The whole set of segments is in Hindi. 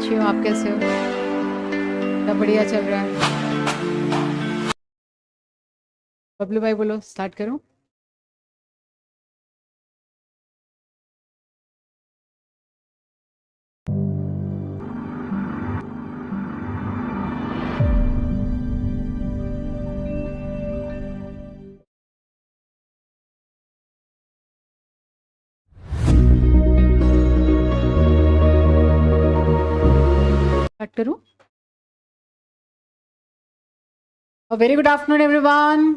अच्छी हूँ, आप कैसे हो? सब बढ़िया चल रहा है। बबलू भाई बोलो, स्टार्ट करूँ? स्टार्ट करूँ? Very good afternoon everyone.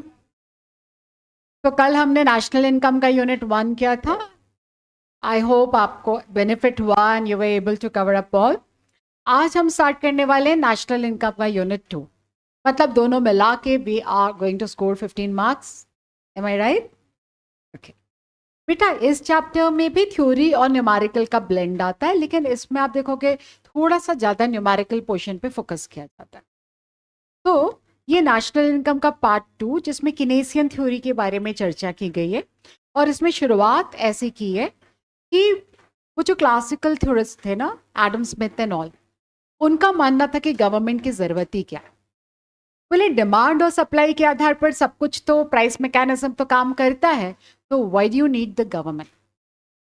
तो कल हमने नेशनल इनकम का यूनिट 1 किया था। आई होप आपको बेनिफिट हुआ and you were able to cover up all. आज हम स्टार्ट करने वाले हैं नेशनल इनकम का यूनिट 2। मतलब दोनों मिला के we are going to score 15 marks. Am I right? Okay बेटा, इस चैप्टर में भी थ्योरी और न्यूमेरिकल का ब्लेंड आता है, लेकिन इसमें आप देखोगे थोड़ा सा ज़्यादा न्यूमेरिकल पोर्शन पे फोकस किया जाता है। तो ये नेशनल इनकम का पार्ट 2, जिसमें किनेसियन थ्योरी के बारे में चर्चा की गई है। और इसमें शुरुआत ऐसे की है कि वो जो क्लासिकल थ्योरिस्ट थे ना, एडम स्मिथ एंड ऑल, उनका मानना था कि गवर्नमेंट की जरूरत ही क्या है। बोले डिमांड और सप्लाई के आधार पर सब कुछ तो प्राइस मैकेनिज्म तो काम करता है, तो why do you need the government?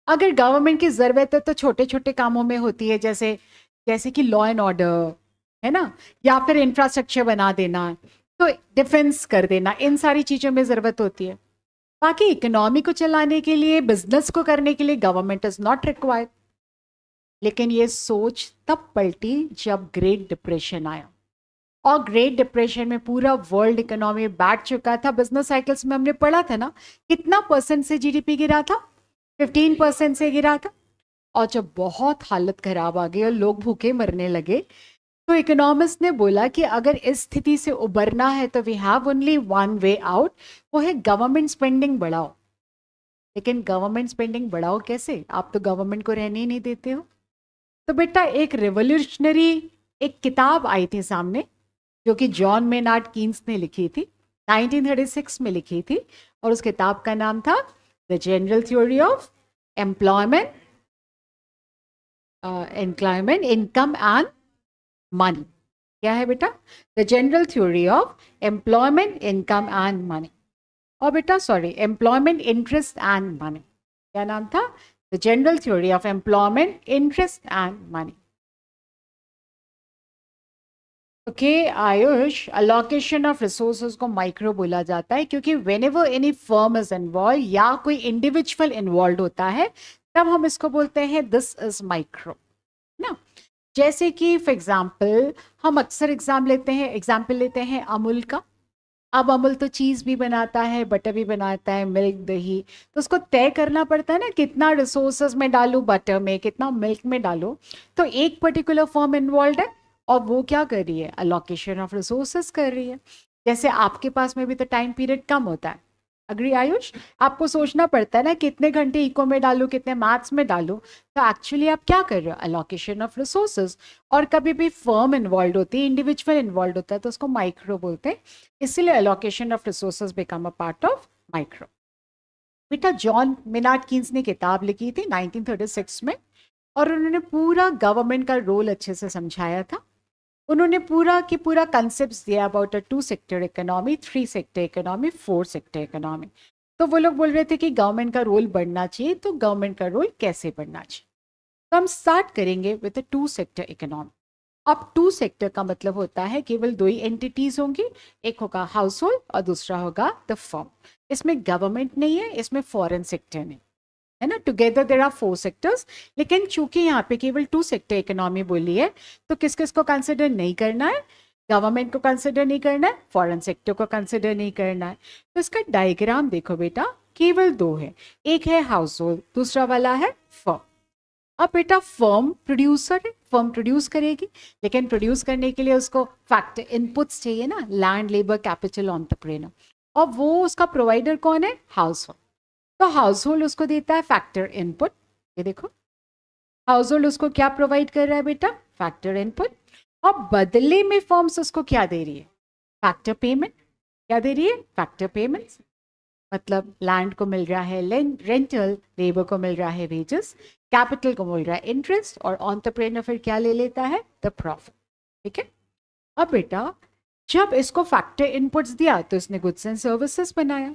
अगर गवर्नमेंट की जरूरत है तो छोटे छोटे कामों में होती है, जैसे जैसे कि लॉ एंड ऑर्डर, है ना, या फिर इंफ्रास्ट्रक्चर बना देना, तो डिफेंस कर देना, इन सारी चीजों में जरूरत होती है। बाकी इकोनॉमी को चलाने के लिए, बिजनेस को करने के लिए गवर्नमेंट इज नॉट रिक्वायर्ड। लेकिन ये सोच तब पलटी जब ग्रेट डिप्रेशन आया। और ग्रेट डिप्रेशन में पूरा वर्ल्ड इकोनॉमी बैठ चुका था। बिजनेस साइकिल्स में हमने पढ़ा था ना, कितना परसेंट से जीडीपी गिरा था? 15% से गिरा था। और जब बहुत हालत खराब आ गई और लोग भूखे मरने लगे, तो इकोनॉमिस्ट ने बोला कि अगर इस स्थिति से उबरना है तो we have only one way out, वो है गवर्नमेंट स्पेंडिंग बढ़ाओ। लेकिन गवर्नमेंट स्पेंडिंग बढ़ाओ कैसे? आप तो गवर्नमेंट को रहने ही नहीं देते हो। तो बेटा, एक रिवोल्यूशनरी एक किताब आई थी सामने, जो कि जॉन मेनार्ड कीन्स ने लिखी थी, 1936 में लिखी थी। और उस किताब का नाम था the general theory of employment income and money. क्या है बेटा? The general theory of employment income and money. और बेटा sorry, employment interest and money. क्या नाम था? The general theory of employment interest and money. Okay Ayush, allocation of resources को माइक्रो बोला जाता है, क्योंकि when ever any firm is involve या कोई इंडिविजुअल इन्वॉल्व होता है, तब हम इसको बोलते हैं दिस इज माइक्रो ना। जैसे कि फॉर एग्जाम्पल, हम अक्सर एग्जाम्पल लेते हैं अमूल का। अब अमूल तो चीज भी बनाता है, बटर भी बनाता है, मिल्क, दही। तो उसको तय करना पड़ता है ना, कितना रिसोर्सेज में डालू, बटर में कितना, मिल्क में डालू। तो एक पर्टिकुलर फर्म इन्वॉल्व है, और वो क्या कर रही है? अलोकेशन ऑफ रिसोर्सेज कर रही है। जैसे आपके पास में भी तो टाइम पीरियड कम होता है। अग्री आयुष? आपको सोचना पड़ता है ना, कितने घंटे इको में डालू, कितने मैथ्स में डालू। तो एक्चुअली आप क्या कर रहे हो? Allocation of resources. और कभी भी फर्म इन्वॉल्व होती है, इंडिविजुअल इन्वॉल्व होता है, तो उसको माइक्रो बोलते हैं। इसीलिए allocation of resources become a part of micro. बेटा, जॉन मेनार्ड कीन्स ने किताब लिखी थी 1936 में, और उन्होंने पूरा गवर्नमेंट का रोल अच्छे से समझाया था। उन्होंने पूरा की पूरा कंसेप्ट दिया about a 2 sector economy, 3 sector economy, 4 sector economy. तो वो लोग बोल रहे थे कि गवर्नमेंट का रोल बढ़ना चाहिए, तो गवर्नमेंट का रोल कैसे बढ़ना चाहिए? तो हम स्टार्ट करेंगे विद 2 सेक्टर इकोनॉमी। अब 2 सेक्टर का मतलब होता है केवल 2 ही एंटिटीज होंगी, एक होगा हाउस होल्ड और दूसरा होगा द फर्म। इसमें गवर्नमेंट नहीं है, इसमें फॉरेन सेक्टर नहीं है ना। Together there are 4 sectors. लेकिन चूंकि यहाँ पे केवल 2 सेक्टर इकोनॉमी बोली है, तो किस किस को कंसिडर नहीं करना है? गवर्नमेंट को कंसिडर नहीं करना है, फॉरेन सेक्टर को कंसिडर नहीं करना है। तो इसका डायग्राम देखो बेटा, केवल 2 है। एक है हाउस होल्ड, दूसरा वाला है फर्म। अब बेटा, फर्म प्रोड्यूसर है, फर्म प्रोड्यूस करेगी, लेकिन प्रोड्यूस करने के लिए उसको फैक्टर इनपुट्स चाहिए ना, लैंड, लेबर, कैपिटल, एंटरप्रेन्योर। और वो उसका प्रोवाइडर कौन है? House hold. तो हाउस होल्ड उसको देता है फैक्टर इनपुट। ये देखो, हाउस होल्ड उसको क्या प्रोवाइड कर रहा है बेटा? Factor input. और बदले में फर्म्स उसको क्या दे रही है? Factor payment. क्या दे रही है? Factor payments. मतलब लैंड को मिल रहा है रेंटल, लेबर को मिल रहा है वेजेस, कैपिटल को मिल रहा है इंटरेस्ट, और एंटरप्रेन्योर फिर क्या ले लेता है, द प्रॉफिट। ठीक है। अब बेटा जब इसको फैक्टर इनपुट्स दिया तो इसने गुड्स एंड सर्विसेज बनाया।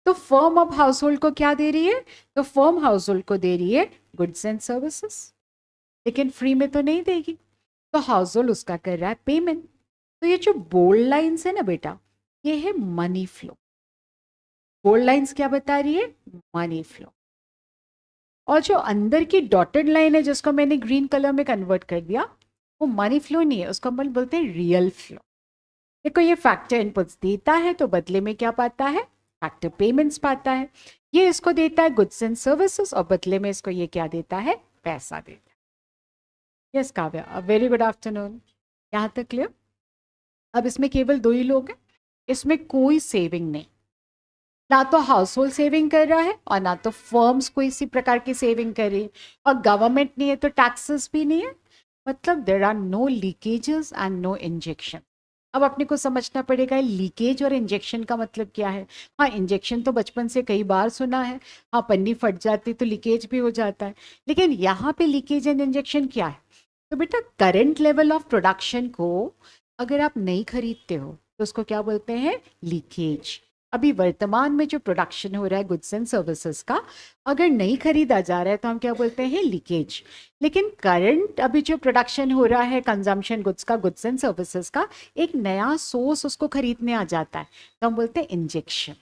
तो फर्म अब हाउस होल्ड को क्या दे रही है, तो फर्म हाउस होल्ड को दे रही है गुड्स एंड सर्विसेज, लेकिन फ्री में तो नहीं देगी, तो हाउस होल्ड उसका कर रहा है पेमेंट। तो ये जो बोल्ड लाइंस है ना बेटा, ये है मनी फ्लो। बोल्ड लाइंस क्या बता रही है, मनी फ्लो। और जो अंदर की डॉटेड लाइन है जिसको मैंने ग्रीन कलर में कन्वर्ट कर दिया, वो मनी फ्लो नहीं है, उसको अपन बोलते हैं रियल फ्लो। देखो ये फैक्टर इनपुट्स देता है तो बदले में क्या पाता है, फैक्टर पेमेंट्स पाता है। ये इसको देता है गुड्स एंड सर्विसेज और बदले में इसको ये क्या देता है, पैसा देता है। Yes Kavya, very good afternoon. यहाँ तक क्लियर। अब इसमें केवल 2 ही लोग हैं, इसमें कोई सेविंग नहीं, ना तो हाउस होल्ड सेविंग कर रहा है और ना तो फर्म्स कोई इसी प्रकार की सेविंग कर रही है, और गवर्नमेंट नहीं है तो टैक्सेस भी नहीं है। मतलब there are no leakages and no injection. अब अपने को समझना पड़ेगा लीकेज और इंजेक्शन का मतलब क्या है। हाँ, इंजेक्शन तो बचपन से कई बार सुना है, हाँ पन्नी फट जाती तो लीकेज भी हो जाता है, लेकिन यहाँ पे लीकेज एंड इंजेक्शन क्या है। तो बेटा करंट लेवल ऑफ प्रोडक्शन को अगर आप नहीं खरीदते हो तो उसको क्या बोलते हैं, लीकेज। अभी वर्तमान में जो प्रोडक्शन हो रहा है गुड्स एंड सर्विसेज का, अगर नहीं खरीदा जा रहा है तो हम क्या बोलते हैं, लीकेज। लेकिन करंट अभी जो प्रोडक्शन हो रहा है कंजम्पशन गुड्स का, गुड्स एंड सर्विसेज का, एक नया सोर्स उसको खरीदने आ जाता है तो हम बोलते हैं इंजेक्शन।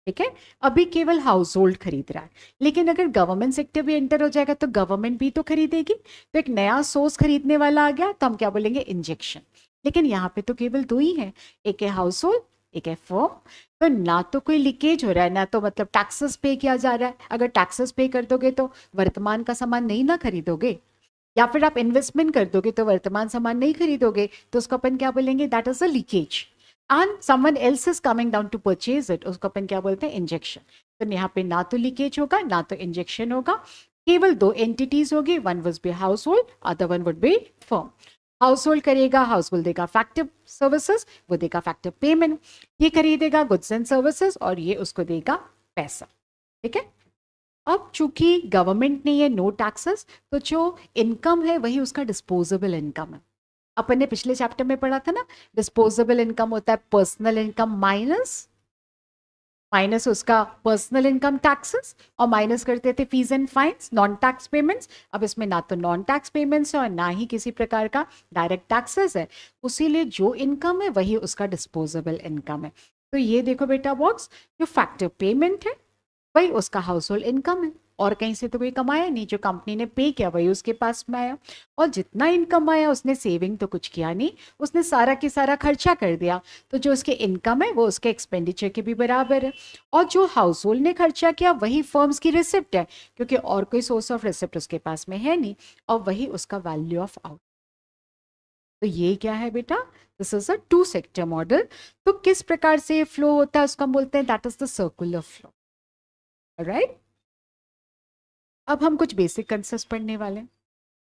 ठीक है। अभी केवल हाउस होल्ड खरीद रहा है, लेकिन अगर गवर्नमेंट सेक्टर भी एंटर हो जाएगा तो गवर्नमेंट भी तो खरीदेगी, तो एक नया सोर्स खरीदने वाला आ गया तो हम क्या बोलेंगे, इंजेक्शन। लेकिन यहाँ पे तो केवल 2 ही है, एक है हाउस होल्ड, एक है फर्म। तो ना तो कोई लीकेज हो रहा है, ना तो मतलब टैक्सेस पे किया जा रहा है। अगर टैक्सेस पे कर दोगे तो वर्तमान का सामान नहीं ना खरीदोगे, या फिर आप इन्वेस्टमेंट कर दोगे तो वर्तमान सामान नहीं खरीदोगे, तो उसको अपन क्या बोलेंगे, that is a leakage. And someone else is coming down to purchase it, उसको अपन क्या बोलते हैं, इंजेक्शन। तो यहाँ पे ना तो लीकेज होगा ना तो इंजेक्शन होगा, केवल 2 एंटिटीज होगी, one would be house hold, other one would be firm. House hold करेगा, हाउस होल्ड देगा फैक्टर सर्विसेज, वो देगा फैक्टर पेमेंट। ये खरीदेगा गुड्स एंड सर्विसेज और ये उसको देगा पैसा। ठीक है। अब चूंकि गवर्नमेंट नहीं है, नो टैक्सेस, तो जो इनकम है वही उसका डिस्पोजेबल इनकम है। अपन ने पिछले चैप्टर में पढ़ा था ना, डिस्पोजेबल इनकम होता है पर्सनल इनकम माइनस उसका पर्सनल इनकम टैक्सेस, और माइनस करते थे fees and fines, non tax payments. अब इसमें ना तो नॉन टैक्स पेमेंट्स है और ना ही किसी प्रकार का डायरेक्ट टैक्सेस है, उसीलिए जो इनकम है वही उसका डिस्पोजेबल इनकम है। तो ये देखो बेटा बॉक्स, जो फैक्टर पेमेंट है वही उसका हाउस होल्ड इनकम है, और कहीं से तो कोई कमाया नहीं, जो कंपनी ने पे किया वही उसके पास में आया। और जितना इनकम आया उसने सेविंग तो कुछ किया नहीं, उसने सारा के सारा खर्चा कर दिया, तो जो उसके इनकम है वो उसके एक्सपेंडिचर के भी बराबर है। और जो हाउस होल्ड ने खर्चा किया वही फर्म्स की रिसिप्ट है, क्योंकि और कोई सोर्स ऑफ रिसिप्ट उसके पास में है नहीं, और वही उसका वैल्यू ऑफ आउट। तो ये क्या है बेटा, this is a 2 sector model. तो किस प्रकार से फ्लो होता है उसको हम बोलते हैं, that is the circular flow. Right. अब हम कुछ बेसिक कंसेप्ट पढ़ने वाले हैं।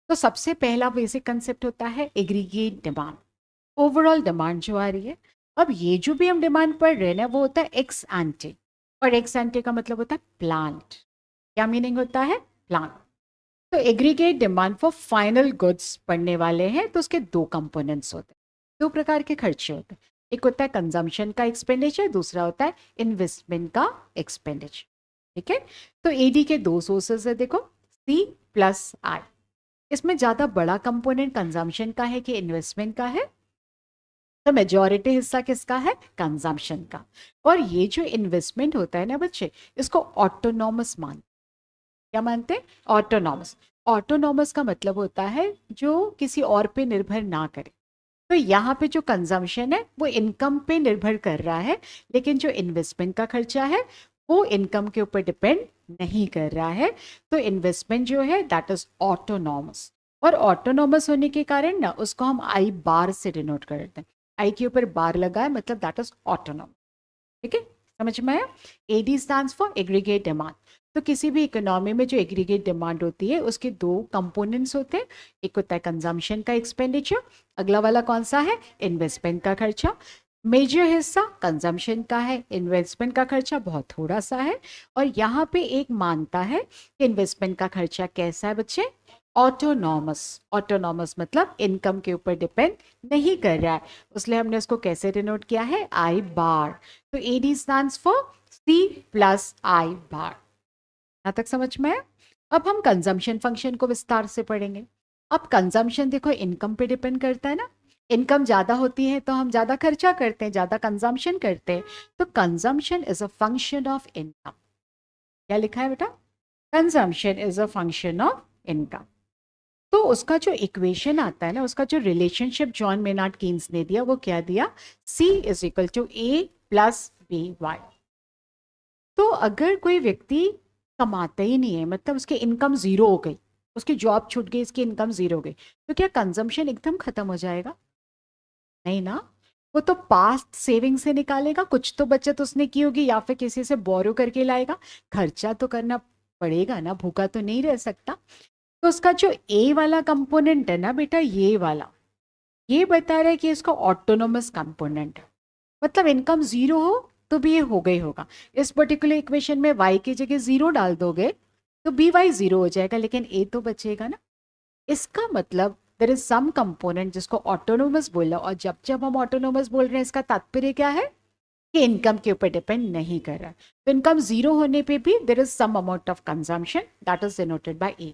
तो सबसे पहला बेसिक कंसेप्ट होता है एग्रीगेट डिमांड, ओवरऑल डिमांड जो आ रही है। अब ये जो भी हम डिमांड पढ़ रहे हैं ना, वो होता है एक्स एंटे, और एक्स एंटे का मतलब होता है प्लांट। क्या मीनिंग होता है, प्लांट। तो aggregate demand for final goods पढ़ने वाले हैं, तो उसके 2 कंपोनेंट्स होते हैं, 2 प्रकार के खर्चे होते हैं। एक होता है कंजम्पशन का एक्सपेंडिचर, दूसरा होता है इन्वेस्टमेंट का एक्सपेंडिचर। ठीक है। तो एडी के 2 सोर्सेज है, देखो सी प्लस आई। इसमें ज्यादा बड़ा कंपोनेंट कंजम्पशन का है कि इन्वेस्टमेंट का है, तो मेजॉरिटी हिस्सा किसका है, कंजम्पशन का। और ये जो इन्वेस्टमेंट होता है ना बच्चे, इसको ऑटोनॉमस क्या मानते हैं, ऑटोनॉमस। ऑटोनॉमस का मतलब होता है जो किसी और पे निर्भर ना करे। तो यहाँ पे जो कंजम्पशन है वो इनकम पे निर्भर कर रहा है, लेकिन जो इन्वेस्टमेंट का खर्चा है वो इनकम के ऊपर डिपेंड नहीं कर रहा है। तो इन्वेस्टमेंट जो है दैट इज ऑटोनॉमस, और ऑटोनॉमस होने के कारण ना उसको हम आई बार से डिनोट करते हैं। आई के ऊपर बार लगा है मतलब दैट इज ऑटोनॉमस। ठीक है, समझ में आया। AD stands for aggregate demand. तो किसी भी इकोनॉमी में जो एग्रीगेट डिमांड होती है उसके 2 कंपोनेंट्स होते हैं, एक होता है कंजम्पशन का एक्सपेंडिचर, अगला वाला कौन सा है, इन्वेस्टमेंट का खर्चा। मेजर हिस्सा कंजम्पशन का है, इन्वेस्टमेंट का खर्चा बहुत थोड़ा सा है। और यहाँ पे एक मानता है कि इन्वेस्टमेंट का खर्चा कैसा है बच्चे, ऑटोनॉमस। ऑटोनॉमस मतलब इनकम के ऊपर डिपेंड नहीं कर रहा है, इसलिए हमने उसको कैसे डिनोट किया है, आई बार। तो AD stands for C plus I bar. यहाँ तक समझ में है? अब हम कंजम्पशन फंक्शन को विस्तार से पढ़ेंगे। अब कंजम्पशन देखो इनकम पे डिपेंड करता है ना, इनकम ज्यादा होती है तो हम ज्यादा खर्चा करते हैं, ज्यादा कंजम्पशन करते हैं। तो consumption is a function of income. क्या लिखा है बेटा, consumption is a function of income. तो उसका जो इक्वेशन आता है ना, उसका जो रिलेशनशिप जॉन मेनार्ड कीन्स ने दिया वो क्या दिया, C is equal to A plus B Y. तो अगर कोई व्यक्ति कमाता ही नहीं है, मतलब उसकी इनकम जीरो हो गई, उसकी जॉब छूट गई, इसकी इनकम जीरो हो गई, तो क्या कंजम्पशन एकदम खत्म हो जाएगा? नहीं ना, वो तो पास्ट सेविंग से निकालेगा, कुछ तो बचत उसने की होगी या फिर किसी से बोरो करके लाएगा, खर्चा तो करना पड़ेगा ना, भूखा तो नहीं रह सकता। तो उसका जो ए वाला कंपोनेंट है ना बेटा, ये वाला, ये बता रहा है कि इसका ऑटोनोमस कंपोनेंट है, मतलब इनकम जीरो हो तो भी ये हो गई होगा। इस पर्टिकुलर इक्वेशन में y की जगह जीरो डाल दोगे तो बी वाई जीरो हो जाएगा, लेकिन a तो बचेगा ना। इसका मतलब देर इज सम कंपोनेंट जिसको ऑटोनोमस बोला, और जब जब हम ऑटोनोमस बोल रहे हैं इसका तात्पर्य क्या है कि इनकम के ऊपर डिपेंड नहीं कर रहा है। तो इनकम जीरो होने पे भी there is some amount of consumption that is denoted by A.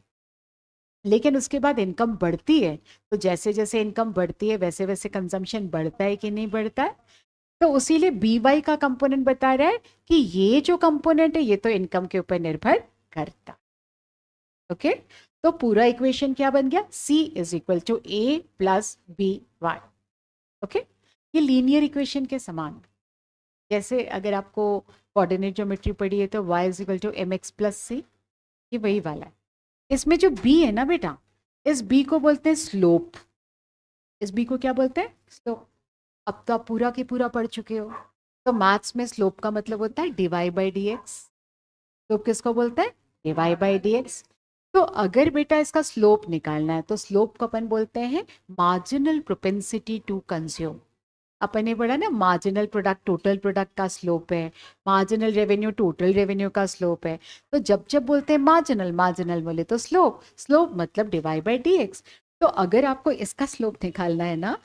लेकिन उसके बाद इनकम बढ़ती है, तो जैसे जैसे इनकम बढ़ती है वैसे वैसे कंजम्पशन बढ़ता है कि नहीं बढ़ता है। तो उसीलिए बी वाई का कंपोनेंट बता रहा है कि ये जो कंपोनेंट है ये तो इनकम के ऊपर निर्भर करता है। ओके, तो पूरा इक्वेशन क्या बन गया, C is equal to A plus B Y. Okay, ये लीनियर इक्वेशन के समान, जैसे अगर आपको कोऑर्डिनेट ज्योमेट्री पढ़ी है तो y is equal to M X plus C, ये वही वाला है। इसमें जो b है ना बेटा, इस b को बोलते हैं स्लोप। इस b को क्या बोलते हैं, स्लोप। अब तो आप पूरा के पूरा पढ़ चुके हो, तो मैथ्स में स्लोप का मतलब होता है Dibai by D x. Slope किसको बोलते हैं, डिवाई बाई डी एक्स। तो अगर बेटा इसका स्लोप निकालना है तो स्लोप को अपन बोलते हैं मार्जिनल प्रोपेंसिटी टू कंज्यूम। अपन ने पढ़ा ना, मार्जिनल प्रोडक्ट टोटल प्रोडक्ट का स्लोप है, मार्जिनल रेवेन्यू टोटल रेवेन्यू का स्लोप है। तो जब जब बोलते हैं मार्जिनल, मार्जिनल बोले तो स्लोप, स्लोप मतलब डिवाई बाई डी एक्स। तो अगर आपको इसका स्लोप निकालना है ना,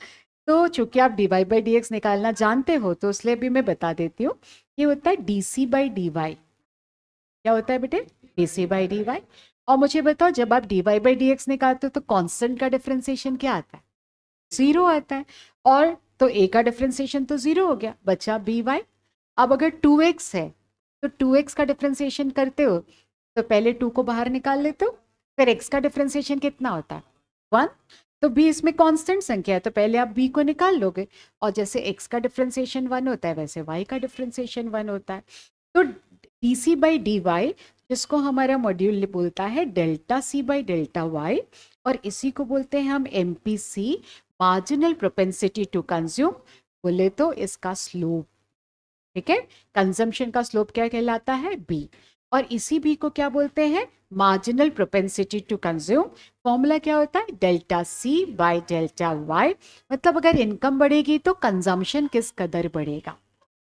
तो चूंकि आप D Y by D X निकालना जानते हो तो इसलिए भी मैं बता देती हूँ, ये होता है D C by D Y. क्या होता है बेटे, D C by D Y. और मुझे बताओ, जब आप D Y by D X निकालते हो तो कांस्टेंट का डिफरेंशिएशन क्या आता है, जीरो आता है। और तो ए का डिफरेंशिएशन तो जीरो हो गया, बचा बी वाई। अब अगर टू एक्स है तो टू एक्स का डिफरेंशिएशन करते हो तो पहले टू को बाहर निकाल लेते हो, फिर एक्स का डिफरेंशिएशन कितना होता है, वन। तो बी इसमें कांस्टेंट संख्या है तो पहले आप बी को निकाल लोगे, और जैसे एक्स का डिफरेंशिएशन वन होता है वैसे वाई का डिफरेंशिएशन वन होता है। तो D C by D Y, जिसको हमारा मॉड्यूल बोलता है delta C by delta Y, और इसी को बोलते हैं हम M P C, marginal propensity to consume, बोले तो इसका स्लोप। ठीक है, कंजम्पशन का स्लोप क्या कहलाता है, बी। और इसी बी को क्या बोलते हैं, marginal propensity to consume. Formula क्या होता है, delta C by delta Y. मतलब अगर इनकम बढ़ेगी तो कंजम्पशन किस कदर बढ़ेगा।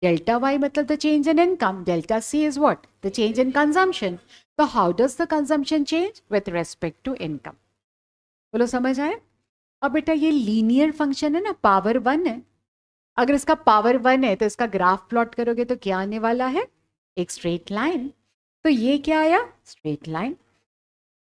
डेल्टा वाई मतलब the change in income, delta C is what, the change in consumption. तो how does the consumption change with respect to income. बोलो समझ आए। अब बेटा ये लीनियर फंक्शन है ना, पावर वन है। अगर इसका पावर वन है तो इसका ग्राफ प्लॉट करोगे तो क्या आने वाला है, एक स्ट्रेट लाइन। तो ये क्या आया, स्ट्रेट लाइन।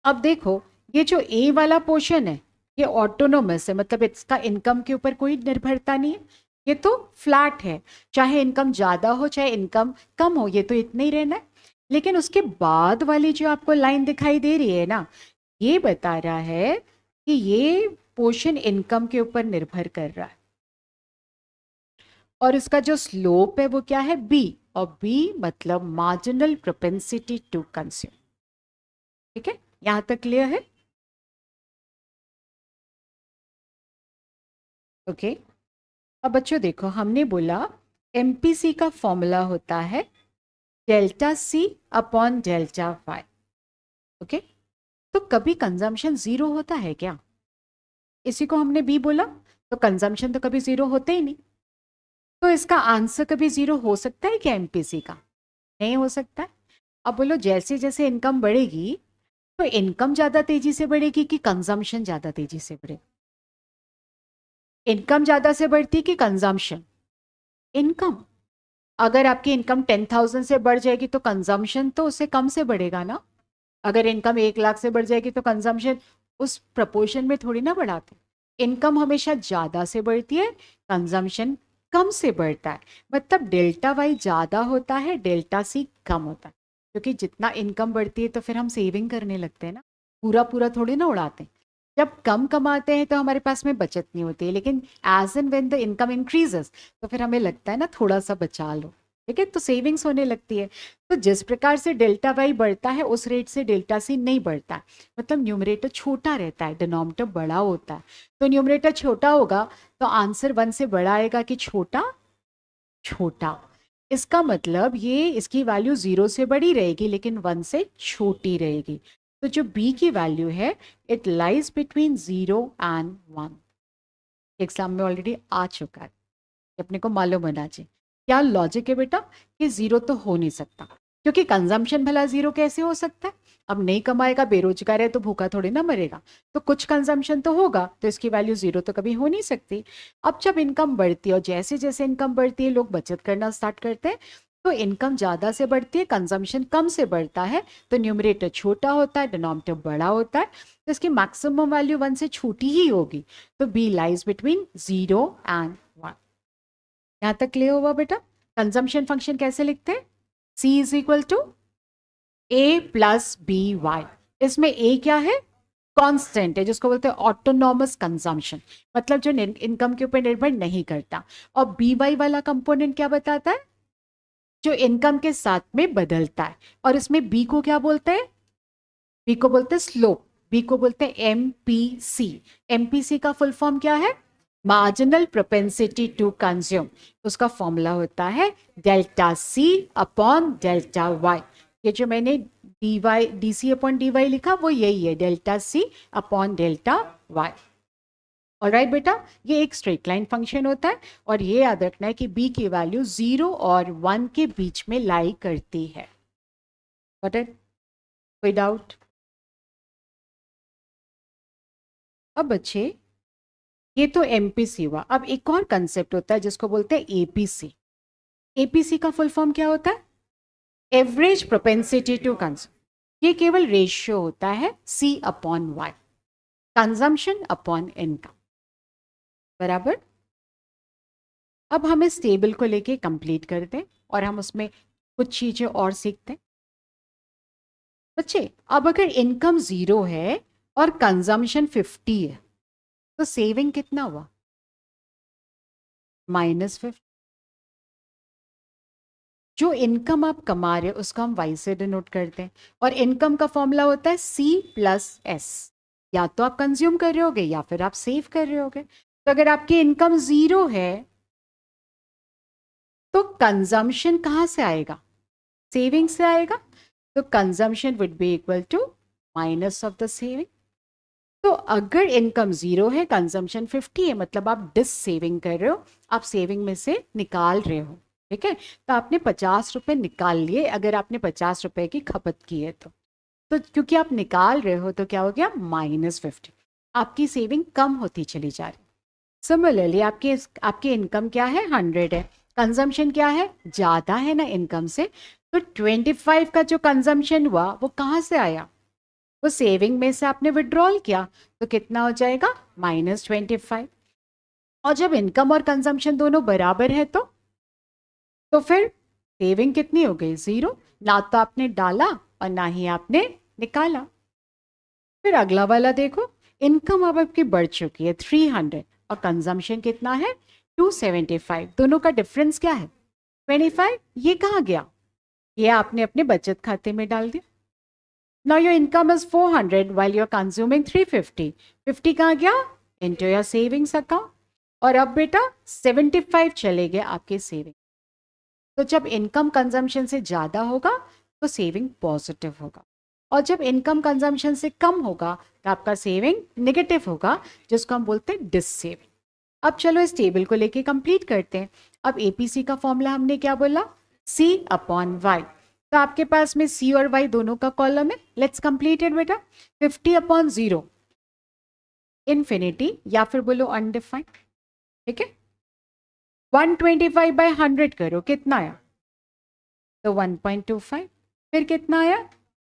अब देखो ये जो ए वाला पोर्शन है ये ऑटोनोमस है, मतलब इसका इनकम के ऊपर कोई निर्भरता नहीं है, ये तो फ्लैट है, चाहे इनकम ज्यादा हो चाहे इनकम कम हो, ये तो इतना ही रहना है। लेकिन उसके बाद वाली जो आपको लाइन दिखाई दे रही है ना, ये बता रहा है कि ये पोर्शन इनकम के ऊपर निर्भर कर रहा है, और इसका जो स्लोप है वो क्या है, बी। और बी मतलब मार्जिनल प्रोपेंसिटी टू कंज्यूम। ठीक है, यहां तक क्लियर है। ओके, अब बच्चों देखो हमने बोला एमपीसी का फॉर्मूला होता है delta C upon delta Y. Okay, तो कभी कंजम्पशन जीरो होता है क्या, इसी को हमने बी बोला, तो कंजम्पशन तो कभी जीरो होते ही नहीं। तो इसका आंसर कभी 0 हो सकता है क्या एमपीसी का? नहीं हो सकता है। अब बोलो जैसे जैसे इनकम बढ़ेगी तो इनकम ज्यादा तेजी से बढ़ेगी कि कंजम्पशन ज्यादा तेजी से बढ़ेगी? इनकम ज्यादा से बढ़ती कि कंजम्पशन? इनकम। अगर आपकी इनकम 10,000 से बढ़ जाएगी तो कंजम्पशन तो उससे कम से बढ़ेगा ना। अगर इनकम 1 लाख से बढ़ जाएगी तो कंजम्पशन उस प्रपोर्शन में थोड़ी ना बढ़ाते। इनकम हमेशा ज्यादा से बढ़ती है, कंजम्पशन कम से बढ़ता है। मतलब डेल्टा वाई ज्यादा होता है, डेल्टा सी कम होता है। क्योंकि जितना इनकम बढ़ती है तो फिर हम सेविंग करने लगते हैं ना, पूरा पूरा थोड़ी ना उड़ाते हैं। जब कम कमाते हैं तो हमारे पास में बचत नहीं होती है, लेकिन as and when the income increases तो फिर हमें लगता है ना थोड़ा सा बचा लो, ठीक है, तो सेविंग्स होने लगती है। तो जिस प्रकार से डेल्टा वाई बढ़ता है उस रेट से डेल्टा सी नहीं बढ़ता है। मतलब न्यूमरेटर छोटा रहता है, डिनोमिनेटर बड़ा होता है। तो न्यूमरेटर छोटा होगा तो आंसर 1 से बड़ा आएगा कि छोटा? छोटा। इसका मतलब ये इसकी वैल्यू 0 से बड़ी रहेगी लेकिन 1 से छोटी रहेगी। तो जो b की वैल्यू है it lies between 0 and 1। Exam में ऑलरेडी आ चुका है, अपने को मालूम होना चाहिए। क्या लॉजिक है बेटा कि 0 तो हो नहीं सकता, क्योंकि कंजम्पशन भला 0 कैसे हो सकता है? अब नहीं कमाएगा, बेरोजगार है तो भूखा थोड़ी ना मरेगा, तो कुछ कंजम्पशन तो होगा, तो इसकी वैल्यू 0 तो कभी हो नहीं सकती। अब जब इनकम बढ़ती है और जैसे जैसे इनकम बढ़ती है लोग बचत करना स्टार्ट करते हैं, तो इनकम ज्यादा से बढ़ती है, कंजम्पशन कम से बढ़ता है, तो न्यूमरेटर छोटा होता है, डिनोमिनेटर बड़ा होता है, तो इसकी मैक्सिमम वैल्यू 1 से छोटी ही होगी। तो बी लाइज बिटवीन 0 एंड 1। यहां तक क्लियर हुआ बेटा? कंजम्पशन फंक्शन कैसे लिखते हैं? C is equal to A plus B Y. इसमें ए क्या है? कांस्टेंट है, जिसको बोलते हैं ऑटोनॉमस कंजम्पशन, मतलब जो इनकम के ऊपर निर्भर नहीं करता। और बी वाई वाला कंपोनेंट क्या बताता है? जो इनकम के साथ में बदलता है। और इसमें बी को क्या बोलते हैं? बी को बोलते हैं स्लोप, बी को बोलते हैं एमपीसी। एमपीसी का फुल फॉर्म क्या है? Marginal propensity to consume. उसका फॉर्मूला होता है delta C upon delta Y. ये जो मैंने D Y D C upon D Y लिखा वो यही है, delta C upon delta Y. Alright बेटा, ये एक स्ट्रेट लाइन फंक्शन होता है और ये याद रखना है कि बी की वैल्यू 0 और 1 के बीच में लाई करती है। Got it? कोई डाउट? अब बच्चे ये तो एमपीसी हुआ। अब एक और कंसेप्ट होता है जिसको बोलते हैं एपीसी। एपीसी का फुल फॉर्म क्या होता है? Average propensity to consume. ये केवल रेशियो होता है C upon Y, consumption upon income, बराबर। अब हम इस टेबल को लेके कंप्लीट करते हैं और हम उसमें कुछ चीजें और सीखते हैं। बच्चे अब अगर इनकम 0 है और कंजम्पशन 50 है तो सेविंग कितना हुआ? -50। जो इनकम आप कमा रहे हो उसको हम वाई से डिनोट करते हैं और इनकम का फॉर्मूला होता है C + S। या तो आप कंज्यूम कर रहे होगे या फिर आप सेव कर रहे होगे। तो अगर आपकी इनकम 0 है तो कंजम्पशन कहाँ से आएगा? सेविंग से आएगा। तो consumption would be equal to minus of the saving. तो अगर इनकम 0 है, कंजम्पशन 50 है, मतलब आप डिस सेविंग कर रहे हो, आप सेविंग में से निकाल रहे हो, ठीक है। तो आपने 50 रुपए निकाल लिए अगर आपने 50 रुपए की खपत की है तो क्योंकि आप निकाल रहे हो तो क्या हो गया? -50। आपकी सेविंग कम होती चली जा रही। सिमिलरली आपकी इनकम क्या है? 100 है, कंजम्पशन क्या है? ज्यादा है ना इनकम से, तो 25 का जो कंजम्पशन हुआ वो कहाँ से आया? वो सेविंग में से आपने विड्रॉल किया, तो कितना हो जाएगा? -25। और जब इनकम और कंजम्पशन दोनों बराबर है तो फिर सेविंग कितनी हो गई? 0। ना तो आपने डाला और ना ही आपने निकाला। फिर अगला वाला देखो, इनकम अब आपकी बढ़ चुकी है 300 और कंजम्पशन कितना है? 275। दोनों का डिफरेंस क्या है? 25। ये कहाँ गया? ये आपने अपने बचत खाते में डाल दिया। Now your income is 400 while you're consuming 350. 50 कहाँ गया? Into your savings account. और अब बेटा 75 चले गए आपके सेविंग। तो जब इनकम कंजम्पशन से ज्यादा होगा तो सेविंग पॉजिटिव होगा, और जब इनकम कंजम्पशन से कम होगा तो आपका सेविंग नेगेटिव होगा, जिसको हम बोलते हैं डिस सेविंग। अब चलो इस टेबल को लेके कंप्लीट करते हैं। अब एपीसी का फॉर्मूला हमने क्या बोला, सी अपॉन वाई। तो आपके पास में सी और वाई दोनों का कॉलम है। लेट्स कंप्लीट इट बेटा। 50 अपॉन 0 इन्फिनिटी या फिर बोलो अनडिफाइंड, ठीक है। 125 बाय 100 करो, कितना आया, तो 1.25। फिर कितना आया,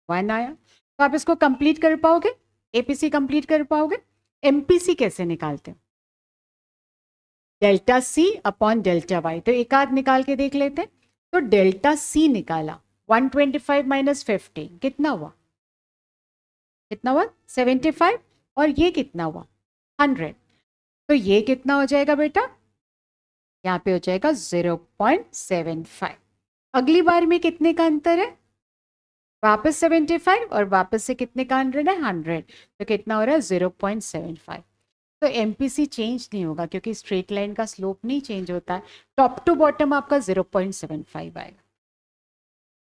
1 आया। तो आप इसको कंप्लीट कर पाओगे, एपीसी कंप्लीट कर पाओगे। एमपीसी कैसे निकालते हो, delta C upon delta Y. तो एक आध निकाल के देख लेते हैं। तो डेल्टा सी निकाला, 125 माइनस 50 कितना हुआ, कितना हुआ 75, और ये कितना हुआ 100। तो ये कितना हो जाएगा बेटा, यहाँ पे हो जाएगा 0.75। अगली बार में कितने का अंतर है, वापस 75 और वापस से कितने का 100 है 100, तो कितना हो रहा है 0.75। तो एमपीसी चेंज नहीं होगा क्योंकि स्ट्रेट लाइन का स्लोप नहीं चेंज होता है। टॉप टू बॉटम आपका 0.75 आएगा,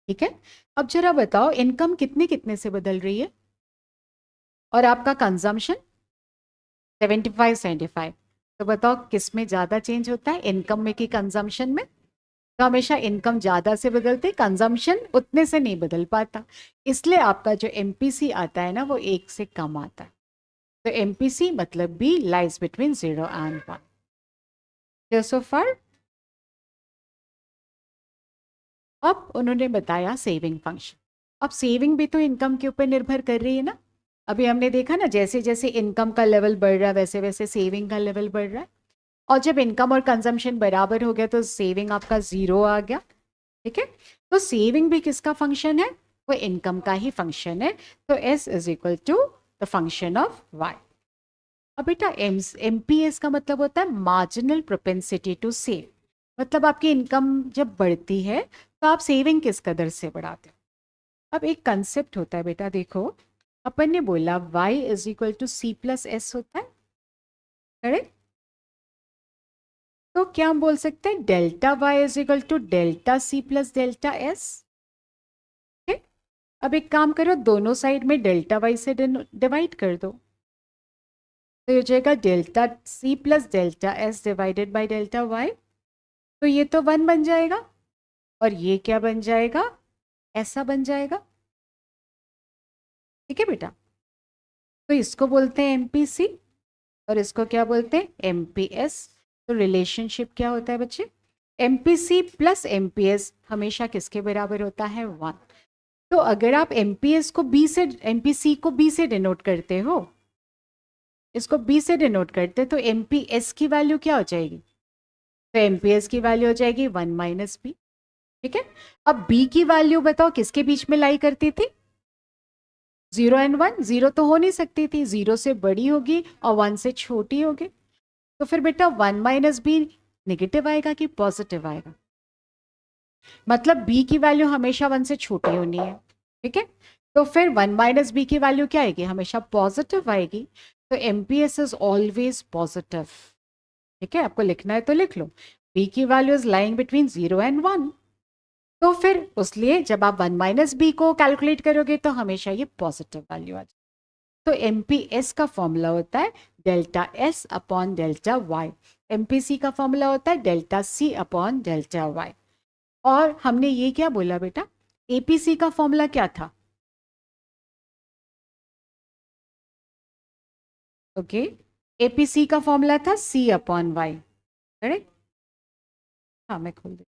ठीक है। अब जरा बताओ इनकम कितने कितने से बदल रही है और आपका कंजम्पशन 75 तो बताओ किस में ज्यादा चेंज होता है, इनकम में कि कंजम्पशन में। तो हमेशा इनकम ज्यादा से बदलते, कंजम्पशन उतने से नहीं बदल पाता, इसलिए आपका जो एमपीसी आता है ना वो 1 से कम आता है। तो एमपीसी मतलब बी लाइज बिटवीन 0 एंड 1। सो फार। अब उन्होंने बताया सेविंग फंक्शन। अब सेविंग भी तो इनकम के ऊपर निर्भर कर रही है ना। अभी हमने देखा ना जैसे जैसे इनकम का लेवल बढ़ रहा है वैसे वैसे सेविंग का लेवल बढ़ रहा है, और जब इनकम और कंजम्पशन बराबर हो गया तो सेविंग आपका 0 आ गया, ठीक है। तो सेविंग भी किसका फंक्शन है, वो इनकम का ही फंक्शन है। तो S is equal to the function of Y। अब बेटा एमपीएस का मतलब होता है मार्जिनल प्रोपेंसिटी टू सेव। मतलब आपकी इनकम जब बढ़ती है तो आप सेविंग किस कदर से बढ़ाते हो। अब एक कंसेप्ट होता है बेटा, देखो अपन ने बोला y is equal to C plus S होता है, करेक्ट। तो क्या हम बोल सकते हैं delta y is equal to delta C plus delta S. अब एक काम करो, दोनों साइड में डेल्टा y से डिवाइड कर दो, तो ये हो जाएगा delta C plus delta S divided by delta y। तो ये तो 1 बन जाएगा, और ये क्या बन जाएगा, ऐसा बन जाएगा, ठीक है बेटा। तो इसको बोलते हैं एमपीसी और इसको क्या बोलते हैं एमपीएस। तो रिलेशनशिप क्या होता है बच्चे, एमपीसी प्लस एमपीएस हमेशा किसके बराबर होता है 1। तो अगर आप एमपीएस को बी से, एमपीसी को बी से डिनोट करते हो, इसको बी से डिनोट करते, तो एमपीएस की वैल्यू क्या हो जाएगी, तो एमपीएस की वैल्यू हो जाएगी 1 माइनस बी, ठीक है। अब बी की वैल्यू बताओ किसके बीच में लाई करती थी, 0 एंड 1। 0 तो हो नहीं सकती थी, 0 से बड़ी होगी और 1 से छोटी होगी। तो फिर बेटा 1 माइनस बी नेगेटिव आएगा कि पॉजिटिव आएगा, मतलब बी की वैल्यू हमेशा 1 से छोटी होनी है, ठीक है। तो फिर 1 माइनस बी की वैल्यू क्या आएगी, हमेशा पॉजिटिव आएगी। तो एमपीएस इज ऑलवेज पॉजिटिव, ठीक है। आपको लिखना है तो लिख लो, बी की value is lying between 0 and 1। तो फिर उसलिए जब आप 1 माइनस बी को कैलकुलेट करोगे तो हमेशा ये पॉजिटिव वैल्यू आ जाए। तो एमपीएस का फॉर्मूला होता है delta S upon delta Y. MPC का फॉर्मूला होता है delta C upon delta Y. और हमने ये क्या बोला बेटा, एपीसी का फॉर्मूला क्या था, ओके एपीसी का फॉर्मूला था सी अपॉन वाई, करेक्ट। हाँ मैं खोल दे,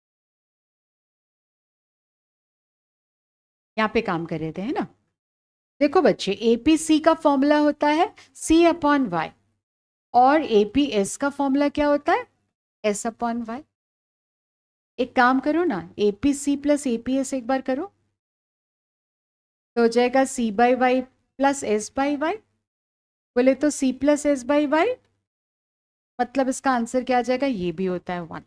यहाँ पे काम कर रहे थे है ना। देखो बच्चे एपीसी का फॉर्मूला होता है सी अपॉन वाई, और एपीएस का फॉर्मूला क्या होता है एस अपॉन वाई। एक काम करो ना, एपीसी प्लस एपीएस एक बार करो, तो हो जाएगा C by Y plus S by Y. बोले तो C plus S by Y, मतलब इसका आंसर क्या आ जाएगा, ये भी होता है 1।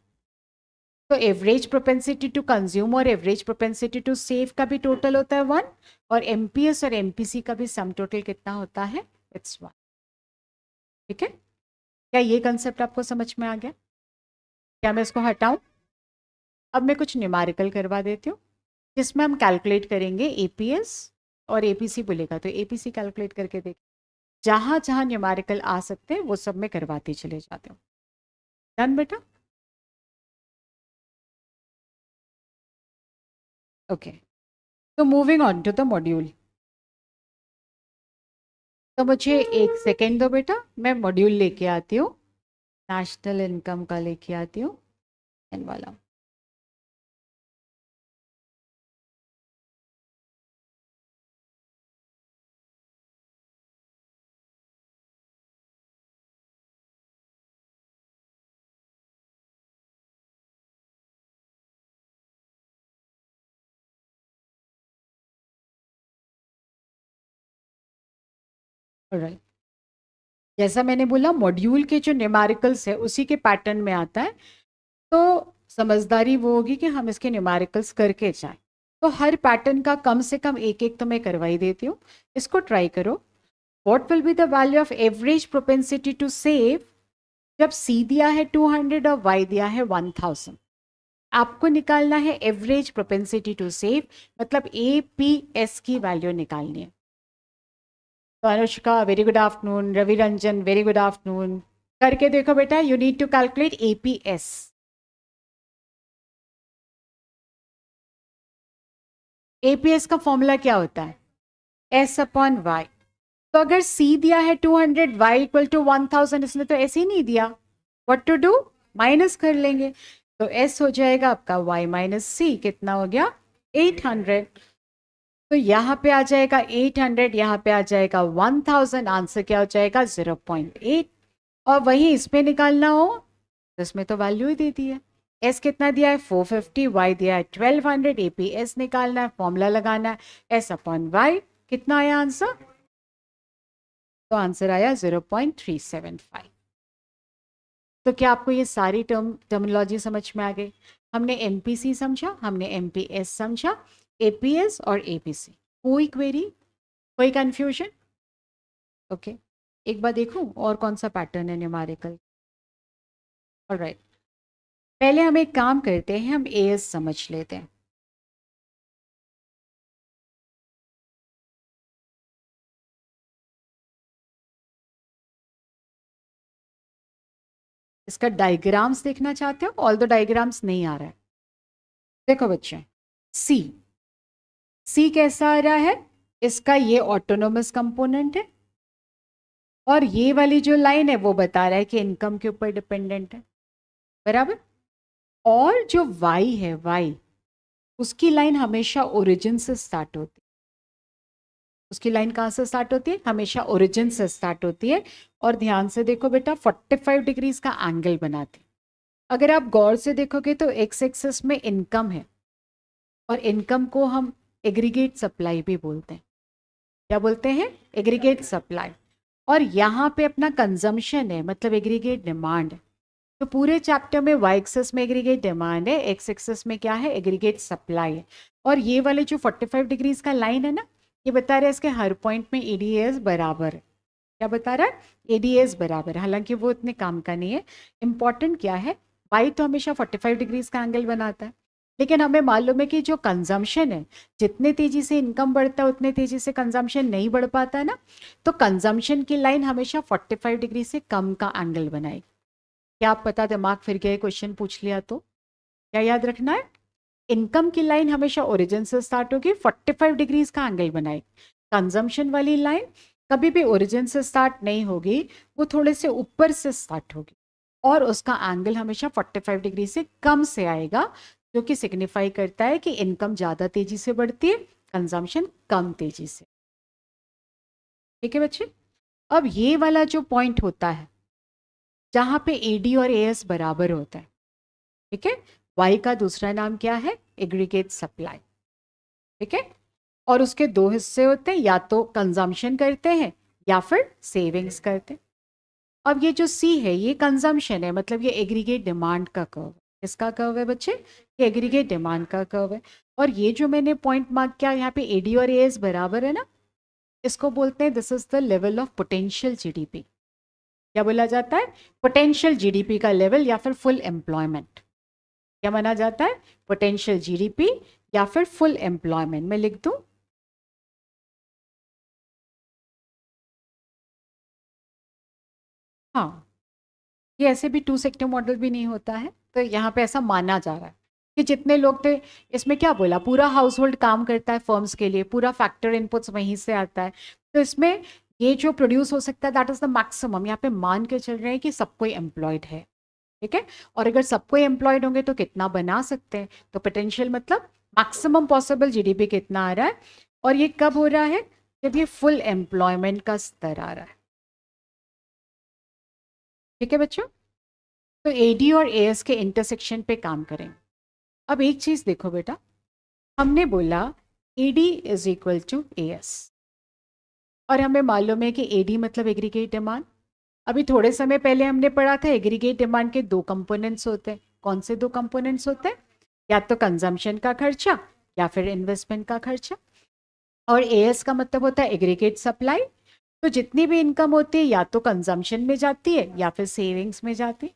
तो एवरेज प्रोपेंसिटी टू कंज्यूम और एवरेज प्रोपेंसिटी टू सेव का भी टोटल होता है 1, और एमपीएस और एमपीसी का भी सम टोटल कितना होता है, इट्स 1, ठीक है। क्या ये कंसेप्ट आपको समझ में आ गया, क्या मैं इसको हटाऊं। अब मैं कुछ न्यूमेरिकल करवा देती हूँ जिसमें हम कैलकुलेट करेंगे एपीएस और एपीसी बोलेगा तो एपीसी कैलकुलेट करके देख, जहां जहां न्यूमेरिकल आ सकते हैं वो सब मैं करवाती चले जाती हूँ। डन बेटा। ओके, तो moving on to the module. तो मुझे एक सेकेंड दो बेटा, मैं मॉड्यूल लेके आती हूँ, नेशनल इनकम का लेके आती हूँ, एन वाला। राइट, जैसा मैंने बोला मॉड्यूल के जो न्यूमेरिकल्स है उसी के पैटर्न में आता है, तो समझदारी वो होगी कि हम इसके न्यूमेरिकल्स करके जाएं। तो हर पैटर्न का कम से कम एक एक तो मैं करवाई देती हूँ, इसको ट्राई करो। What will be the value of average propensity to save जब सी दिया है 200 और वाई दिया है 1000। आपको निकालना है एवरेज प्रोपेंसिटी टू सेव, मतलब APS की वैल्यू निकालनी है। तो Anushka very good afternoon, Ravi Ranjan very good afternoon, करके देखो बेटा, you need to calculate APS। APS का फॉर्मूला क्या होता है? S/Y। तो अगर C दिया है 200, Y इक्वल टू 1000, इसने तो ऐसे ही नहीं दिया, व्हाट टू डू, माइनस कर लेंगे। तो S हो जाएगा आपका Y माइनस C, कितना हो गया 800। तो यहाँ पे आ जाएगा 800, यहाँ पे आ जाएगा 1000, आंसर क्या हो जाएगा 0.8। और वही इस पे निकालना हो तो इसमें तो वैल्यू ही दे दी है। एस कितना दिया है 450, वाई दिया है 1200, एपीएस निकालना है, फॉर्मूला लगाना है, S/Y। कितना आया आंसर? तो आंसर आया 0.375। तो क्या आपको ये सारी टर्मिनोलॉजी समझ में आ गई? हमने एमपीसी समझा, हमने एमपीएस समझा, एपीएस और एपीसी। कोई क्वेरी, कोई कंफ्यूजन? ओके, एक बार देखूं और कौन सा पैटर्न है न्यूमेरिकल। ऑलराइट, पहले हम एक काम करते हैं, हम एएस समझ लेते हैं। इसका डायग्राम्स देखना चाहते हो? ऑल द डायग्राम्स नहीं आ रहा है। देखो बच्चे, सी सी कैसा आ रहा है? इसका ये ऑटोनोमस कंपोनेंट है, और ये वाली जो लाइन है वो बता रहा है कि इनकम के ऊपर डिपेंडेंट है, बराबर। और जो वाई है, वाई, उसकी लाइन हमेशा ओरिजिन से स्टार्ट होती है। उसकी लाइन कहाँ से स्टार्ट होती है? हमेशा ओरिजिन से स्टार्ट होती है। और ध्यान से देखो बेटा, 45 डिग्रीज का एंगल बनाती है। अगर आप गौर से देखोगे तो एक्स एक्सिस में इनकम है, और इनकम को हम एग्रीगेट सप्लाई भी बोलते हैं। क्या बोलते हैं? Aggregate supply. और यहाँ पे अपना कंजम्पशन है, मतलब एग्रीगेट डिमांड। तो पूरे चैप्टर में वाई एक्सिस में एग्रीगेट डिमांड है, एक्स एक्सिस में क्या है? एग्रीगेट सप्लाई है। और ये वाले जो 45 डिग्रीज का लाइन है ना, ये बता रहा है इसके हर पॉइंट में एडीएस बराबर है। क्या बता रहा है? एडीएस बराबर। हालांकि वो इतने काम का नहीं है। इंपॉर्टेंट क्या है, वाई तो हमेशा 45 डिग्रीज का एंगल बनाता है, लेकिन हमें मालूम है कि जो कंजम्पशन है, जितने तेजी से इनकम बढ़ता है उतने तेजी से कंजम्पशन नहीं बढ़ पाता है ना। तो कंजम्पशन की लाइन हमेशा 45 डिग्री से कम का एंगल बनाएगी। क्या आप पता, दिमाग फिर गया, क्वेश्चन पूछ लिया तो क्या याद रखना है? इनकम की लाइन हमेशा ओरिजिन से स्टार्ट होगी, 45 डिग्रीज का एंगल बनाएगी। कंजम्पशन वाली लाइन कभी भी ओरिजिन से स्टार्ट नहीं होगी, वो थोड़े से ऊपर से स्टार्ट होगी, और उसका एंगल हमेशा 45 डिग्री से कम से आएगा, जो कि सिग्निफाई करता है कि इनकम ज़्यादा तेजी से बढ़ती है, कंजम्पशन कम तेजी से। ठीक है बच्चे? अब ये वाला जो पॉइंट होता है जहाँ पे एडी और एएस बराबर होता है, ठीक है, वाई का दूसरा नाम क्या है? Aggregate supply. ठीक है, और उसके दो हिस्से होते हैं, या तो कंजम्पशन करते हैं या फिर सेविंग्स करते हैं। अब ये जो सी है ये कंजम्पशन है, मतलब ये एग्रीगेट डिमांड का कर्व है। किसका कर्व है बच्चे? ये एग्रीगेट डिमांड का कर्व है। और ये जो मैंने पॉइंट मार्क किया यहाँ पे, एडी और एएस बराबर है ना, इसको बोलते हैं this is the level of potential GDP. क्या बोला जाता है? पोटेंशियल जीडीपी का लेवल, या फिर फुल एम्प्लॉयमेंट। क्या माना जाता है? पोटेंशियल जीडीपी या फिर फुल एम्प्लॉयमेंट। मैं लिख दूं, हाँ, ये ऐसे भी टू सेक्टर मॉडल भी नहीं होता है, तो यहाँ पे ऐसा माना जा रहा है कि जितने लोग थे, इसमें क्या बोला, पूरा हाउस होल्ड काम करता है फर्म्स के लिए, पूरा फैक्टर इनपुट्स वहीं से आता है, तो इसमें ये जो प्रोड्यूस हो सकता है दैट इज द मैक्सिमम। यहाँ पे मान के चल रहे हैं कि सब कोई एम्प्लॉयड है, ठीक है, और अगर सब कोई एम्प्लॉयड होंगे तो कितना बना सकते हैं, तो पोटेंशियल मतलब मैक्सिमम पॉसिबल जीडीपी कितना आ रहा है, और ये कब हो रहा है, जब ये फुल एम्प्लॉयमेंट का स्तर आ रहा है, ठीक है बच्चों। तो एडी और एएस के इंटरसेक्शन पे काम करेंगे। अब एक चीज देखो बेटा, हमने बोला AD is equal to AS, और हमें मालूम है कि एडी मतलब एग्रीगेट डिमांड। अभी थोड़े समय पहले हमने पढ़ा था एग्रीगेट डिमांड के दो कंपोनेंट्स होते हैं। कौन से दो कंपोनेंट्स होते हैं, या तो कंजम्पशन का खर्चा या फिर इन्वेस्टमेंट का खर्चा, और एएस का मतलब होता है एग्रीगेट सप्लाई। तो जितनी भी इनकम होती है या तो कंजम्पशन में जाती है या फिर सेविंग्स में जाती है।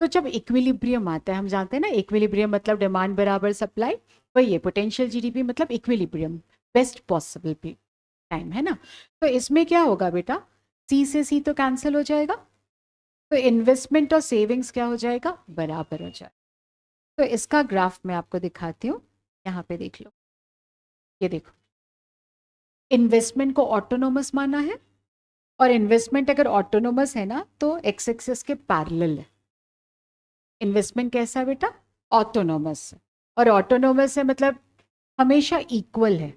तो जब इक्विलिब्रियम आता है, हम जानते हैं ना इक्विलिब्रियम मतलब डिमांड बराबर सप्लाई, वही है पोटेंशियल जीडीपी मतलब इक्विलिब्रियम, बेस्ट पॉसिबल टाइम, है ना। तो इसमें क्या होगा बेटा, सी से सी तो कैंसिल हो जाएगा, तो इन्वेस्टमेंट और सेविंग्स क्या हो जाएगा, बराबर हो जाएगा। तो इसका ग्राफ मैं आपको दिखाती हूँ, यहाँ पे देख लो, ये देखो, इन्वेस्टमेंट को ऑटोनोमस माना है, और इन्वेस्टमेंट अगर ऑटोनोमस है ना तो एक्स एक्सिस के पैरेलल है। इन्वेस्टमेंट कैसा है बेटा, ऑटोनोमस है, और ऑटोनोमस है मतलब हमेशा इक्वल है।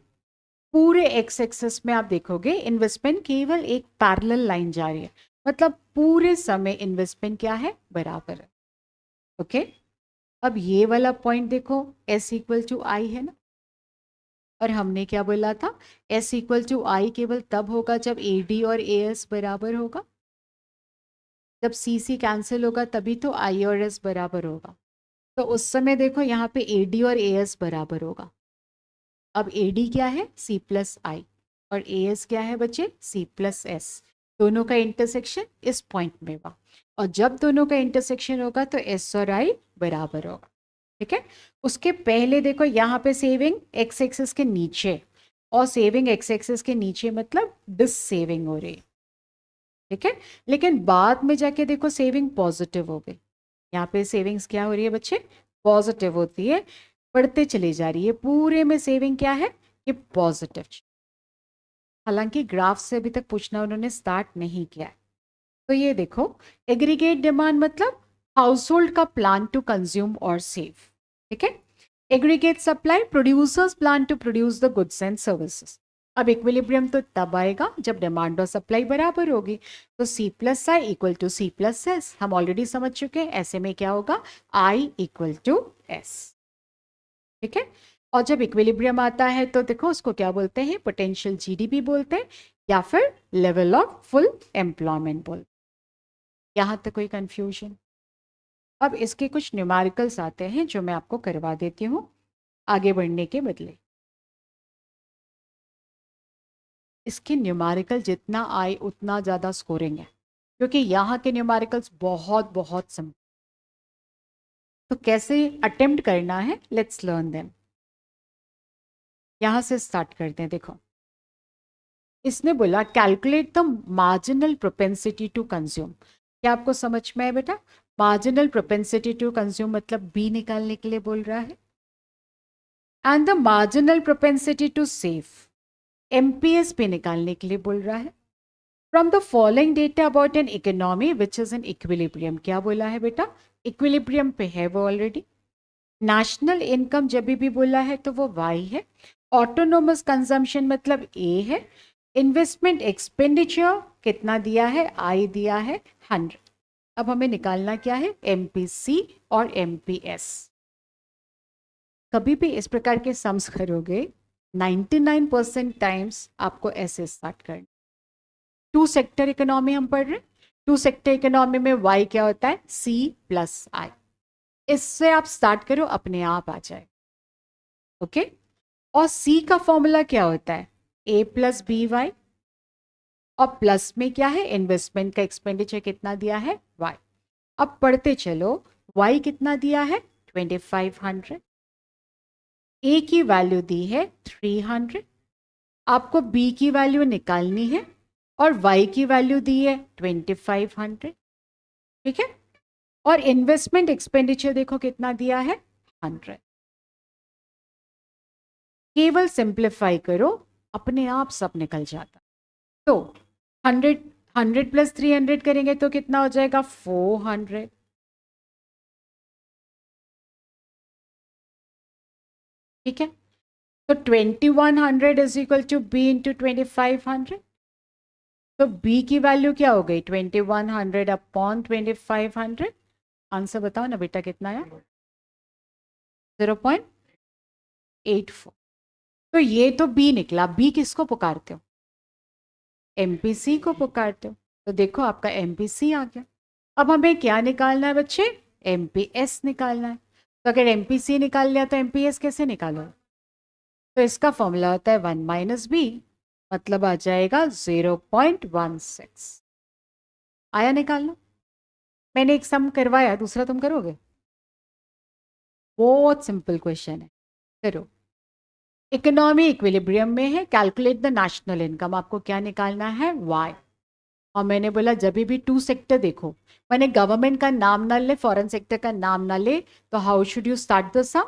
पूरे एक्स एक्सिस में आप देखोगे इन्वेस्टमेंट केवल एक पैरेलल लाइन जा रही है, मतलब पूरे समय इन्वेस्टमेंट क्या है, बराबर है। ओके, अब ये वाला पॉइंट देखो, एस इक्वल टू आई है ना, और हमने क्या बोला था, एस इक्वल टू आई केवल तब होगा जब ए डी और ए एस बराबर होगा, जब सी सी कैंसिल होगा तभी तो आई और एस बराबर होगा। तो उस समय देखो यहाँ पे ए डी और ए एस बराबर होगा। अब ए डी क्या है, सी प्लस आई, और ए एस क्या है बच्चे, सी प्लस एस। दोनों का इंटरसेक्शन इस पॉइंट में होगा, और जब दोनों का इंटरसेक्शन होगा तो एस और आई बराबर होगा, ठीक है। उसके पहले देखो यहाँ पे सेविंग एक्स एक्सिस के नीचे, और सेविंग एक्स एक्सिस के नीचे मतलब डिस सेविंग हो रही है, ठीक है। लेकिन बाद में जाके देखो सेविंग पॉजिटिव हो गई, यहाँ पे सेविंग्स क्या हो रही है बच्चे, पॉजिटिव होती है, बढ़ते चली जा रही है, पूरे में सेविंग क्या है, ये पॉजिटिव। हालांकि ग्राफ से अभी तक पूछना उन्होंने स्टार्ट नहीं किया है। तो ये देखो, एग्रीगेट डिमांड मतलब हाउस होल्ड का प्लान टू कंज्यूम और सेव, ठीक है। Aggregate supply, producers plan to produce the goods and services. अब इक्विलिब्रियम तो तब आएगा जब डिमांड और सप्लाई बराबर होगी, तो C plus I equal to C plus S, हम ऑलरेडी समझ चुके हैं, ऐसे में क्या होगा, आई इक्वल टू एस, ठीक है। और जब इक्विलिब्रियम आता है तो देखो उसको क्या बोलते हैं, पोटेंशियल जीडीपी बोलते हैं, या फिर लेवल ऑफ फुल एम्प्लॉयमेंट बोलते हैं। यहां तक कोई कंफ्यूजन। अब इसके कुछ न्यूमेरिकल्स आते हैं जो मैं आपको करवा देती हूँ आगे बढ़ने के बदले। इसके न्यूमेरिकल जितना आए उतना ज़्यादा स्कोरिंग है, क्योंकि यहाँ के न्यूमेरिकल्स बहुत बहुत सिंपल। तो कैसे अटेम्प्ट करना है, लेट्स लर्न देम। यहाँ से स्टार्ट करते हैं। देखो, इसने बोला calculate the marginal propensity to consume. क्या आपको समझ में है बेटा, मार्जिनल प्रोपेंसिटी टू कंज्यूम मतलब बी निकालने के लिए बोल रहा है, and the marginal propensity to save, MPS पे निकालने के लिए बोल रहा है, from the following data about an economy which is in equilibrium. क्या बोला है बेटा, इक्विलिब्रियम पे है वो ऑलरेडी। नेशनल इनकम जब भी बोला है तो वो वाई है, ऑटोनोमस कंजम्पशन मतलब ए है, इन्वेस्टमेंट एक्सपेंडिचर कितना दिया है, आई दिया है 100। अब हमें निकालना क्या है, एमपीसी और एमपीएस। कभी भी इस प्रकार के सम्स करोगे 99% टाइम्स आपको ऐसे स्टार्ट करना। टू सेक्टर इकोनॉमी हम पढ़ रहे हैं, टू सेक्टर इकोनॉमी में वाई क्या होता है, सी प्लस आई। इससे आप स्टार्ट करो, अपने आप आ जाए, ओके। और सी का फॉर्मूला क्या होता है, ए प्लस बी वाई, और प्लस में क्या है, इन्वेस्टमेंट का एक्सपेंडिचर कितना दिया है, वाई। अब पढ़ते चलो, वाई कितना दिया है 2500, ए की वैल्यू दी है 300, आपको बी की वैल्यू निकालनी है, और वाई की वैल्यू दी है 2500, ठीक है। और इन्वेस्टमेंट एक्सपेंडिचर देखो कितना दिया है 100। केवल सिंप्लीफाई करो, अपने आप सब निकल जाता। तो 100 प्लस 300 करेंगे तो कितना हो जाएगा? 400। ठीक है, तो 2100 is equal to B into 2500। तो बी की वैल्यू क्या हो गई? 2100 अपॉन 2500। आंसर बताओ ना बेटा, कितना है? 0.84। तो ये तो बी निकला। बी किसको पुकारते हो? एमपीसी को पुकारते हो। तो देखो आपका एमपीसी आ गया। अब हमें क्या निकालना है बच्चे? एमपीएस निकालना है। तो अगर एमपीसी निकाल लिया तो एमपीएस कैसे निकालो? तो इसका फॉर्मूला होता है 1 माइनस बी, मतलब आ जाएगा 0.16। आया निकालना? मैंने एक सम करवाया, दूसरा तुम करोगे? बहुत सिंपल क्वेश्चन है, करो। इकोनॉमी इक्विलिब्रियम में है, कैलकुलेट द नेशनल इनकम। आपको क्या निकालना है? वाई। और मैंने बोला जब भी टू सेक्टर देखो, मैंने गवर्नमेंट का नाम ना ले, फॉरेन सेक्टर का नाम ना ले, तो how should you start the sum?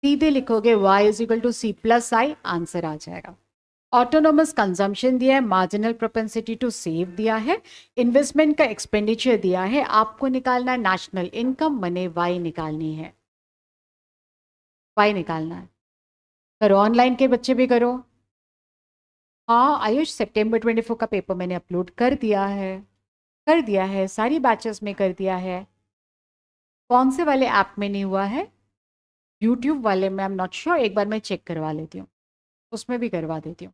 सीधे लिखोगे y is equal to C plus I, answer आ जाएगा। ऑटोनोमस कंजम्पशन दिया है, मार्जिनल प्रोपेंसिटी टू सेव दिया है, इन्वेस्टमेंट का एक्सपेंडिचर दिया है। आपको निकालना है नेशनल इनकम, मने वाई निकालनी है। वाई निकालना है। करो, ऑनलाइन के बच्चे भी करो। हाँ आयुष, सितंबर 24 का पेपर मैंने अपलोड कर दिया है, कर दिया है, सारी बैचेस में कर दिया है। कौन से वाले ऐप में नहीं हुआ है? यूट्यूब वाले में आई एम नॉट श्योर, एक बार मैं चेक करवा लेती हूँ, उसमें भी करवा देती हूँ।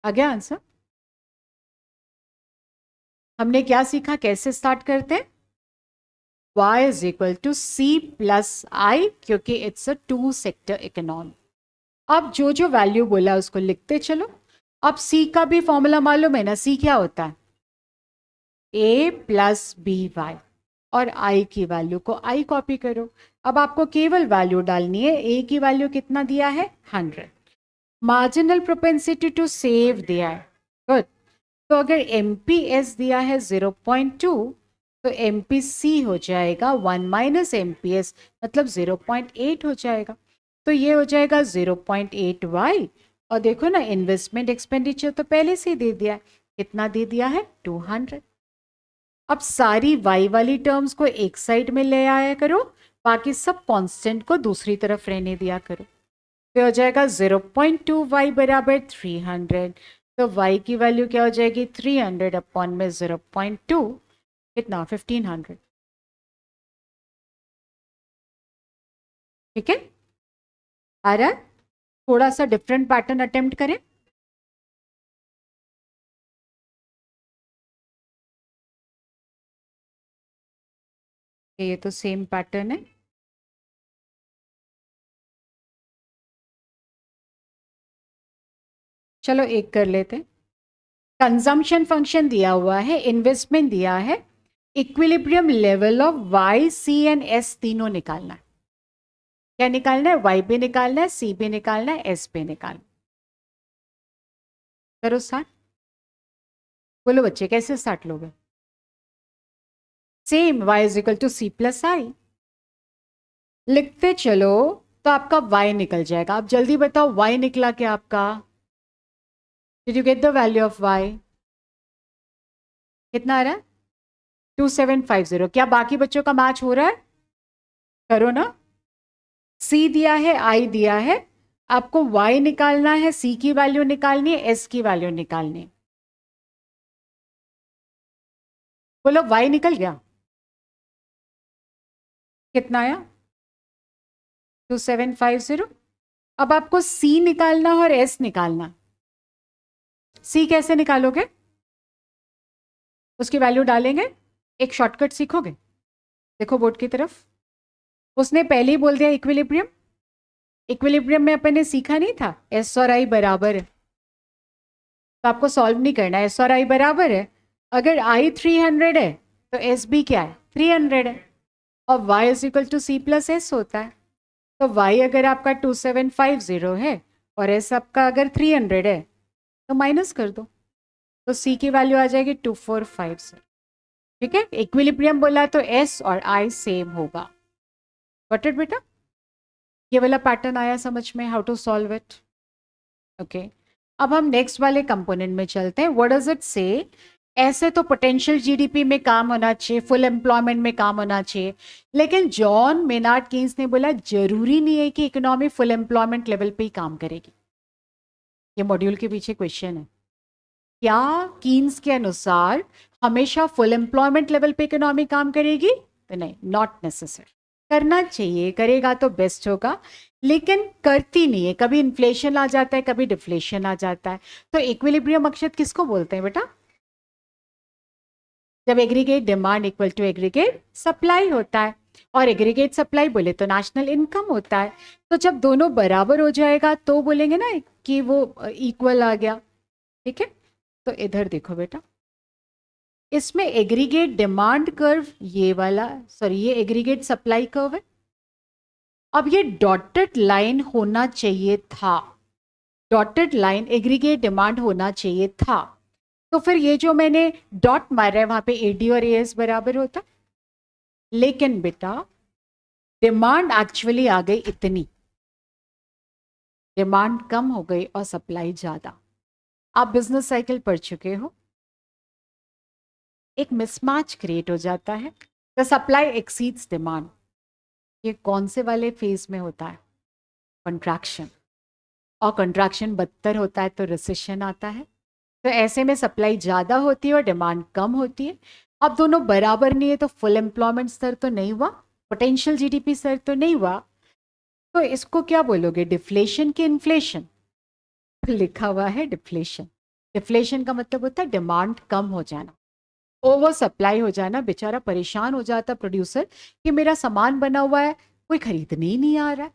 आ गया आंसर? हमने क्या सीखा, कैसे स्टार्ट करते हैं? y is equal to C plus I, क्योंकि it's a two sector economy. अब जो जो वैल्यू बोला उसको लिखते चलो। अब c का भी फॉर्मूला मालूम है ना? c क्या होता है? a plus B Y. और i की वैल्यू को i कॉपी करो। अब आपको केवल वैल्यू डालनी है। a की वैल्यू कितना दिया है? 100। मार्जिनल प्रोपेंसिटी टू सेव दिया है, गुड। तो अगर MPS दिया है 0.2, तो MPC हो जाएगा 1 माइनस MPS, मतलब 0.8 हो जाएगा। तो ये हो जाएगा 0.8y। और देखो ना, इन्वेस्टमेंट एक्सपेंडिचर तो पहले से ही दे दिया है। कितना दे दिया है? 200। अब सारी y वाली टर्म्स को एक साइड में ले आया करो, बाकी सब कांस्टेंट को दूसरी तरफ रहने दिया करो। तो हो जाएगा 0.2y बराबर 300। तो y की वैल्यू क्या हो जाएगी? 300 अपॉन में 0.2, कितना? 1500। ठीक है, आ रहा है? थोड़ा सा डिफरेंट पैटर्न अटेम्प्ट करें। ये तो सेम पैटर्न है। चलो एक कर लेते हैं। कंजम्पशन फंक्शन दिया हुआ है, इन्वेस्टमेंट दिया है, equilibrium level of y, c and s तीनों निकालना है। क्या निकालना है? y भी निकालना है, c भी निकालना है, s भी निकालना है। करो स्टार्ट। बोलो बच्चे, कैसे स्टार्ट लोगे? Same, y is equal to C plus I. लिखते चलो तो आपका y निकल जाएगा। अब जल्दी बताओ, y निकला क्या आपका? Did you get the value of y? कितना आ रहा है? 2750। क्या बाकी बच्चों का मैच हो रहा है? करो ना। c दिया है, i दिया है, आपको y निकालना है, c की वैल्यू निकालनी है, s की वैल्यू निकालनी है। बोलो, y निकल गया? कितना आया? 2750। अब आपको c निकालना और s निकालना। c कैसे निकालोगे? उसकी वैल्यू डालेंगे। एक शॉर्टकट सीखोगे, देखो बोर्ड की तरफ। उसने पहले ही बोल दिया इक्विलिब्रियम। इक्विलिब्रियम में अपन ने सीखा नहीं था s और i बराबर है, तो आपको सॉल्व नहीं करना है। s और i बराबर है, अगर i 300 है तो s भी क्या है? 300 है। और y is equal to C plus S होता है। तो y अगर आपका 2750 है और s आपका अगर 300 है, तो माइनस कर दो, तो c की वैल्यू आ जाएगी 2450। ठीक है, इक्विलिब्रियम बोला तो s और i सेम होगा। गॉट इट बेटा? ये वाला पैटर्न आया समझ में, how to solve it? Okay, अब हम नेक्स्ट वाले कंपोनेंट में चलते हैं. व्हाट डज इट से? ऐसे तो पोटेंशियल जीडीपी में काम होना चाहिए, फुल एम्प्लॉयमेंट में काम होना चाहिए, लेकिन जॉन मेनार्ड कीन्स ने बोला जरूरी नहीं है कि इकोनॉमी फुल एम्प्लॉयमेंट लेवल पे ही काम करेगी. ये मॉड्यूल के पीछे क्वेश्चन है. क्या कीन्स के अनुसार हमेशा फुल एम्प्लॉयमेंट लेवल पे इकोनॉमी काम करेगी? तो नहीं, नॉट नेसेसरी. करना चाहिए, करेगा तो बेस्ट होगा, लेकिन करती नहीं है. कभी इन्फ्लेशन आ जाता है, कभी डिफ्लेशन आ जाता है. तो इक्विलिब्रियम अक्षत किसको बोलते हैं बेटा? जब aggregate demand equal to aggregate supply होता है, और एग्रीगेट सप्लाई बोले तो नेशनल इनकम होता है. तो जब दोनों बराबर हो जाएगा तो बोलेंगे ना कि वो इक्वल आ गया. ठीक है, तो इधर देखो बेटा, इसमें एग्रीगेट डिमांड कर्व ये वाला, सॉरी ये एग्रीगेट सप्लाई कर्व है. अब ये डॉटेड लाइन होना चाहिए था, डॉटेड लाइन एग्रीगेट डिमांड होना चाहिए था. तो फिर ये जो मैंने डॉट मारा है वहां पे एडी और एएस बराबर होता. लेकिन बेटा डिमांड एक्चुअली आ गई इतनी, डिमांड कम हो गई और सप्लाई ज्यादा. आप बिजनेस साइकिल पढ़ चुके हो, एक मिसमैच क्रिएट हो जाता है. The supply exceeds demand. ये कौन से वाले फेज में होता है? कंट्रैक्शन. और कंट्रैक्शन बदतर होता है तो रिसेशन आता है. तो ऐसे में सप्लाई ज़्यादा होती है और डिमांड कम होती है. अब दोनों बराबर नहीं है तो फुल एम्प्लॉयमेंट स्तर तो नहीं हुआ, पोटेंशियल जीडीपी स्तर तो नहीं हुआ. तो इसको क्या बोलोगे, डिफ्लेशन की इन्फ्लेशन? लिखा हुआ है डिफ्लेशन. डिफ्लेशन का मतलब होता है डिमांड कम हो जाना, ओवर सप्लाई हो जाना. बेचारा परेशान हो जाता प्रोड्यूसर कि मेरा सामान बना हुआ है, कोई खरीदने ही नहीं आ रहा है.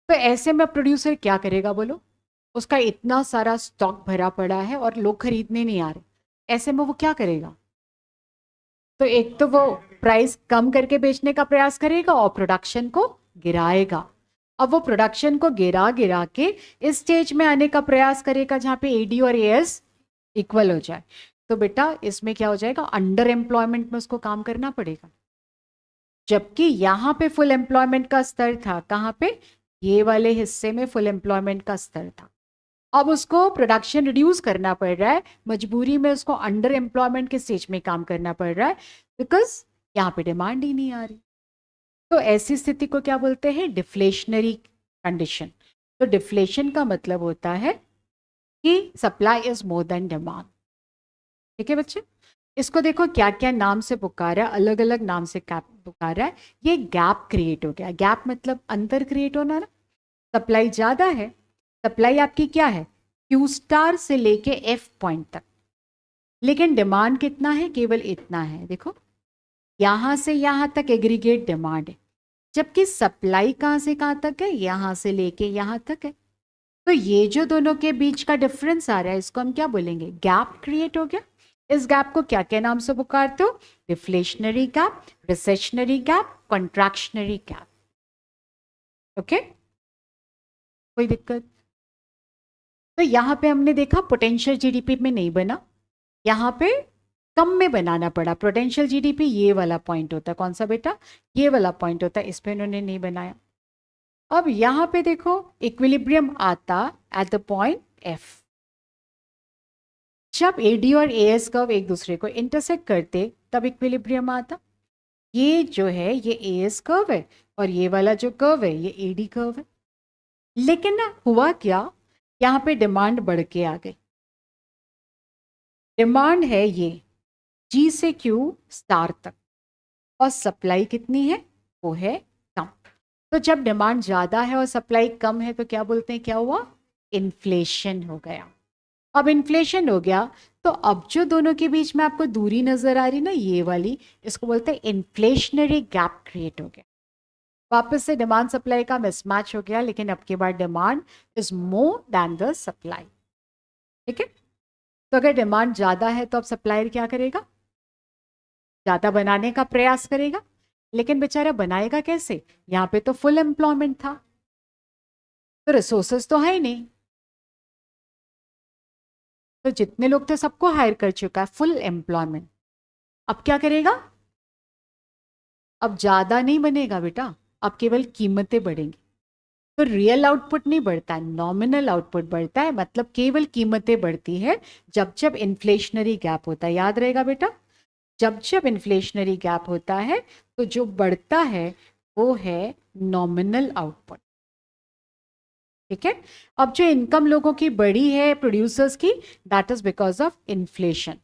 तो ऐसे में प्रोड्यूसर क्या करेगा बोलो? उसका इतना सारा स्टॉक भरा पड़ा है और लोग खरीदने नहीं आ रहे, ऐसे में वो क्या करेगा? तो एक तो वो प्राइस कम करके बेचने का प्रयास करेगा और प्रोडक्शन को गिराएगा. अब वो प्रोडक्शन को गिरा गिरा के इस स्टेज में आने का प्रयास करेगा जहां पे एडी और एएस इक्वल हो जाए. तो बेटा इसमें क्या हो जाएगा, अंडर एम्प्लॉयमेंट में उसको काम करना पड़ेगा. जबकि यहां पे फुल एम्प्लॉयमेंट का स्तर था, कहां पे? ये वाले हिस्से में फुल एम्प्लॉयमेंट का स्तर था. अब उसको प्रोडक्शन रिड्यूस करना पड़ रहा है, मजबूरी में उसको अंडर एम्प्लॉयमेंट के स्टेज में काम करना पड़ रहा है, बिकॉज यहाँ पे डिमांड ही नहीं आ रही. तो ऐसी स्थिति को क्या बोलते हैं? Deflationary condition. तो डिफ्लेशन का मतलब होता है कि supply is more than demand. ठीक है बच्चे, इसको देखो क्या क्या नाम से पुकारा, अलग अलग नाम से पुकारा है. ये गैप क्रिएट हो गया. गैप मतलब अंतर क्रिएट होना ना. सप्लाई ज्यादा है, सप्लाई आपकी क्या है, क्यू स्टार से लेके एफ पॉइंट तक, लेकिन डिमांड कितना है? केवल इतना है. देखो यहां से यहां तक एग्रीगेट डिमांड है, जबकि सप्लाई कहां से कहां तक है? यहां से लेके यहां तक है. तो ये जो दोनों के बीच का डिफरेंस आ रहा है, इसको हम क्या बोलेंगे? गैप क्रिएट हो गया. इस गैप को क्या क्या नाम से पुकारते हो? Deflationary gap, recessionary gap, contractionary gap. Okay, कोई दिक्कत? तो यहाँ पे हमने देखा पोटेंशियल जीडीपी में नहीं बना, यहाँ पे कम में बनाना पड़ा. पोटेंशियल जीडीपी ये वाला पॉइंट होता है, कौन सा बेटा? ये वाला पॉइंट होता है, इस पे इन्होंने नहीं बनाया. अब यहाँ पे देखो इक्विलिब्रियम आता एट द पॉइंट एफ. जब एडी और एएस कर्व एक दूसरे को इंटरसेक्ट करते तब इक्विलिब्रियम आता. ये जो है ये एएस कर्व है और ये वाला जो कर्व है ये एडी कर्व है. लेकिन ना हुआ क्या, यहाँ पे डिमांड बढ़ के आ गई. डिमांड है ये जी से क्यू स्टार तक, और सप्लाई कितनी है? वो है कम. तो जब डिमांड ज्यादा है और सप्लाई कम है तो क्या बोलते हैं, क्या हुआ? इन्फ्लेशन हो गया. अब इन्फ्लेशन हो गया तो अब जो दोनों के बीच में आपको दूरी नजर आ रही ना, ये वाली, इसको बोलते हैं इन्फ्लेशनरी गैप क्रिएट हो गया. वापस से डिमांड सप्लाई का मिसमैच हो गया, लेकिन अब के बाद demand is more than the supply. ठीक है, तो अगर डिमांड ज्यादा है तो अब सप्लायर क्या करेगा? ज्यादा बनाने का प्रयास करेगा. लेकिन बेचारा बनाएगा कैसे? यहाँ पे तो फुल एम्प्लॉयमेंट था, तो रिसोर्सेस तो है ही नहीं. तो जितने लोग थे सबको हायर कर चुका है, फुल एम्प्लॉयमेंट. अब क्या करेगा? अब ज्यादा नहीं बनेगा बेटा, अब केवल कीमतें बढ़ेंगी। तो रियल आउटपुट नहीं बढ़ता है, नॉमिनल आउटपुट बढ़ता है, मतलब केवल कीमतें बढ़ती है जब जब इन्फ्लेशनरी गैप होता है। याद रहेगा बेटा, जब जब इन्फ्लेशनरी गैप होता है तो जो बढ़ता है वो है नॉमिनल आउटपुट। ठीक है। अब जो इनकम लोगों की बढ़ी है प्रोड्यूसर्स की, that is because of inflation.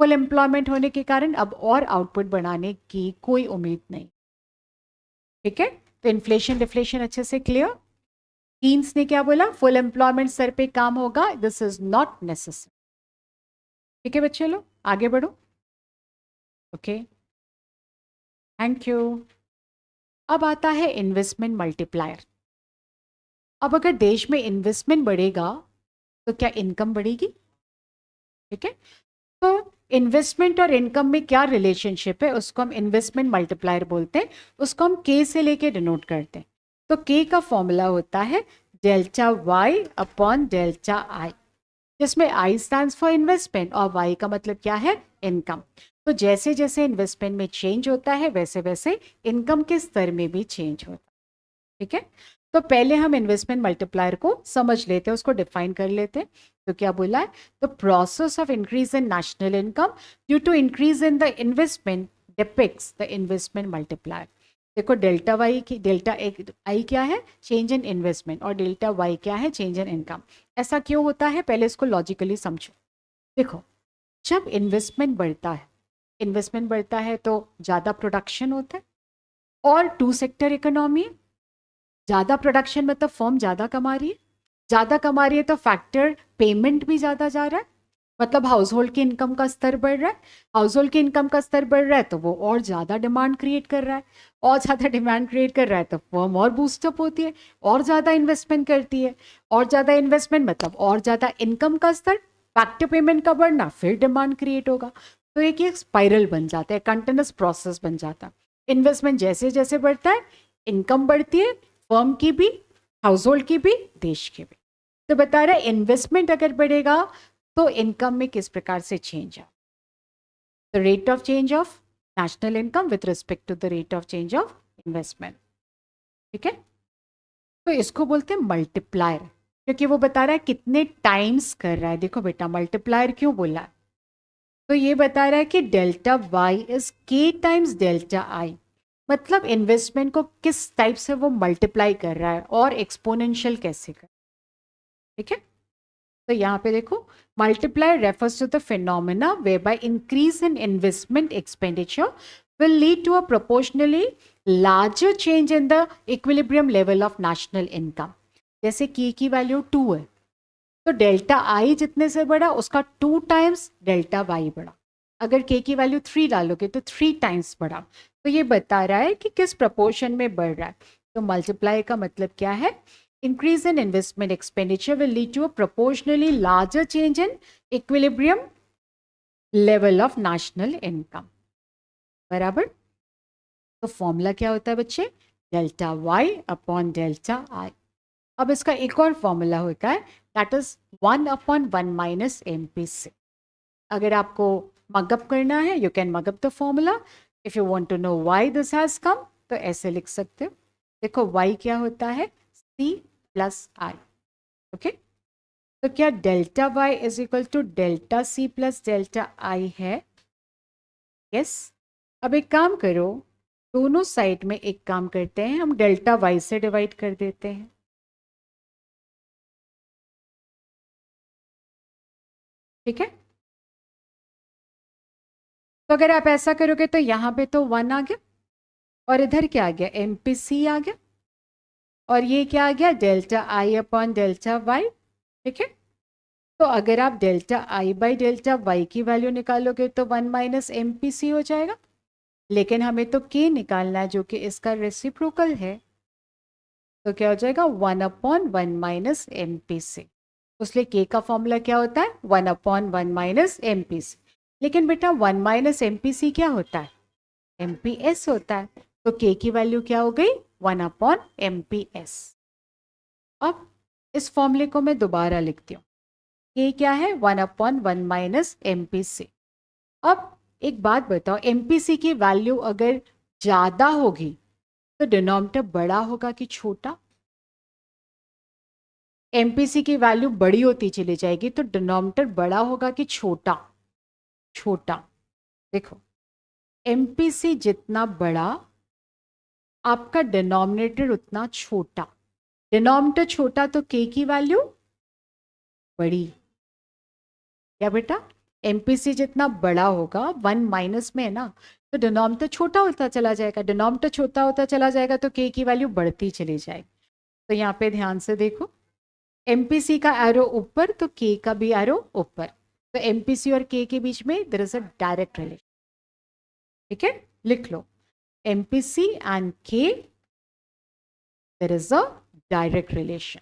Full employment होने के कारण अब और आउटपुट बढ़ाने की कोई उम्मीद नहीं। ठीक है, तो इन्फ्लेशन डिफ्लेशन अच्छे से क्लियर। कीन्स ने क्या बोला, फुल एम्प्लॉयमेंट सर पे काम होगा, दिस इज नॉट नेसेसरी। ठीक है बच्चे लोग, आगे बढ़ो। Okay, thank you. अब आता है इन्वेस्टमेंट मल्टीप्लायर। अब अगर देश में इन्वेस्टमेंट बढ़ेगा तो क्या इनकम बढ़ेगी? ठीक है, तो इन्वेस्टमेंट और इनकम में क्या रिलेशनशिप है, उसको हम इन्वेस्टमेंट मल्टीप्लायर बोलते हैं। उसको हम के से लेके डिनोट करते हैं। तो के का फॉर्मूला होता है delta Y upon delta I, जिसमें आई स्टैंड्स फॉर इन्वेस्टमेंट और वाई का मतलब क्या है, इनकम। तो जैसे जैसे इन्वेस्टमेंट में चेंज होता है वैसे वैसे इनकम के स्तर में भी चेंज होता है। ठीक है, तो पहले हम इन्वेस्टमेंट मल्टीप्लायर को समझ लेते हैं, उसको डिफाइन कर लेते हैं। तो क्या बोला है, the process of increase in national income due to increase in the investment depicts the investment multiplier. देखो डेल्टा वाई की, डेल्टा एक आई क्या है, चेंज इन इन्वेस्टमेंट, और डेल्टा वाई क्या है, चेंज इन इनकम। ऐसा क्यों होता है, पहले इसको लॉजिकली समझो। देखो, जब इन्वेस्टमेंट बढ़ता है तो ज़्यादा प्रोडक्शन होता है, और टू सेक्टर इकोनॉमी है। ज़्यादा प्रोडक्शन मतलब फर्म ज़्यादा कमा रही है, ज़्यादा कमा रही है तो फैक्टर पेमेंट भी ज़्यादा जा रहा है, मतलब हाउस होल्ड की इनकम का स्तर बढ़ रहा है। हाउस होल्ड की इनकम का स्तर बढ़ रहा है तो वो और ज़्यादा डिमांड क्रिएट कर रहा है, और ज़्यादा डिमांड क्रिएट कर रहा है तो फर्म और बूस्टअप होती है, और ज़्यादा इन्वेस्टमेंट करती है, और ज़्यादा इन्वेस्टमेंट मतलब और ज़्यादा इनकम का स्तर, फैक्टर पेमेंट का बढ़ना, फिर डिमांड क्रिएट होगा। तो एक स्पाइरल बन जाता है, कंटिन्यूस प्रोसेस बन जाता है। इन्वेस्टमेंट जैसे जैसे बढ़ता है, इनकम बढ़ती है, फर्म की भी, हाउस होल्ड की भी, देश की भी। तो बता रहा है इन्वेस्टमेंट अगर बढ़ेगा तो इनकम में किस प्रकार से चेंज है, the rate of change of national income with respect to the rate of change of investment. ठीक है, तो इसको बोलते हैं मल्टीप्लायर, क्योंकि वो बता रहा है कितने टाइम्स कर रहा है। देखो बेटा, मल्टीप्लायर क्यों बोला है, तो ये बता रहा है कि डेल्टा वाई इज के टाइम्स डेल्टा आई, मतलब इन्वेस्टमेंट को किस टाइप से वो मल्टीप्लाई कर रहा है और एक्सपोनेंशियल कैसे कर। ठीक है, तो यहाँ पे देखो, multiplier refers to the phenomena whereby increase in investment expenditure will lead to a proportionally larger change in the equilibrium level of national income. जैसे की वैल्यू 2 है, तो डेल्टा आई जितने से बढ़ा उसका 2 टाइम्स डेल्टा वाई बढ़ा। अगर के की वैल्यू 3 डालोगे तो 3 टाइम्स बढ़ा। तो ये बता रहा है कि किस प्रपोर्शन में बढ़ रहा है। तो मल्टीप्लाई का मतलब क्या है, increase in investment expenditure will lead to a proportionally larger change in equilibrium level of national income। बराबर। तो फॉर्मूला क्या होता है बच्चे, delta Y upon delta I. अब इसका एक और फॉर्मूला होता है, दैट इज 1/1 माइनस एमपीसी। अगर आपको मगअप करना है, you can mug up the formula. If you want to know why this has come, तो ऐसे लिख सकते हो। देखो वाई क्या होता है, सी प्लस आई। ओके, तो क्या delta Y is equal to delta C plus delta I है? यस। अब एक काम करो, दोनों साइड में एक काम करते हैं, हम डेल्टा वाई से डिवाइड कर देते हैं। ठीक है, तो अगर आप ऐसा करोगे तो यहाँ पे तो 1 आ गया, और इधर क्या आ गया, एमपीसी आ गया, और ये क्या आ गया, delta I upon delta Y. ठीक है, तो अगर आप delta I by delta Y की वैल्यू निकालोगे तो 1 माइनस एमपीसी हो जाएगा, लेकिन हमें तो के निकालना है जो कि इसका रेसिप्रोकल है। तो क्या हो जाएगा, 1/1 माइनस एमपीसी। उसलिए के का फॉर्मूला क्या होता है, 1/1 माइनस एमपीसी। लेकिन बेटा 1 माइनस एमपीसी क्या होता है, एमपीएस होता है। तो के की वैल्यू क्या हो गई, 1/एमपीएस। अब इस फॉर्मूले को मैं दोबारा लिखती हूँ, के क्या है, 1/1 माइनस एमपीसी। अब एक बात बताओ, एमपीसी की वैल्यू अगर ज़्यादा होगी तो डिनोमिनेटर बड़ा होगा कि छोटा? एमपीसी की वैल्यू बड़ी होती चली जाएगी, तो डिनोमिनेटर बड़ा होगा कि छोटा? छोटा। देखो, एमपीसी जितना बड़ा, आपका डिनोमिनेटर उतना छोटा। डिनोमिनेटर छोटा तो के की वैल्यू बड़ी। क्या बेटा? एमपीसी जितना बड़ा होगा, 1 माइनस में है ना, तो डिनोमिनेटर छोटा होता चला जाएगा। डिनोमिनेटर छोटा होता चला जाएगा तो के की वैल्यू बढ़ती चली जाएगी। तो यहाँ पे ध्यान से देखो, एमपीसी का एरो ऊपर तो के का भी एरो ऊपर, तो एमपीसी और के के बीच में there is a direct relation. ठीक है, लिख लो, MPC and K, there is a direct relation.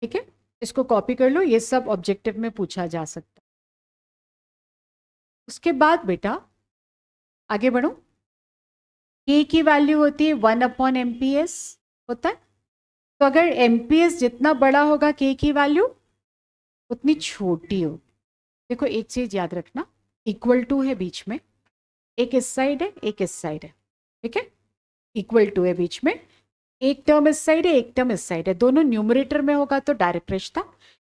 ठीक है, इसको कॉपी कर लो, ये सब ऑब्जेक्टिव में पूछा जा सकता है। उसके बाद बेटा आगे बढ़ो, के की वैल्यू होती है 1/MPS होता है। तो अगर एमपीएस जितना बड़ा होगा के की वैल्यू उतनी छोटी हो। देखो एक चीज याद रखना, इक्वल टू है बीच में, एक इस साइड है एक इस साइड है। ठीक है, इक्वल टू है बीच में, एक टर्म इस साइड है एक टर्म इस साइड है, दोनों न्यूमरेटर में होगा तो डायरेक्ट रिश्ता,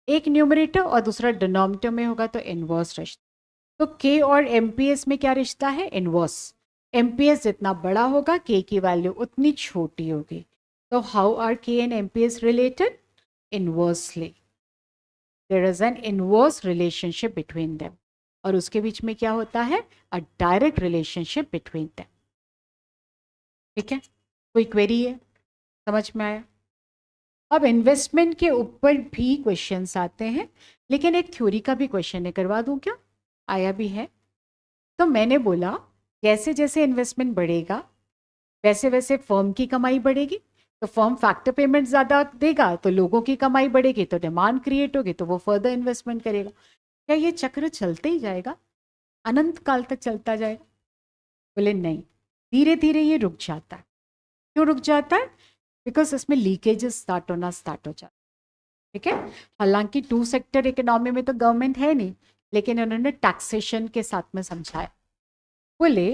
एक न्यूमरेटर और दूसरा डिनोमिनेटर में होगा तो इनवर्स रिश्ता। तो के और एमपीएस में क्या रिश्ता है? इनवर्स। एमपीएस जितना बड़ा होगा के की वैल्यू उतनी छोटी होगी। तो how are K and MPS related? Inversely, there is an inverse relationship between them, और उसके बीच में क्या होता है? A direct relationship between them. ठीक है, कोई क्वेरी है? समझ में आया? अब इन्वेस्टमेंट के ऊपर भी क्वेश्चंस आते हैं, लेकिन एक थ्योरी का भी क्वेश्चन है, करवा दूं क्या? आया भी है। तो मैंने बोला जैसे जैसे इन्वेस्टमेंट बढ़ेगा वैसे वैसे फर्म की कमाई बढ़ेगी, तो फर्म फैक्टर पेमेंट ज़्यादा देगा तो लोगों की कमाई बढ़ेगी, तो डिमांड क्रिएट होगी तो वो फर्दर इन्वेस्टमेंट करेगा। क्या ये चक्र चलते ही जाएगा, अनंत काल तक चलता जाएगा? बोले नहीं, धीरे धीरे ये रुक जाता है। क्यों रुक जाता है? बिकॉज इसमें लीकेजेस स्टार्ट हो जाता है। ठीक है, हालांकि टू सेक्टर इकोनॉमी में तो गवर्नमेंट है नहीं, लेकिन उन्होंने टैक्सेशन के साथ में समझाया। बोले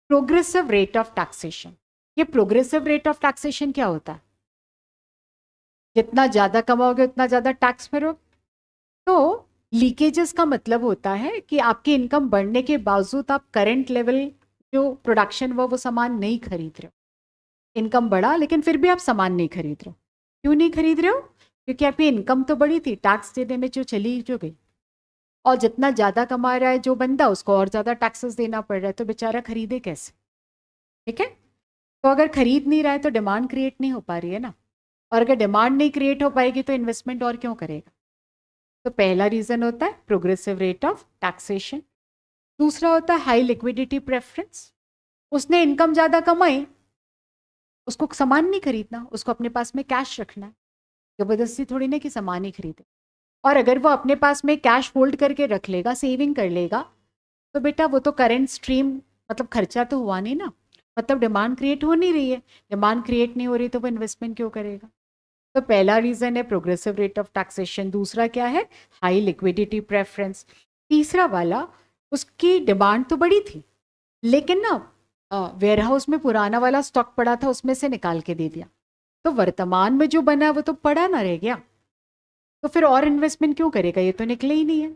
प्रोग्रेसिव रेट ऑफ टैक्सेशन। ये प्रोग्रेसिव रेट ऑफ टैक्सेशन क्या होता है? जितना ज्यादा कमाओगे उतना ज्यादा टैक्स भरोगे। तो लीकेजेस का मतलब होता है कि आपकी इनकम बढ़ने के बावजूद आप करंट लेवल जो प्रोडक्शन वो सामान नहीं खरीद रहे हो। इनकम बढ़ा लेकिन फिर भी आप सामान नहीं खरीद रहे हो। क्यों नहीं खरीद रहे हो? क्योंकि आपकी इनकम तो बढ़ी थी, टैक्स देने में जो गई, और जितना ज्यादा कमा रहा है जो बंदा उसको और ज्यादा टैक्सेस देना पड़ रहा है, तो बेचारा खरीदे कैसे? ठीक है, तो अगर खरीद नहीं रहा है तो डिमांड क्रिएट नहीं हो पा रही है ना, और अगर डिमांड नहीं क्रिएट हो पाएगी तो इन्वेस्टमेंट और क्यों करेगा? तो पहला रीजन होता है प्रोग्रेसिव रेट ऑफ टैक्सेशन। दूसरा होता है हाई लिक्विडिटी प्रेफरेंस। उसने इनकम ज्यादा कमाई, उसको सामान नहीं खरीदना, उसको अपने पास में कैश रखना है, जबरदस्ती थोड़ी ना कि सामान ही खरीदे। और अगर वो अपने पास में कैश होल्ड करके रख लेगा, सेविंग कर लेगा, तो बेटा वो तो करेंट स्ट्रीम, मतलब खर्चा तो हुआ नहीं ना, मतलब डिमांड क्रिएट हो नहीं रही है। डिमांड क्रिएट नहीं हो रही तो वो इन्वेस्टमेंट क्यों करेगा? तो पहला रीजन है प्रोग्रेसिव रेट ऑफ टैक्सेशन। दूसरा क्या है? High liquidity preference. तीसरा वाला, उसकी डिमांड तो बड़ी थी लेकिन ना वेयर हाउस में पुराना वाला स्टॉक पड़ा था, उसमें से निकाल के दे दिया, तो वर्तमान में जो बना वो तो पड़ा ना रह गया, तो फिर और इन्वेस्टमेंट क्यों करेगा? ये तो निकले ही नहीं है।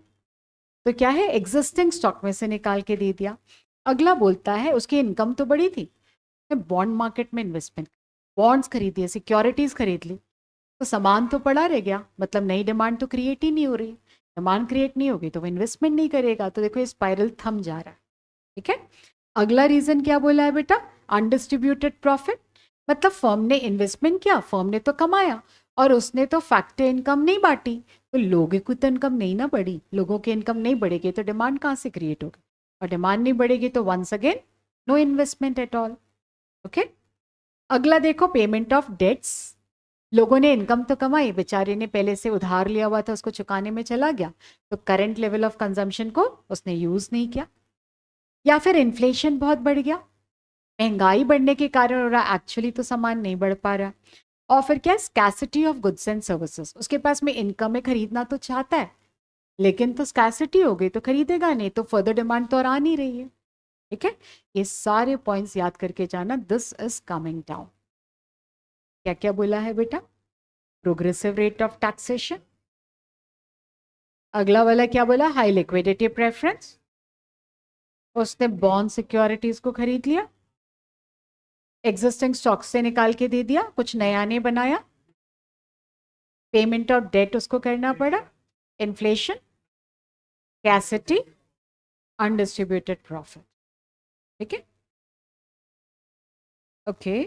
तो क्या है? एग्जिस्टिंग स्टॉक में से निकाल के दे दिया। अगला बोलता है उसकी इनकम तो बड़ी थी, बॉन्ड मार्केट में इन्वेस्टमेंट, बॉन्ड्स खरीदिए, सिक्योरिटीज खरीद ली, तो सामान तो पड़ा रह गया, मतलब नई डिमांड तो क्रिएट ही नहीं हो रही। डिमांड क्रिएट नहीं होगी तो वो इन्वेस्टमेंट नहीं करेगा, तो देखो ये स्पाइरल थम जा रहा है। ठीक है, अगला रीजन क्या बोला है बेटा? Undistributed profit. मतलब फर्म ने इन्वेस्टमेंट किया, फर्म ने तो कमाया, और उसने तो फैक्टर इनकम नहीं बांटी, तो लोगों की तो इनकम नहीं ना बढ़ी। लोगों की इनकम नहीं बढ़ेगी तो डिमांड कहाँ से क्रिएट होगी, और डिमांड नहीं बढ़ेगी तो once again no investment at all. Okay, अगला देखो पेमेंट ऑफ डेट्स। लोगों ने इनकम तो कमाई, बेचारे ने पहले से उधार लिया हुआ था उसको चुकाने में चला गया, तो करंट लेवल ऑफ कंजम्पशन को उसने यूज नहीं किया। या फिर इन्फ्लेशन बहुत बढ़ गया, महंगाई बढ़ने के कारण हो रहा, एक्चुअली तो सामान नहीं बढ़ पा रहा। और फिर क्या? Scarcity of goods and services. उसके पास में इनकम है, खरीदना तो चाहता है, लेकिन तो स्कैसिटी हो गई तो खरीदेगा नहीं, तो फर्दर डिमांड तो और आ नहीं रही है। ठीक है, ये सारे पॉइंट्स याद करके जाना. This is coming down. क्या क्या बोला है बेटा? Progressive rate of taxation. अगला वाला क्या बोला? High liquidity preference. उसने बॉन्ड सिक्योरिटीज को खरीद लिया, एग्जिस्टिंग स्टॉक से निकाल के दे दिया, कुछ नया नहीं बनाया. पेमेंट ऑफ डेट उसको करना पड़ा. इन्फ्लेशन, कैसिटी, अनडिस्ट्रीब्यूटेड प्रॉफिट. ठीक है, ओके.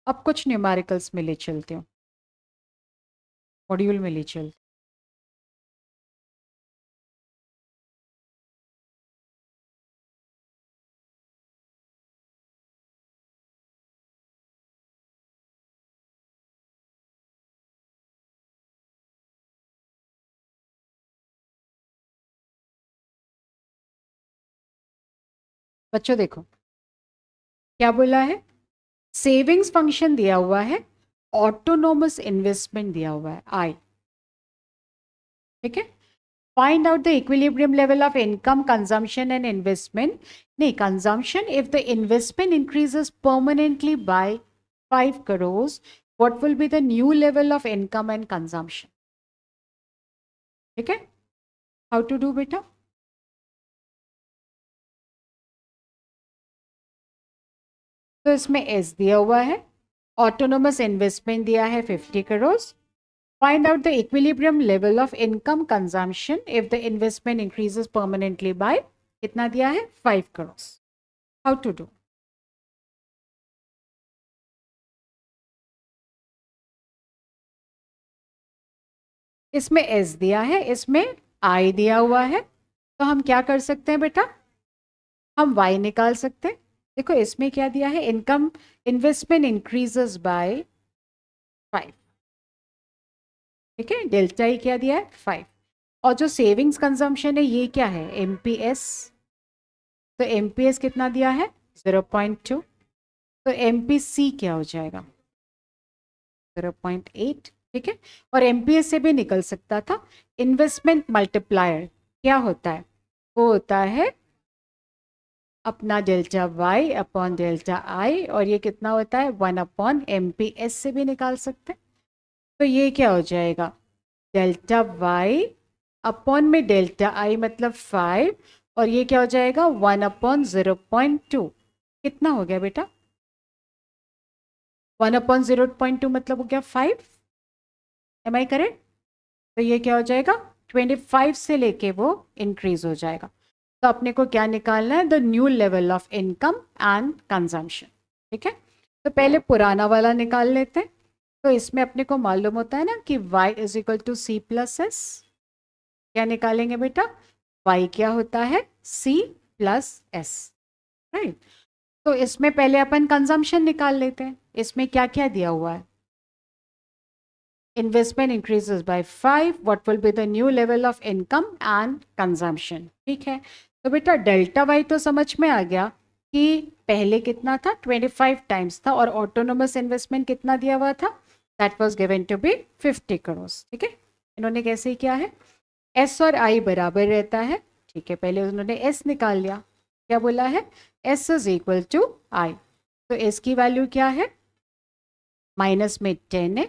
अब कुछ न्यूमेरिकल्स में ले चलते हो, मॉड्यूल में ले चल. बच्चों देखो क्या बोला है. सेविंग्स फंक्शन दिया हुआ है, ऑटोनोमस इन्वेस्टमेंट दिया हुआ है आई. ठीक है, find out the equilibrium level of income, consumption and investment. नहीं, consumption if the investment increases permanently by 5 crores, what will be the new level of income and consumption? ठीक है, हाउ टू डू बेटा? तो इसमें एस दिया हुआ है, ऑटोनोमस इन्वेस्टमेंट दिया है 50 crores. Find out the equilibrium level of income consumption if the investment increases permanently by कितना दिया है? 5 crores. How to do? इसमें एस दिया है, इसमें आई दिया हुआ है, तो हम क्या कर सकते हैं बेटा? हम वाई निकाल सकते हैं. देखो इसमें क्या दिया है? Income investment increases by 5. ठीक है, डेल्टा ई क्या दिया है? 5. और जो सेविंग्स कंजम्पशन है ये क्या है? एमपीएस. तो एमपीएस कितना दिया है? 0.2. तो एमपीसी क्या हो जाएगा? 0.8. ठीक है, और एमपीएस से भी निकल सकता था. इन्वेस्टमेंट मल्टीप्लायर क्या होता है? वो होता है अपना delta Y upon delta I, और ये कितना होता है? 1 अपॉन एमपीएस से भी निकाल सकते हैं. तो ये क्या हो जाएगा? डेल्टा वाई अपॉन में डेल्टा आई मतलब 5, और ये क्या हो जाएगा? 1 अपॉन 0.2. कितना हो गया बेटा? 1 अपॉन 0.2 मतलब हो गया 5. Am I correct? तो ये क्या हो जाएगा? 25 से लेके वो इंक्रीज हो जाएगा. तो अपने को क्या निकालना है? The new level of income and consumption. ठीक है, तो पहले पुराना वाला निकाल लेते हैं. तो इसमें अपने को मालूम होता है ना कि y is equal to C plus S. क्या निकालेंगे बेटा? y क्या होता है? c plus S. राइट, तो इसमें पहले अपन कंजम्पशन निकाल लेते हैं. इसमें क्या क्या दिया हुआ है? Investment increases by 5, what will be the new level of income and consumption. ठीक है, तो बेटा डेल्टा वाई तो समझ में आ गया कि पहले कितना था? 25 टाइम्स था, और ऑटोनोमस इन्वेस्टमेंट कितना दिया हुआ था? That was given to be 50 crores. ठीक है, इन्होंने कैसे किया है? एस और आई बराबर रहता है. ठीक है, पहले उन्होंने एस निकाल लिया. क्या बोला है? एस इज इक्वल टू आई. तो एस की वैल्यू क्या है? माइनस में 10 है,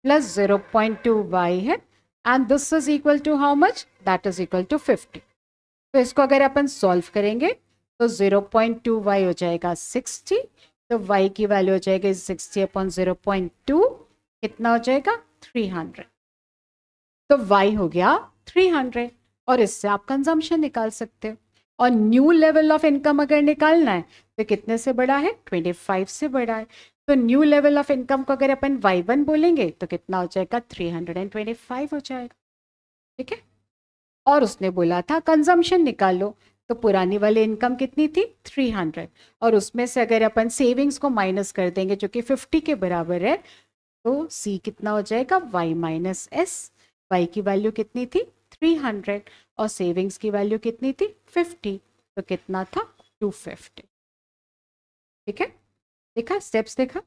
प्लस 0.2 वाई है, and this is equal to how much? That is equal to 50. तो इसको अगर अपन सॉल्व करेंगे तो 0.2 वाई हो जाएगा 60. तो वाई की वैल्यू हो जाएगी 60 अपॉन 0.2. कितना हो जाएगा? 300. तो वाई हो गया 300, और इससे आप कंजम्पशन निकाल सकते हो. और न्यू लेवल ऑफ इनकम अगर निकालना है तो कितने से बड़ा है? 25 से बड़ा है. तो न्यू लेवल ऑफ इनकम को अगर अपन y1 बोलेंगे तो कितना हो जाएगा? 325 हो जाएगा. ठीक है, और उसने बोला था कंजम्पशन निकालो. तो पुरानी वाली इनकम कितनी थी? 300, और उसमें से अगर अपन सेविंग्स को माइनस कर देंगे जो कि 50 के बराबर है, तो सी कितना हो जाएगा? y minus S. वाई की वैल्यू कितनी थी? 300, और सेविंग्स की वैल्यू कितनी थी? 50. तो कितना था? 250. ठीक है, देखा स्टेप्स? देखा?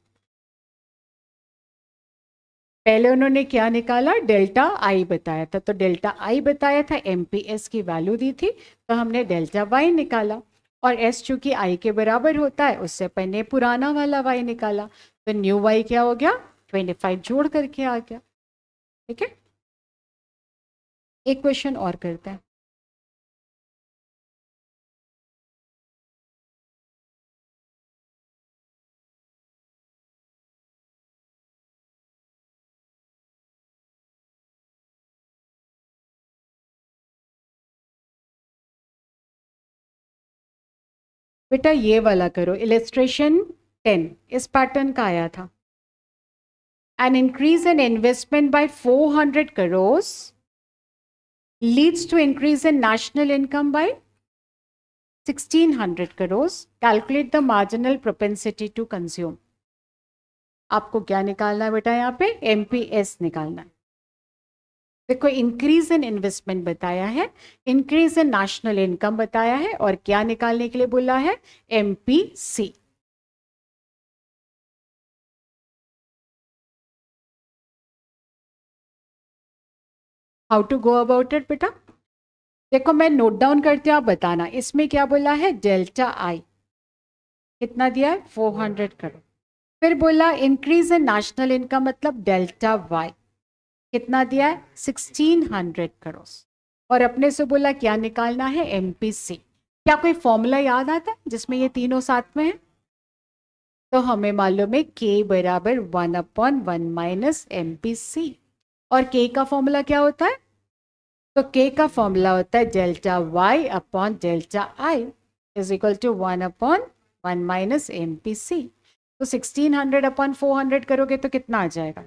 पहले उन्होंने क्या निकाला, डेल्टा आई बताया था, तो डेल्टा आई बताया था, एमपीएस की वैल्यू दी थी, तो हमने डेल्टा वाई निकाला। और एस चूंकि आई के बराबर होता है, उससे अपन ने पुराना वाला वाई निकाला, तो न्यू वाई क्या हो गया, 25 जोड़ करके आ गया। ठीक है, एक क्वेश्चन और करते हैं। बेटा ये वाला करो, इलेस्ट्रेशन 10 इस पैटर्न का आया था। An increase in investment by 400 crores leads to increase in national income by 1600 crores. Calculate the marginal propensity to consume. आपको क्या निकालना है बेटा, यहाँ पे एमपीएस निकालना है। देखो, इंक्रीज इन इन्वेस्टमेंट बताया है, इंक्रीज इन नेशनल इनकम बताया है, और क्या निकालने के लिए बोला है, MPC. How to go about it बेटा, देखो मैं नोट डाउन करती हूँ, आप बताना। इसमें क्या बोला है, डेल्टा आई कितना दिया है, 400 करोड़। फिर बोला इंक्रीज इन नेशनल इनकम मतलब डेल्टा वाई कितना दिया है, 1600 करोड़। और अपने से बोला क्या निकालना है, एमपीसी। क्या कोई फॉर्मूला याद आता है जिसमें ये तीनों साथ में है? तो हमें मालूम है के बराबर 1/1 माइनस एमपीसी। और के का फॉर्मूला क्या होता है, तो के का फॉर्मूला होता है delta Y upon delta I is equal to 1/1 minus MPC. तो 1600 अपॉन 400 करोगे तो कितना आ जाएगा,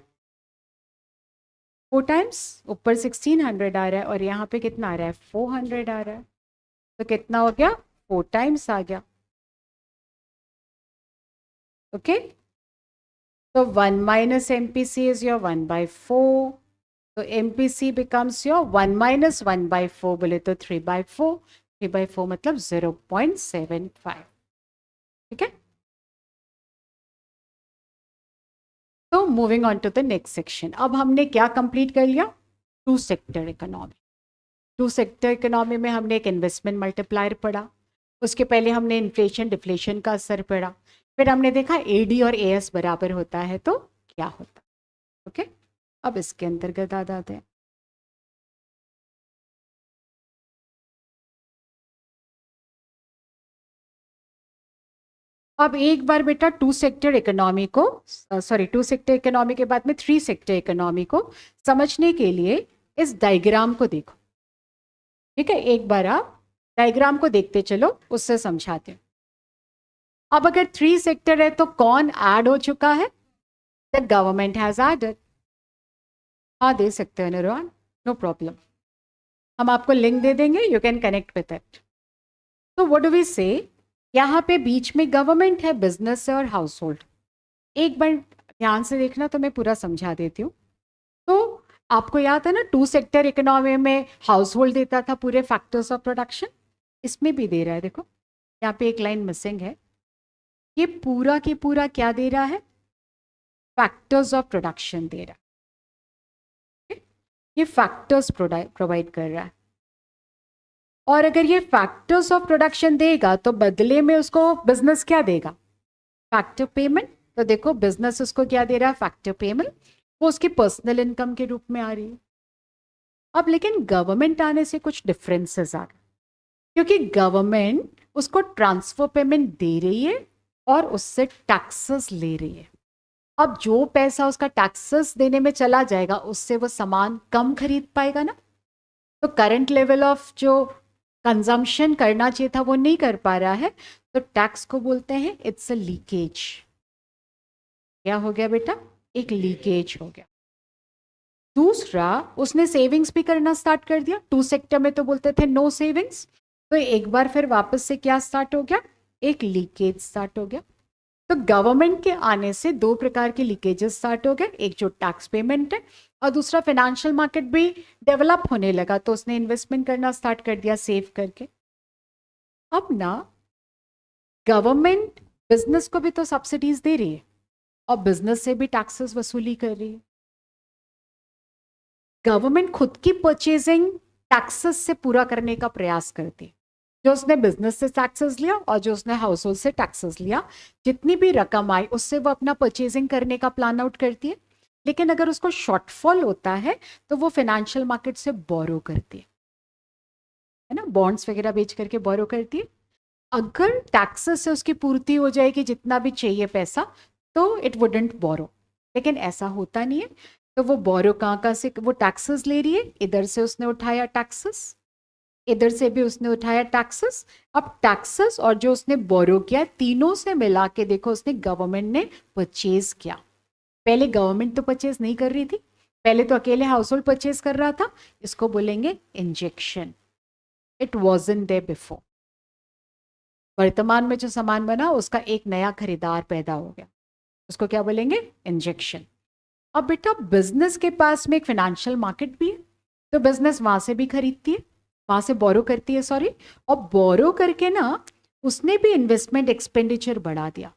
4 टाइम्स, ऊपर 1600 आ रहा है और यहाँ पे कितना आ रहा है, 400 आ रहा है, तो कितना हो गया, 4 टाइम्स आ गया। ओके, तो 1 माइनस एमपीसी इज योर 1/4, तो एमपीसी बिकम्स योर 1 माइनस 1/4 बोले तो 3/4, 3/4 मतलब 0.75। ठीक है, तो moving on to the next section. अब हमने क्या कंप्लीट कर लिया, two sector economy. Two sector economy में हमने एक इन्वेस्टमेंट मल्टीप्लायर पढ़ा, उसके पहले हमने इन्फ्लेशन डिफ्लेशन का असर पढ़ा, फिर हमने देखा एडी और एएस बराबर होता है तो क्या होता है। ओके, अब इसके अंतर्गत आ जाते हैं। अब एक बार बेटा टू सेक्टर इकोनॉमी को, सॉरी टू सेक्टर इकोनॉमी के बाद में थ्री सेक्टर इकोनॉमी को समझने के लिए इस डायग्राम को देखो। ठीक है, एक बार आप डायग्राम को देखते चलो, उससे समझाते हैं। अब अगर थ्री सेक्टर है तो कौन ऐड हो चुका है, द गवर्नमेंट हैज एडेड। हाँ दे सकते हैं निर्वाण, नो प्रॉब्लम, हम आपको लिंक दे देंगे, you can connect with it. तो व्हाट डू वी से, यहाँ पे बीच में गवर्नमेंट है, बिजनेस है और हाउस होल्ड। एक बार ध्यान से देखना तो मैं पूरा समझा देती हूँ। तो आपको याद है ना, टू सेक्टर इकोनॉमी में हाउस होल्ड देता था पूरे फैक्टर्स ऑफ प्रोडक्शन, इसमें भी दे रहा है। देखो यहाँ पे एक लाइन मिसिंग है, ये पूरा की पूरा क्या दे रहा है, फैक्टर्स ऑफ प्रोडक्शन दे रहा है, ये फैक्टर्स प्रोवाइड कर रहा है। और अगर ये फैक्टर्स ऑफ प्रोडक्शन देगा तो बदले में उसको बिजनेस क्या देगा, फैक्टर पेमेंट। तो देखो बिजनेस उसको क्या दे रहा है, फैक्टर पेमेंट, वो उसकी पर्सनल इनकम के रूप में आ रही है। अब लेकिन गवर्नमेंट आने से कुछ डिफरेंसेस आ गए, क्योंकि गवर्नमेंट उसको ट्रांसफर पेमेंट दे रही है और उससे टैक्सेस ले रही है। अब जो पैसा उसका टैक्सेस देने में चला जाएगा, उससे वो सामान कम खरीद पाएगा ना, तो करंट लेवल ऑफ जो कंजम्पशन करना चाहिए था वो नहीं कर पा रहा है, तो टैक्स को बोलते हैं इट्स अ लीकेज। क्या हो गया बेटा, एक लीकेज हो गया। दूसरा, उसने सेविंग्स भी करना स्टार्ट कर दिया। टू सेक्टर में तो बोलते थे नो सेविंग्स, तो एक बार फिर वापस से क्या स्टार्ट हो गया, एक लीकेज स्टार्ट हो गया। तो गवर्नमेंट के आने से दो प्रकार के लीकेजेस स्टार्ट हो गए, एक जो टैक्स पेमेंट है और दूसरा फिनेंशियल मार्केट भी डेवलप होने लगा, तो उसने इन्वेस्टमेंट करना स्टार्ट कर दिया सेव करके। अब ना गवर्नमेंट बिजनेस को भी तो सब्सिडीज दे रही है और बिजनेस से भी टैक्सेस वसूली कर रही है। गवर्नमेंट खुद की परचेजिंग टैक्सेस से पूरा करने का प्रयास करती है। जो उसने बिजनेस से टैक्सेस लिया और जो उसने हाउस होल्ड से टैक्सेस लिया, जितनी भी रकम आई उससे वो अपना परचेजिंग करने का प्लान आउट करती है। लेकिन अगर उसको शॉर्टफॉल होता है तो वो फाइनेंशियल मार्केट से बोरो करती है ना, बॉन्ड्स वगैरह बेच करके बोरो करती है। अगर टैक्सेस से उसकी पूर्ति हो जाएगी जितना भी चाहिए पैसा, तो इट वुडंट बोरो। लेकिन ऐसा होता नहीं है। तो वो बोरो कहाँ से, वो टैक्सेस ले रही है, इधर से उसने उठाया टैक्सेस, इधर से भी उसने उठाया टैक्सेस। अब टैक्सेस और जो उसने बोरो किया, तीनों से मिला के देखो उसने गवर्नमेंट ने परचेज किया। पहले गवर्नमेंट तो परचेज नहीं कर रही थी, पहले तो अकेले हाउस होल्ड परचेज कर रहा था। इसको बोलेंगे injection. It wasn't there before. वर्तमान में जो सामान बना उसका एक नया खरीदार पैदा हो गया, उसको क्या बोलेंगे, इंजेक्शन। अब बेटा बिजनेस के पास में एक फाइनेंशियल मार्केट भी है, तो बिजनेस वहां से भी खरीदती है, वहां से बोरो करती है, सॉरी। और बोरो करके ना उसने भी इन्वेस्टमेंट एक्सपेंडिचर बढ़ा दिया।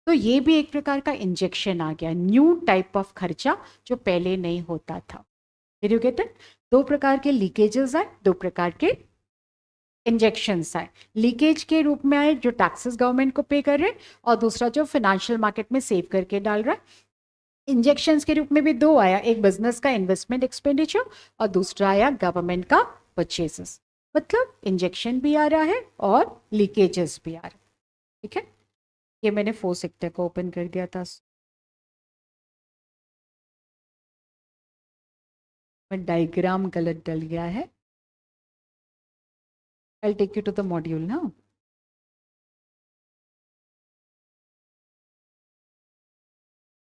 तो ये भी एक प्रकार का इंजेक्शन आ गया, न्यू टाइप ऑफ खर्चा जो पहले नहीं होता था। Did you get it? दो प्रकार के लीकेजेस आए, दो प्रकार के इंजेक्शंस आए। लीकेज के रूप में आए जो टैक्सेस गवर्नमेंट को पे कर रहे हैं, और दूसरा जो फाइनेंशियल मार्केट में सेव करके डाल रहा है। इंजेक्शंस के रूप में भी दो आया, एक बिजनेस का इन्वेस्टमेंट एक्सपेंडिचर और दूसरा आया गवर्नमेंट का परचेसेस। मतलब इंजेक्शन भी आ रहा है और लीकेजेस भी आ रहा है। ठीक है, ये मैंने 4 सेक्टर को ओपन कर दिया था। मैं डायग्राम गलत डल गया है। I'll take you to the module now.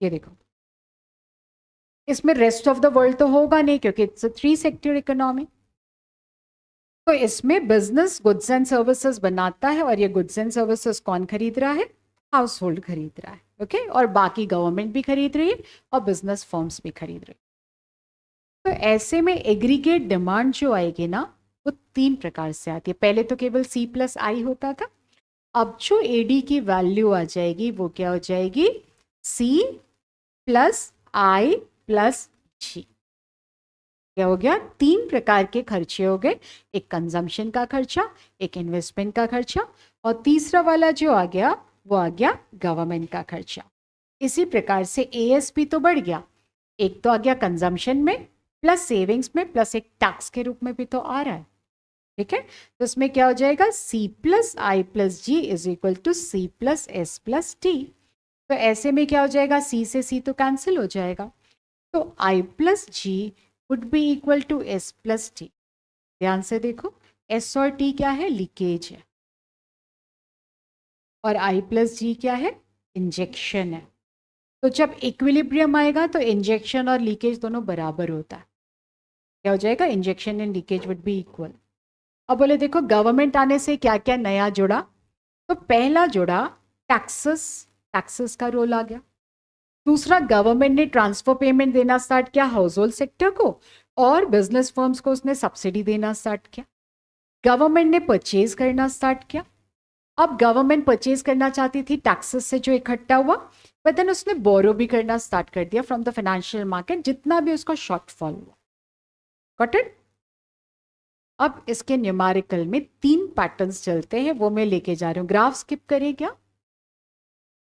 ये देखो, इसमें रेस्ट ऑफ द वर्ल्ड तो होगा नहीं क्योंकि इट्स अ 3 सेक्टर इकोनॉमी। तो इसमें बिजनेस गुड्स एंड सर्विसेज बनाता है, और ये गुड्स एंड सर्विसेज कौन खरीद रहा है, हाउस होल्ड खरीद रहा है। ओके, और बाकी गवर्नमेंट भी खरीद रही है और बिजनेस फर्म्स भी खरीद रही है। तो ऐसे में एग्रीगेट डिमांड जो आएगी ना, वो 3 प्रकार से आती है। पहले तो केवल C+I होता था। अब जो एडी की वैल्यू आ जाएगी वो क्या हो जाएगी, C+I+G। क्या हो गया, 3 प्रकार के खर्चे हो गए, एक कंजम्पशन का खर्चा, एक इन्वेस्टमेंट का खर्चा, और तीसरा वाला जो आ गया वो आ गया गवर्नमेंट का खर्चा। इसी प्रकार से ASP तो बढ़ गया, एक तो आ गया कंजम्पशन में प्लस सेविंग्स में प्लस एक टैक्स के रूप में भी तो आ रहा है। ठीक है, तो इसमें क्या हो जाएगा, C+I+G is equal to C+S+T। तो ऐसे में क्या हो जाएगा, C से C तो कैंसिल हो जाएगा, तो I+G would be equal to S+T। ध्यान से देखो, S और T क्या है, लीकेज है, और I+G क्या है, इंजेक्शन है। तो जब इक्विलिब्रियम आएगा तो इंजेक्शन और लीकेज दोनों बराबर होता है। क्या हो जाएगा, injection and leakage would be equal. अब बोले देखो गवर्नमेंट आने से क्या क्या नया जुड़ा, तो पहला जुड़ा टैक्सेस, टैक्सेस का रोल आ गया। दूसरा, गवर्नमेंट ने ट्रांसफर पेमेंट देना स्टार्ट किया हाउस होल्ड सेक्टर को, और बिजनेस फर्म्स को उसने सब्सिडी देना स्टार्ट किया। गवर्नमेंट ने परचेज करना स्टार्ट किया। अब गवर्नमेंट परचेज करना चाहती थी टैक्सेस से जो इकट्ठा हुआ, बट देन उसने बोरो भी करना स्टार्ट कर दिया फ्रॉम द फाइनेंशियल मार्केट, जितना भी उसका शॉर्टफॉल हुआ। Got it? अब इसके न्यूमेरिकल में 3 पैटर्न्स चलते हैं, वो मैं लेके जा रही हूँ। ग्राफ स्किप करें क्या,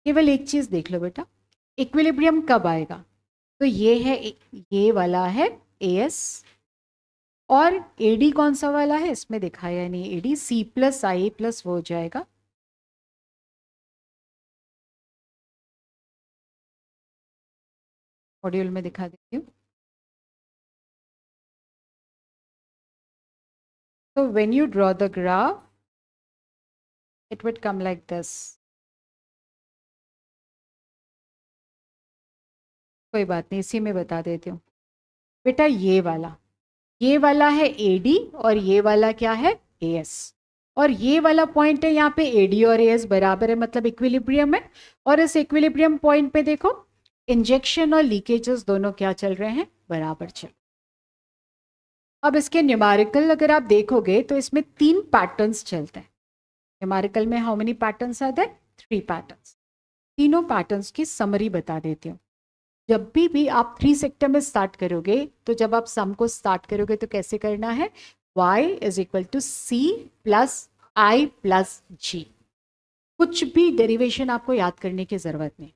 केवल एक चीज देख लो बेटा, इक्विलिब्रियम कब आएगा, तो ये है, ये वाला है AS, और AD कौन सा वाला है इसमें दिखाया नहीं, AD C+I+ वो हो जाएगा, मॉड्यूल में दिखा देती हूँ। तो when you draw the graph it would come like this. कोई बात नहीं, इसी में बता देती हूँ बेटा। ये वाला है AD और ये वाला क्या है, AS, और ये वाला पॉइंट है यहाँ पे AD और AS बराबर है, मतलब इक्विलिब्रियम है। और इस इक्विलिब्रियम पॉइंट पे देखो इंजेक्शन और लीकेजेस दोनों क्या चल रहे हैं, बराबर चल। अब इसके न्यूमेरिकल अगर आप देखोगे तो इसमें 3 पैटर्न्स चलते हैं। न्यूमेरिकल में how many patterns are there, 3 patterns. तीनों पैटर्न्स की समरी बता देती हूँ। जब भी आप 3 सेक्टर में स्टार्ट करोगे, तो जब आप सम को स्टार्ट करोगे तो कैसे करना है, y is equal to C plus I plus G. कुछ भी डेरिवेशन आपको याद करने की जरूरत नहीं।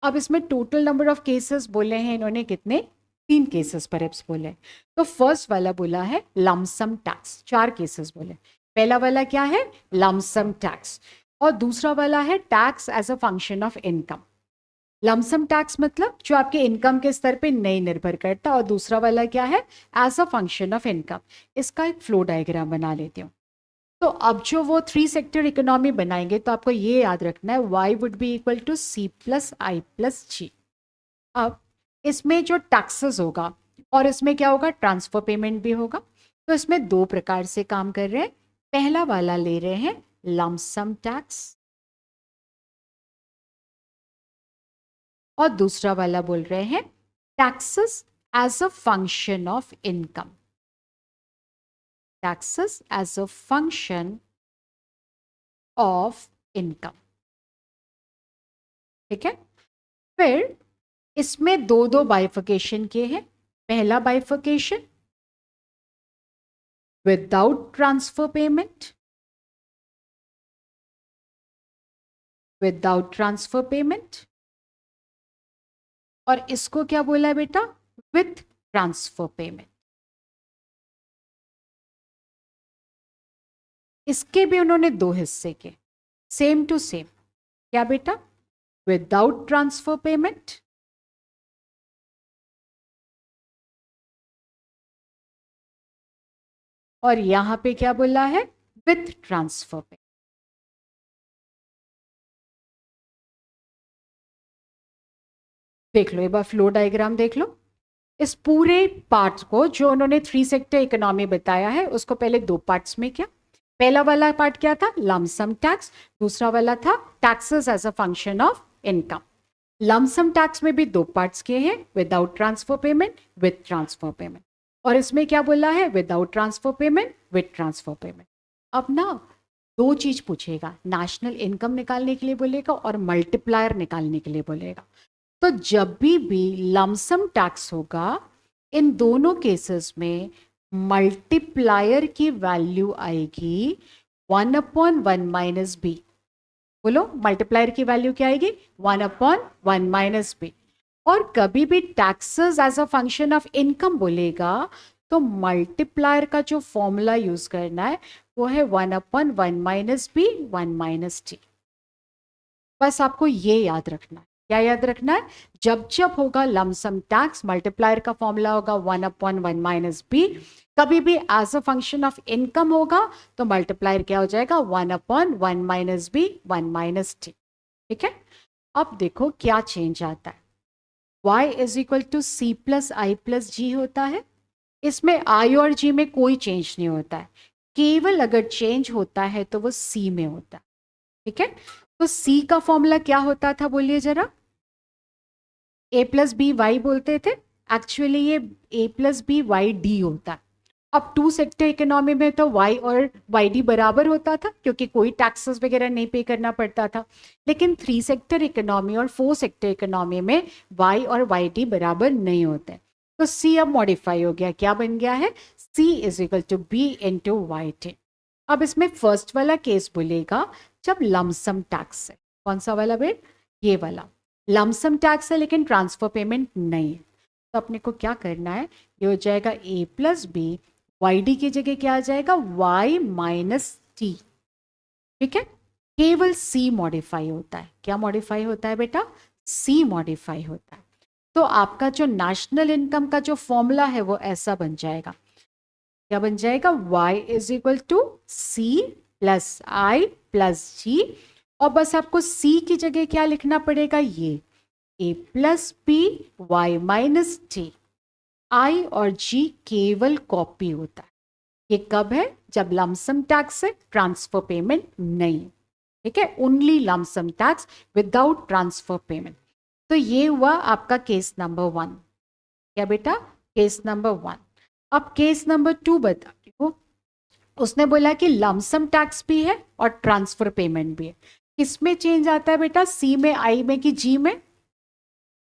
अब इसमें टोटल नंबर ऑफ केसेस बोले हैं इन्होंने, कितने, 3 केसेस परहैप्स बोले। तो फर्स्ट वाला बोला है लमसम टैक्स, 4 केसेस बोले। पहला वाला क्या है, लमसम टैक्स, और दूसरा वाला है tax as a function of income. Lump sum tax मतलब जो आपके इनकम के स्तर पे नहीं निर्भर करता, और दूसरा वाला क्या है, as a function of income. इसका एक फ्लो डायग्राम बना लेती हूँ। तो अब जो वो 3 सेक्टर इकोनॉमी बनाएंगे, तो आपको ये याद रखना है y would be equal to C plus I plus G. अब इसमें जो टैक्सेस होगा और इसमें क्या होगा, ट्रांसफर पेमेंट भी होगा। तो इसमें 2 प्रकार से काम कर रहे हैं। पहला वाला ले रहे हैं लमसम टैक्स, और दूसरा वाला बोल रहे हैं taxes as a function of income. Taxes as a function of income, ठीक है। फिर इसमें दो दो बाइफिकेशन के हैं। पहला बाइफिकेशन without transfer payment, without transfer payment, और इसको क्या बोला है बेटा, विथ ट्रांसफर पेमेंट। इसके भी उन्होंने 2 हिस्से के, सेम टू सेम। क्या बेटा, विदाउट ट्रांसफर पेमेंट, और यहां पे क्या बोला है, विथ ट्रांसफर पेमेंट। देख लो एक बार फ्लो डायग्राम देख लो। इस पूरे पार्ट को जो उन्होंने 3 सेक्टर इकोनॉमी बताया है, उसको पहले 2 पार्ट्स में किया। पहला वाला पार्ट क्या था, लमसम टैक्स। दूसरा वाला था taxes as a function of income. Lump sum tax में भी 2 पार्ट्स किए हैं, without transfer payment, with transfer payment. और इसमें क्या बोला है, without transfer payment, with transfer payment. अब ना 2 चीज पूछेगा, नेशनल इनकम निकालने के लिए बोलेगा और मल्टीप्लायर निकालने के लिए बोलेगा। तो जब भी लमसम टैक्स होगा, इन दोनों केसेस में मल्टीप्लायर की वैल्यू आएगी 1/1 माइनस बी। बोलो मल्टीप्लायर की वैल्यू क्या आएगी, 1/1 माइनस बी। और कभी भी taxes as a function of income बोलेगा, तो मल्टीप्लायर का जो फॉर्मूला यूज करना है वो है 1/1 माइनस बी, 1 माइनस टी। बस आपको ये याद रखना है। क्या याद रखना है, जब जब होगा लमसम टैक्स, मल्टीप्लायर का फॉर्मूला होगा 1/1 माइनस बी। कभी भी as a function of income होगा तो मल्टीप्लायर क्या हो जाएगा, 1/1 माइनस बी, 1 माइनस टी। ठीक है। अब देखो क्या चेंज आता है, y is equal to C plus I plus G होता है। इसमें i और g में कोई चेंज नहीं होता है, केवल अगर चेंज होता है तो वो c में होता है। ठीक है। तो c का फॉर्मूला क्या होता था, बोलिए जरा। a प्लस बी वाई बोलते थे, एक्चुअली ये a plus B Y D होता है। अब 2 सेक्टर इकोनॉमी में तो y और वाई डी बराबर होता था, क्योंकि कोई टैक्सेस वगैरह नहीं पे करना पड़ता था। लेकिन 3 सेक्टर इकोनॉमी और 4 सेक्टर इकोनॉमी में y और वाई डी बराबर नहीं होते। तो c अब मॉडिफाई हो गया, क्या बन गया है, c is equal to B into Y T. अब इसमें फर्स्ट वाला केस बोलेगा जब लमसम टैक्स है। कौन सा वाला बेट, ये वाला लमसम टैक्स है लेकिन ट्रांसफर पेमेंट नहीं है। तो अपने को क्या करना है, ये हो जाएगा a plus B, Y D की जगह क्या आ जाएगा, y माइनस टी। ठीक है। केवल c मॉडिफाई होता है। क्या मॉडिफाई होता है बेटा, c मॉडिफाई होता है। तो आपका जो नेशनल इनकम का जो फॉर्मूला है वो ऐसा बन जाएगा। क्या बन जाएगा, y is equal to C plus I plus G. और बस आपको c की जगह क्या लिखना पड़ेगा, ये a plus B, Y minus T. I और जी केवल कॉपी होता है। ये कब है, जब लमसम टैक्स है, ट्रांसफर पेमेंट नहीं। ठीक है, only lump sum tax without transfer payment. तो ये हुआ आपका केस नंबर 1। क्या बेटा, केस नंबर 1। अब केस नंबर 2 बताती हूँ। उसने बोला कि लमसम टैक्स भी है और ट्रांसफर पेमेंट भी है। किसमें चेंज आता है बेटा, सी में, आई में कि जी में,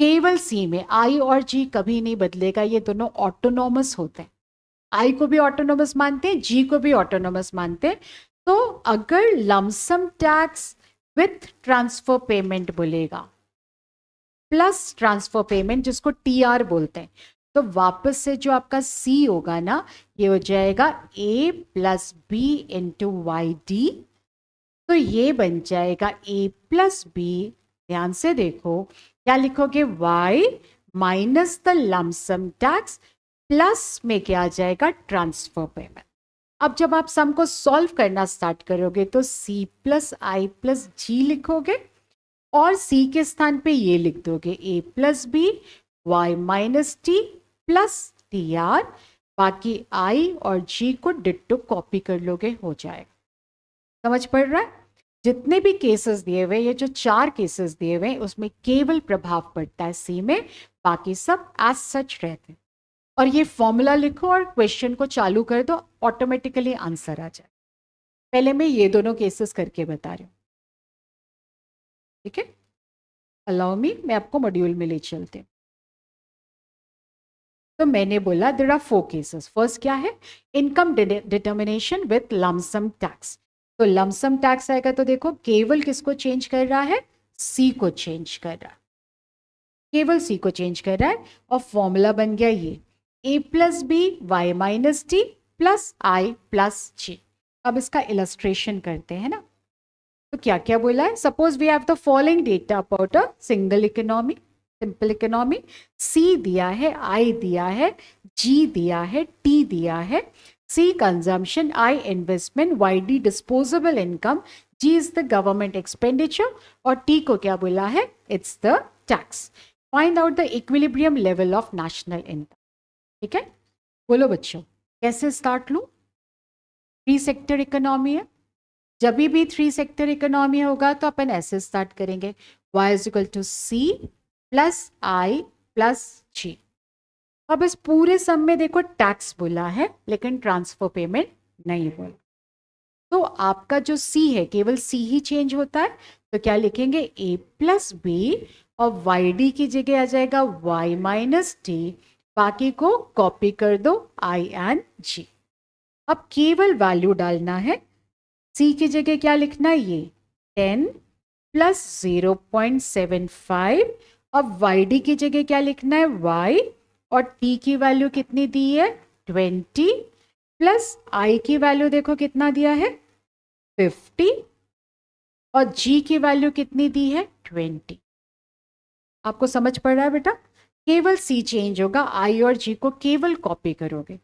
केवल सी में आई और जी कभी नहीं बदलेगा, ये दोनों ऑटोनॉमस होते हैं। आई को भी ऑटोनोमस मानते हैं, जी को भी ऑटोनोमस मानते हैं। तो अगर lump sum tax with transfer payment बोलेगा प्लस ट्रांसफर पेमेंट, जिसको टीआर बोलते हैं, तो वापस से जो आपका सी होगा ना, ये हो जाएगा A plus B into Y D. तो ये बन जाएगा ए प्लस बी, ध्यान से देखो क्या लिखोगे, Y minus the lump sum tax plus में क्या आ जाएगा, ट्रांसफर पेमेंट। अब जब आप सम को सॉल्व करना स्टार्ट करोगे तो सी प्लस आई प्लस जी लिखोगे और सी के स्थान पे ये लिख दोगे A plus B Y minus T plus T R, बाकी आई और जी को डिट्टो कॉपी कर लोगे, हो जाएगा। समझ पड़ रहा है? जितने भी केसेस दिए हुए, ये जो 4 केसेस दिए हुए, उसमें केवल प्रभाव पड़ता है सी में, बाकी सब एज सच रहते हैं। और ये फॉर्मूला लिखो और क्वेश्चन को चालू कर दो, ऑटोमेटिकली आंसर आ जाए। पहले मैं ये दोनों केसेस करके बता रही हूँ, ठीक है? अलाउ मी, मैं आपको मॉड्यूल में ले चलते हैं। तो मैंने बोला देयर आर 4 केसेस। फर्स्ट क्या है, income determination with lump sum tax. तो लमसम टैक्स आएगा तो देखो केवल किसको चेंज कर रहा है, सी को चेंज कर रहा है, केवल सी को चेंज कर रहा है। और फॉर्मूला बन गया ये A plus B Y minus T plus I plus G. अब इसका इलस्ट्रेशन करते हैं ना, तो क्या क्या बोला है, suppose we have the following data about a single economy, simple economy. C दिया है, आई दिया है, जी दिया है, टी दिया है। C consumption, I investment, Y D disposable income, G is the government expenditure और टी को क्या बोला है, it's the tax. Find out the equilibrium level of national income. ठीक है, बोलो बच्चों कैसे स्टार्ट लूं? 3 सेक्टर इकोनॉमी है, जब भी 3 सेक्टर इकोनॉमी होगा तो अपन ऐसे स्टार्ट करेंगे, y is equal to C plus I plus G. अब इस पूरे सम में देखो टैक्स बोला है लेकिन ट्रांसफर पेमेंट नहीं बोला, तो आपका जो सी है केवल सी ही चेंज होता है। तो क्या लिखेंगे, ए प्लस बी और वाई डी की जगह आ जाएगा वाई माइनस टी, बाकी को कॉपी कर दो आई एंड जी। अब केवल वैल्यू डालना है, सी की जगह क्या लिखना है, ये 10 प्लस 0.75। अब वाई डी की जगह क्या लिखना है, y, और t की वैल्यू कितनी दी है 20 प्लस i की वैल्यू देखो कितना दिया है 50 और g की वैल्यू कितनी दी है 20। आपको समझ पड़ रहा है बेटा? केवल c चेंज होगा, i और g को केवल कॉपी करोगे।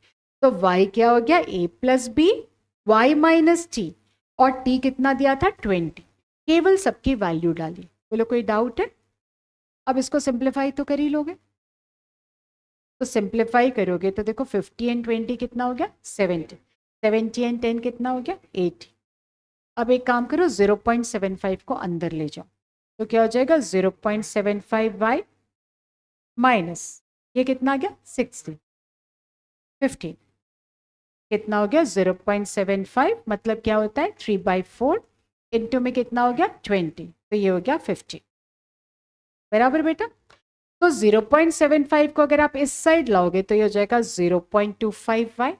तो y क्या हो गया, a plus B Y minus T और t कितना दिया था 20, केवल सबकी वैल्यू डाली। बोलो कोई डाउट है? अब इसको सिंप्लीफाई तो कर ही लोगे, तो सिंप्लीफाई करोगे तो देखो 50 एंड 20 कितना हो गया 70, 70 एंड 10 कितना हो गया 80। अब एक काम करो 0.75 को अंदर ले जाओ, तो क्या हो जाएगा 0.75y माइनस ये कितना आ गया 60, 15 कितना हो गया 0.75, मतलब क्या होता है 3/4 इंटू में कितना हो गया 20, तो ये हो गया 50। बराबर बेटा? तो 0.75 को अगर आप इस साइड लाओगे तो ये हो जाएगा 0.25y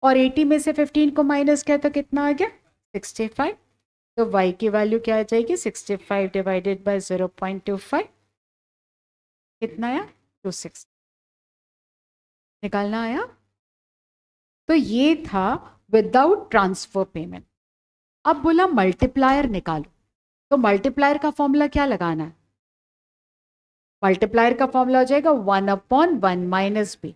और 80 में से 15 को माइनस किया तो कितना आ गया 65। तो y की वैल्यू क्या आ जाएगी 65 डिवाइडेड बाय 0.25 कितना आया 260, निकालना आया। तो ये था विदाउट ट्रांसफर पेमेंट। अब बोला मल्टीप्लायर निकालो, तो मल्टीप्लायर का फॉर्मूला क्या लगाना है, मल्टीप्लायर का फॉर्मूला हो जाएगा 1/1 माइनस बी।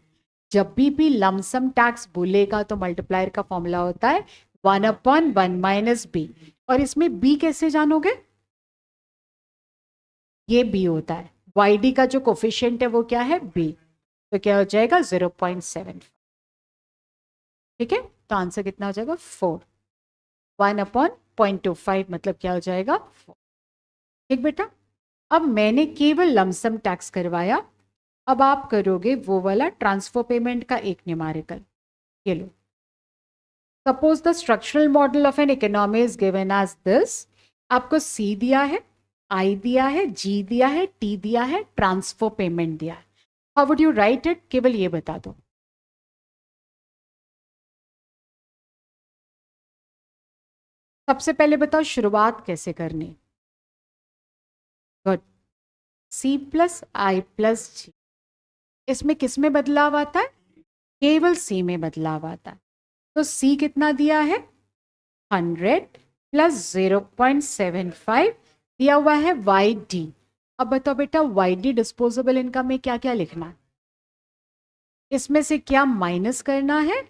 जब भी लमसम टैक्स बोलेगा तो मल्टीप्लायर का फॉर्मूला होता है 1/1 माइनस बी। और इसमें b कैसे जानोगे, ये b होता है, वाई का जो कोफिशिएंट है वो क्या है b, तो क्या हो जाएगा 0.7। ठीक है, तो आंसर कितना हो जाएगा 4, 1/0.25 मतलब क्या हो जाएगा 4। ठीक बेटा, अब मैंने केवल लमसम टैक्स करवाया, अब आप करोगे वो वाला ट्रांसफर पेमेंट का एक न्यूमेरिकल। ये लो, suppose the structural model of an economy is given as this. आपको सी दिया है, आई दिया है, जी दिया है, टी दिया है, ट्रांसफर पेमेंट दिया है. How would you right it? केवल ये बता दो. सबसे पहले बताओ शुरुआत कैसे करनी. Good. C plus I plus जी. इसमें किस में बदलाव आता है? केवल सी में बदलाव आता है. तो सी कितना दिया है? 100 प्लस 0.75 दिया हुआ है वाई डी. अब बताओ बेटा वाई डी डिस्पोजेबल इनकम में क्या क्या लिखना है? इसमें से क्या माइनस करना है?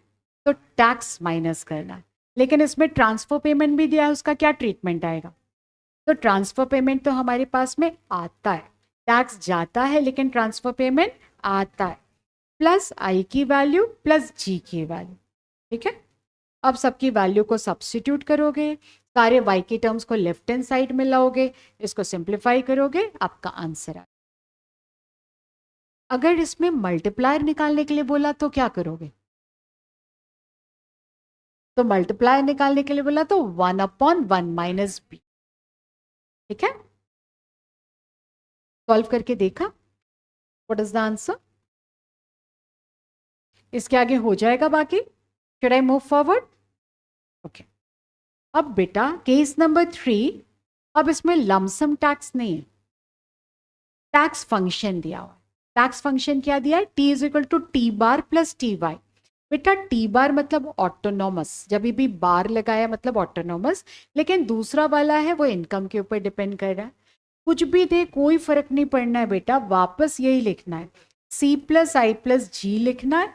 तो टैक्स माइनस करना है. लेकिन इसमें ट्रांसफर पेमेंट भी दिया है, उसका क्या ट्रीटमेंट आएगा? तो ट्रांसफर पेमेंट तो हमारे पास में आता है. टैक्स जाता है लेकिन ट्रांसफर पेमेंट आता है. प्लस आई की वैल्यू प्लस जी की वैल्यू. ठीक है. अब सबकी वैल्यू को सब्स्टिट्यूट करोगे, सारे y के टर्म्स को लेफ्ट हैंड साइड में लाओगे, इसको सिंप्लीफाई करोगे, आपका आंसर आ. अगर इसमें मल्टीप्लायर निकालने के लिए बोला तो क्या करोगे? तो मल्टीप्लायर निकालने के लिए बोला तो 1/1 माइनस बी. ठीक है. सॉल्व करके देखा. What is the answer? इसके आगे हो जाएगा बाकी. Should I move forward? Okay. अब बेटा केस नंबर 3. अब इसमें लमसम टैक्स नहीं है, टैक्स फंक्शन दिया हुआ है. टैक्स फंक्शन क्या दिया है? T is equal to T bar plus T Y. बेटा टी बार मतलब ऑटोनॉमस, जब भी बार लगाया मतलब ऑटोनॉमस, लेकिन दूसरा वाला है वो इनकम के ऊपर डिपेंड कर रहा है. कुछ भी दे कोई फर्क नहीं पड़ना है बेटा, वापस यही लिखना है. सी प्लस आई प्लस जी लिखना है.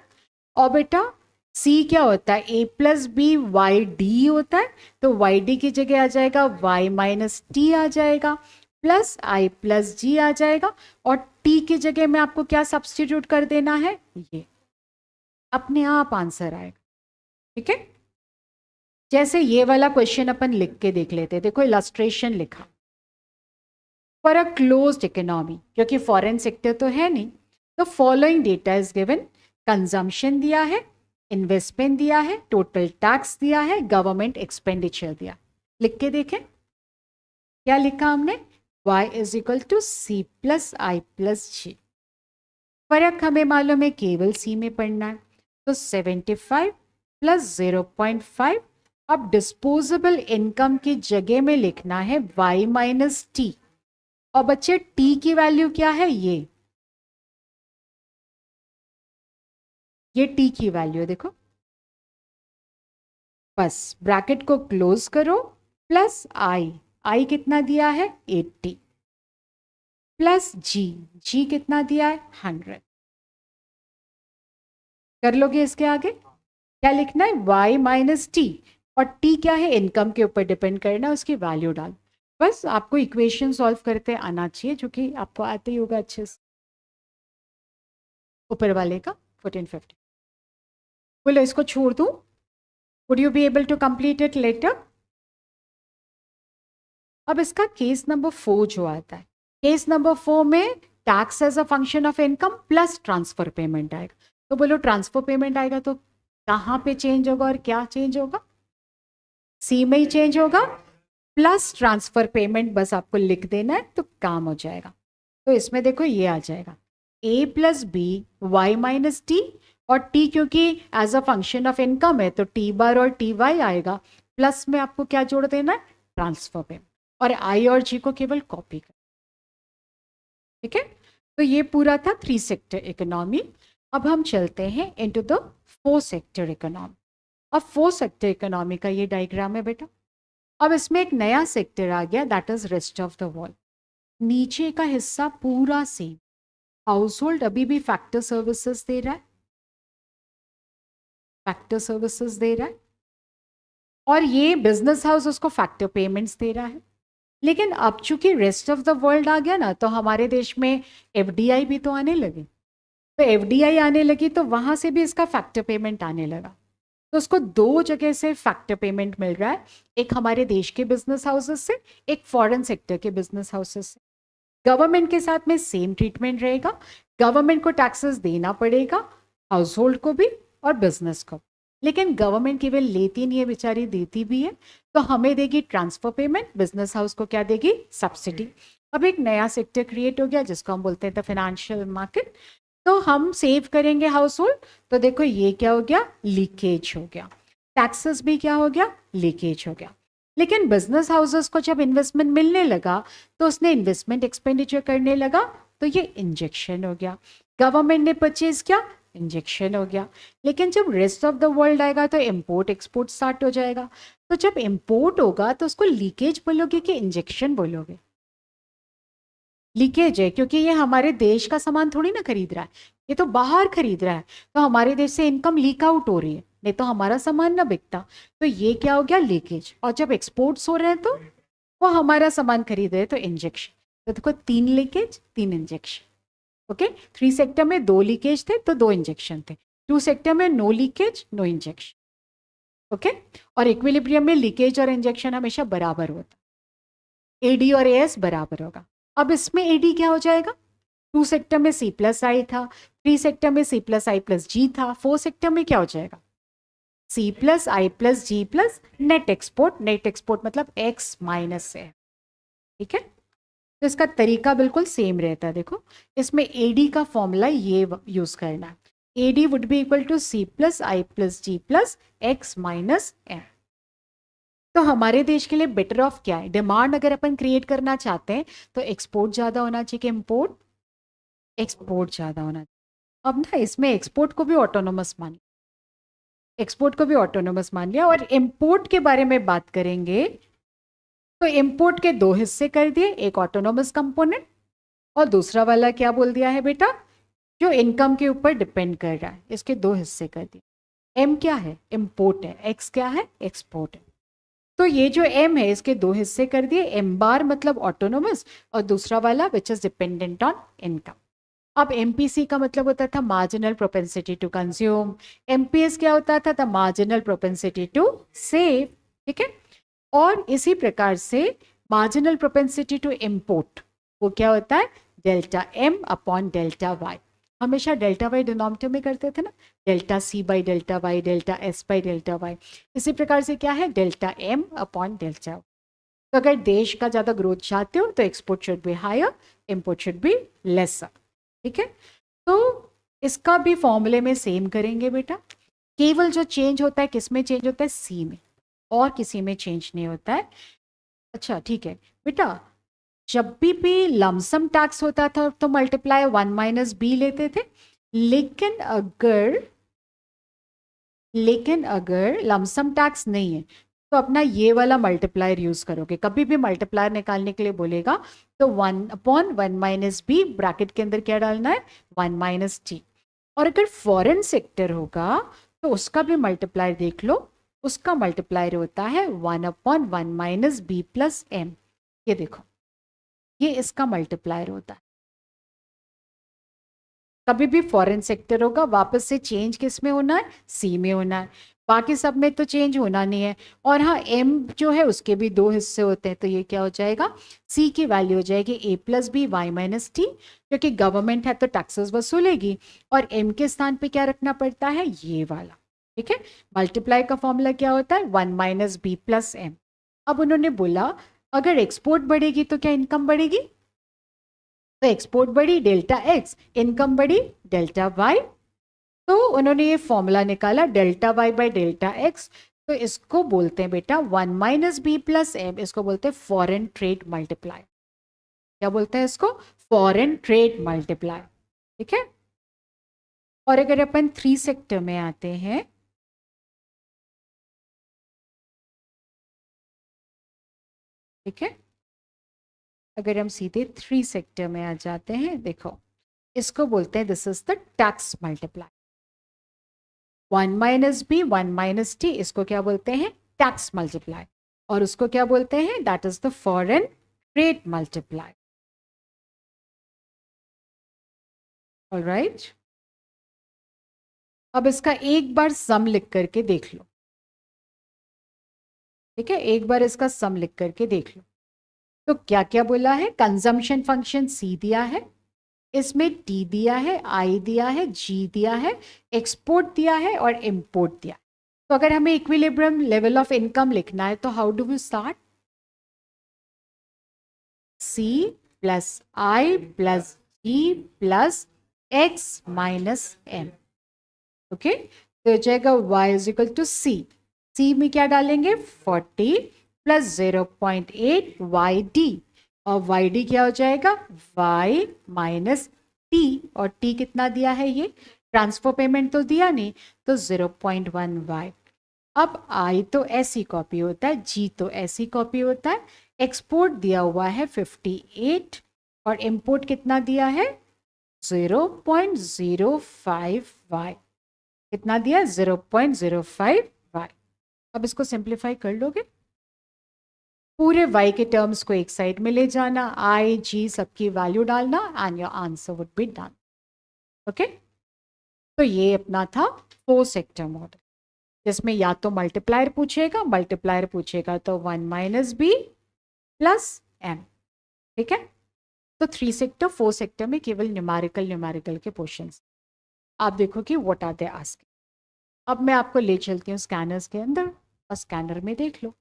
और बेटा सी क्या होता है? ए प्लस बी वाई डी होता है. तो वाई डी की जगह आ जाएगा वाई माइनस टी आ जाएगा, प्लस आई प्लस जी आ जाएगा. और टी की जगह में आपको क्या सब्स्टिट्यूट कर देना है? ये अपने आप आंसर आएगा. ठीक है. जैसे ये वाला क्वेश्चन अपन लिख के देख लेते. देखो इलस्ट्रेशन लिखा. फॉर अ क्लोज्ड इकोनॉमी, क्योंकि फॉरेन सेक्टर तो है नहीं, तो following data is given. Consumption दिया है, इन्वेस्टमेंट दिया है, टोटल टैक्स दिया है, गवर्नमेंट एक्सपेंडिचर दिया. लिख के देखें क्या लिखा हमने? y is equal to C plus I plus G. फर्क हमें मालूम है केवल सी में पढ़ना है. तो 75 प्लस 0.5. अब डिस्पोजेबल इनकम की जगह में लिखना है y माइनस टी. और बच्चे t की वैल्यू क्या है? ये t की वैल्यू है. देखो बस ब्रैकेट को क्लोज करो. प्लस आई कितना दिया है? 80. प्लस जी कितना दिया है? 100. कर लोगे इसके आगे? क्या लिखना है? y minus T. और t क्या है? इनकम के ऊपर डिपेंड करना है, उसकी वैल्यू डाल. बस आपको इक्वेशन सॉल्व करते आना चाहिए, जो कि आपको आते ही होगा अच्छे से. ऊपर वाले का 1450. बोलो इसको छोड़ दूं? Would you be able to complete it later? अब इसका केस नंबर 4 जो आता है, केस नंबर 4 में tax as a function of income plus transfer payment आएगा. तो बोलो ट्रांसफर पेमेंट आएगा तो कहाँ पे चेंज होगा और क्या चेंज होगा? सी में ही चेंज होगा. प्लस ट्रांसफर पेमेंट बस आपको लिख देना है तो काम हो जाएगा. तो इसमें देखो ये आ जाएगा a plus B Y minus T. और t क्योंकि as a function of income है तो टी बार और टी वाई आएगा. प्लस में आपको क्या जोड़ देना है? Transfer payment. और आई और जी को केवल कॉपी कर. ठीक है. तो ये पूरा था 3 सेक्टर इकोनॉमी. अब हम चलते हैं इनटू द 4 सेक्टर इकोनॉमी. अब 4 सेक्टर इकोनॉमी का ये डायग्राम है बेटा. अब इसमें एक नया सेक्टर आ गया, that is rest of the world. नीचे का हिस्सा पूरा सेम. हाउस होल्ड अभी भी फैक्टर सर्विसेज दे रहा है, फैक्टर सर्विसेज दे रहा है. और ये बिजनेस हाउस उसको फैक्टर पेमेंट्स दे रहा है. लेकिन अब चूंकि रेस्ट ऑफ द वर्ल्ड आ गया ना, तो हमारे देश में एफडीआई भी तो आने लगे. तो एफडीआई आने लगी तो वहां से भी इसका फैक्टर पेमेंट आने लगा. तो उसको 2 जगह से फैक्टर पेमेंट मिल रहा है. एक हमारे देश के बिजनेस हाउसेस से, एक फॉरेन सेक्टर के बिजनेस हाउसेस से. गवर्नमेंट के साथ में सेम ट्रीटमेंट रहेगा. गवर्नमेंट को टैक्सेस देना पड़ेगा, हाउस होल्ड को भी और बिजनेस को. लेकिन गवर्नमेंट केवल लेती नहीं है बेचारी, देती भी है. तो हमें देगी ट्रांसफर पेमेंट, बिजनेस हाउस को क्या देगी? सब्सिडी. अब एक नया सेक्टर क्रिएट हो गया जिसको हम बोलते हैं द फाइनेंशियल मार्केट। तो हम सेव करेंगे हाउस होल्ड, तो देखो ये क्या हो गया, लीकेज हो गया। टैक्सेस भी क्या हो गया, लीकेज हो गया। लेकिन बिजनेस हाउसेस को जब इन्वेस्टमेंट मिलने लगा तो उसने इन्वेस्टमेंट एक्सपेंडिचर करने लगा, तो ये इंजेक्शन हो गया। गवर्नमेंट ने परचेज किया, इंजेक्शन हो गया। लेकिन जब रेस्ट ऑफ द वर्ल्ड आएगा तो इम्पोर्ट एक्सपोर्ट स्टार्ट हो जाएगा। तो जब इम्पोर्ट होगा तो उसको लीकेज बोलोगे कि इंजेक्शन बोलोगे? लीकेज है, क्योंकि ये हमारे देश का सामान थोड़ी ना खरीद रहा है, ये तो बाहर खरीद रहा है। तो हमारे देश से इनकम लीक आउट हो रही है, नहीं तो हमारा सामान ना बिकता। तो ये क्या हो गया, लीकेज। और जब एक्सपोर्ट्स हो रहे हैं तो वो हमारा सामान खरीद रहे हैं, तो इंजेक्शन। तो देखो 3 लीकेज 3 इंजेक्शन। ओके, 3 सेक्टर में 2 लीकेज थे तो 2 इंजेक्शन थे। 2 सेक्टर में no leakage no injection. Okay, और इक्विलिब्रियम में लीकेज और इंजेक्शन हमेशा बराबर होता है, एडी और एएस बराबर होगा। अब इसमें एडी क्या हो जाएगा, 2 सेक्टर में सी प्लस आई था, 3 सेक्टर में सी प्लस आई प्लस जी था, 4 सेक्टर में क्या हो जाएगा, C plus I plus G plus net export. Net export मतलब एक्स माइनस है। ठीक है, तो इसका तरीका बिल्कुल सेम रहता है। देखो इसमें एडी का फॉर्मूला ये यूज करना है, AD would be equal to C plus I plus G plus X minus M. तो हमारे देश के लिए बेटर ऑफ क्या है, डिमांड अगर अपन क्रिएट करना चाहते हैं तो एक्सपोर्ट ज्यादा होना चाहिए कि इम्पोर्ट, एक्सपोर्ट ज्यादा होना चाहिए। अब ना इसमें एक्सपोर्ट को भी ऑटोनोमस मान, एक्सपोर्ट को भी ऑटोनोमस मान लिया। और इम्पोर्ट के बारे में बात करेंगे तो इम्पोर्ट के 2 हिस्से कर दिए, एक ऑटोनोमस कंपोनेंट और दूसरा वाला क्या बोल दिया है बेटा, जो इनकम के ऊपर डिपेंड कर रहा है। इसके 2 हिस्से कर दिए। एम क्या है, इम्पोर्ट है, एक्स क्या है, एक्सपोर्ट है। तो ये जो एम है इसके 2 हिस्से कर दिए, एम बार मतलब ऑटोनोमस और दूसरा वाला which is dependent on income. अब एमपीसी का मतलब होता था marginal propensity to consume, MPS क्या होता था, the marginal propensity to save. ठीक है, और इसी प्रकार से मार्जिनल प्रोपेंसिटी टू इम्पोर्ट वो क्या होता है, delta M upon delta Y. हमेशा डेल्टा वाई डिनोमिनेटर में करते थे ना, delta C by delta Y, delta S by delta Y. इसी प्रकार से क्या है, डेल्टा एम अपॉन डेल्टा। तो अगर देश का ज़्यादा ग्रोथ चाहते हो तो export should be higher, import should be lesser. ठीक है, तो इसका भी फॉर्मूले में सेम करेंगे बेटा। केवल जो चेंज होता है किस में चेंज होता है, सी में, और किसी में चेंज नहीं होता है। अच्छा ठीक है बेटा, जब भी लमसम टैक्स होता था तो मल्टीप्लाई 1 माइनस बी लेते थे। लेकिन अगर लमसम टैक्स नहीं है तो अपना ये वाला मल्टीप्लायर यूज करोगे। कभी भी मल्टीप्लायर निकालने के लिए बोलेगा तो 1 अपॉन 1 माइनस बी, ब्रैकेट के अंदर क्या डालना है, 1 माइनस टी। और अगर फॉरेन सेक्टर होगा तो उसका भी मल्टीप्लायर देख लो, उसका मल्टीप्लायर होता है 1 upon 1 minus B plus M. ये देखो ये इसका मल्टीप्लायर होता है। कभी भी फॉरेन सेक्टर होगा वापस से चेंज किस में होना है, सी में होना है, बाकी सब में तो चेंज होना नहीं है। और हाँ एम जो है उसके भी 2 हिस्से होते हैं, तो ये क्या हो जाएगा, सी की वैल्यू हो जाएगी A plus B Y minus T, क्योंकि गवर्नमेंट है तो टैक्सेस वसूलेगी। और एम के स्थान पे क्या रखना पड़ता है, ये वाला। ठीक है, मल्टीप्लाई का फॉर्मूला क्या होता है, 1 माइनस बी प्लस एम। अब उन्होंने बोला अगर एक्सपोर्ट बढ़ेगी तो क्या इनकम बढ़ेगी, तो एक्सपोर्ट बढ़ी डेल्टा एक्स, इनकम बढ़ी डेल्टा वाई। तो उन्होंने ये फॉर्मूला निकाला delta Y by delta X. तो इसको बोलते हैं बेटा 1 माइनस बी प्लस एम, इसको बोलते हैं फॉरेन ट्रेड मल्टीप्लाई। क्या बोलते हैं इसको, फॉरेन ट्रेड मल्टीप्लाई। ठीक है, और अगर अपन 3 सेक्टर में आते हैं, ठीक है, अगर हम सीधे 3 सेक्टर में आ जाते हैं, देखो इसको बोलते हैं this is the tax multiply. 1 minus B 1 minus T, इसको क्या बोलते हैं, टैक्स मल्टीप्लाई। और उसको क्या बोलते हैं, that is the foreign trade multiply. Alright, अब इसका एक बार सम लिख करके देख लो। ठीक है, एक बार इसका सम लिख करके देख लो। तो क्या क्या बोला है, कंजम्पशन फंक्शन सी दिया है, इसमें टी दिया है, आई दिया है, जी दिया है, एक्सपोर्ट दिया है और इंपोर्ट दिया है। तो अगर हमें इक्विलिब्रियम लेवल ऑफ इनकम लिखना है तो how do we start, C plus I plus G plus X minus M. Okay, तो हो जाएगा y is equal to C. C में क्या डालेंगे 40 प्लस 0.8 वाई डी, और वाई डी क्या हो जाएगा y माइनस टी, और टी कितना दिया है, ये ट्रांसफर पेमेंट तो दिया नहीं, तो 0.1 वाई। अब आई तो ऐसी कॉपी होता है, जी तो ऐसी कॉपी होता है। एक्सपोर्ट दिया हुआ है 58 और इंपोर्ट कितना दिया है 0.05 वाई। कितना दिया 0.05 वाई। अब इसको सिंप्लीफाई कर लोगे, पूरे y के टर्म्स को एक साइड में ले जाना, i g सबकी वैल्यू डालना, and your answer would be done. Okay, तो ये अपना था 4 सेक्टर मॉडल, जिसमें या तो मल्टीप्लायर पूछेगा तो 1 माइनस बी प्लस एम। ठीक है, तो 3 सेक्टर 4 सेक्टर में केवल न्यूमेरिकल के क्वेश्चंस। आप देखो कि व्हाट आर दे आस्किंग। अब मैं आपको ले चलती हूँ स्कैनर्स के अंदर, और स्कैनर में देख लो।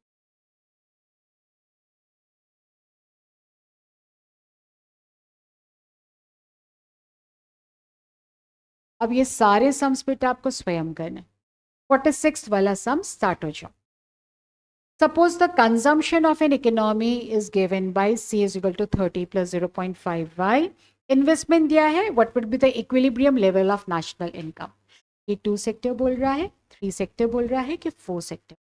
अब ये सारे सम्स बेटा आपको स्वयं करना। 46 वाला सम स्टार्ट हो जाओ। Suppose the consumption of an economy is given by C is equal to 30 plus 0.5 Y. Investment दिया है, what would be the equilibrium level of national income? ये 2 सेक्टर बोल रहा है, 3 सेक्टर बोल रहा है कि 4 सेक्टर?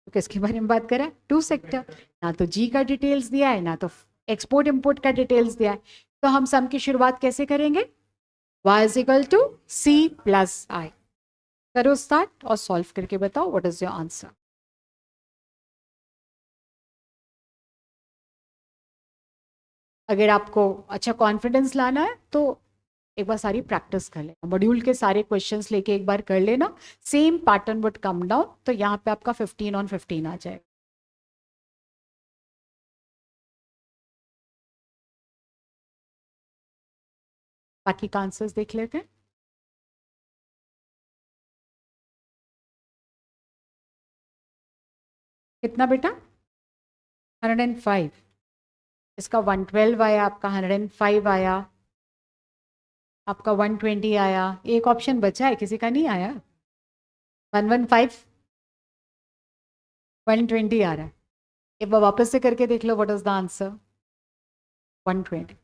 तो किसके बारे में बात करा? 2 सेक्टर। ना तो जी का डिटेल्स दिया है, ना तो एक्सपोर्ट इंपोर्ट का डिटेल्स दिया है। तो हम सम की शुरुआत कैसे करेंगे? y is equal to c plus i। करो स्टार्ट और सॉल्व करके बताओ व्हाट इज योर आंसर। अगर आपको अच्छा कॉन्फिडेंस लाना है तो एक बार सारी प्रैक्टिस कर लेना, मॉड्यूल के सारे क्वेश्चंस लेके एक बार कर लेना, same pattern would come down, तो यहाँ पे आपका 15 on 15 आ जाएगा। बाकी का आंसर्स देख लेते हैं। कितना बेटा 105, इसका 112 आया, आपका 105 आया, आपका 120 आया, एक ऑप्शन बचा है, किसी का नहीं आया। 115 120 आ रहा है। एक बार वापस से करके देख लो व्हाट इज द आंसर। 120,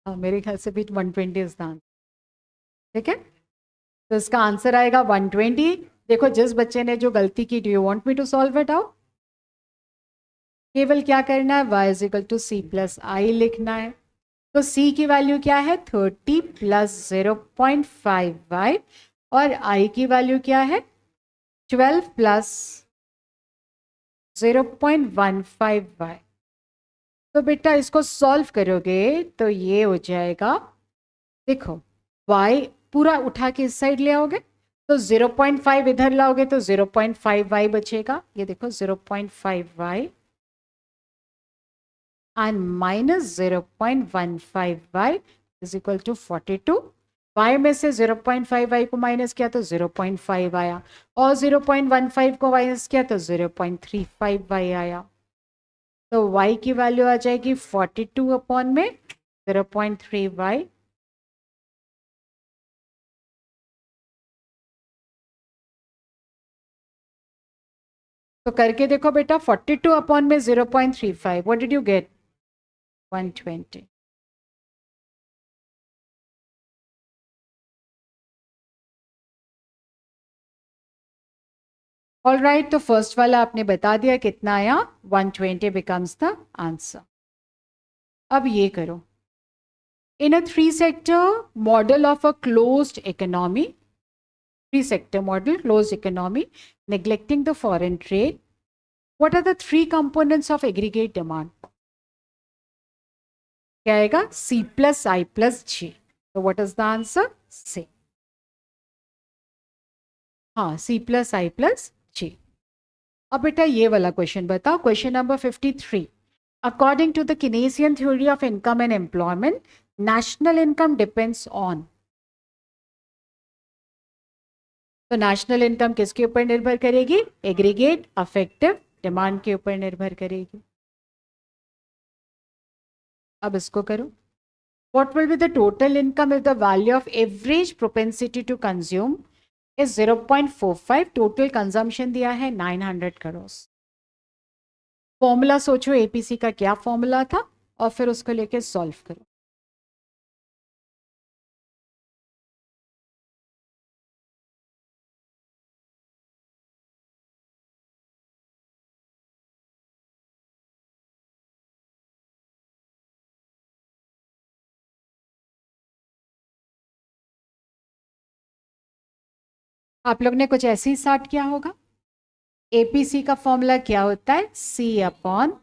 हाँ मेरे ख्याल से भी 120 इज द आंसर। ठीक है, तो इसका आंसर आएगा 120। देखो जिस बच्चे ने जो गलती की, do you want me to solve it out? केवल क्या करना है, y is equal to C plus I लिखना है। तो c की वैल्यू क्या है 30 प्लस 0.5 y, और i की वैल्यू क्या है 12 प्लस 0.15 y। तो बेटा इसको सॉल्व करोगे तो ये हो जाएगा, देखो y पूरा उठा के इस साइड ले आओगे तो 0.5 इधर लाओगे तो 0.5 y बचेगा। ये देखो 0.5 y and minus 0.15 y is equal to 42। y में से 0.5 y को माइनस किया तो 0.5 आया, और 0.15 को माइनस किया तो 0.35 y आया। तो y की वैल्यू आ जाएगी 42 अपॉन में 0.3 y। तो करके देखो बेटा, 42 अपॉन में 0.35, what did you get 120। All right, तो फर्स्ट वाला आपने बता दिया कितना आया, 120 बिकम्स द आंसर। अब ये करो, in a 3 sector model of a closed economy, 3 sector model closed economy neglecting the foreign trade, what are the 3 components of aggregate demand? क्या आएगा C plus I plus G. तो what is the answer C। हाँ C plus I plus G. अब बेटा ये वाला क्वेश्चन बताओ, question number 53। According to the Keynesian theory of income and employment, national income depends on. तो नेशनल इनकम किसके ऊपर निर्भर करेगी? एग्रीगेट अफेक्टिव डिमांड के ऊपर निर्भर करेगी। अब इसको करो. What will be the total income if the value of average propensity to consume is 0.45? Total consumption दिया है 900 करोड़. फॉर्मूला सोचो एपीसी का क्या फॉर्मूला था और फिर उसको लेके सॉल्व करो. आप लोग ने कुछ ऐसे ही स्टार्ट किया होगा. एपीसी का फॉर्मूला क्या होता है? C upon.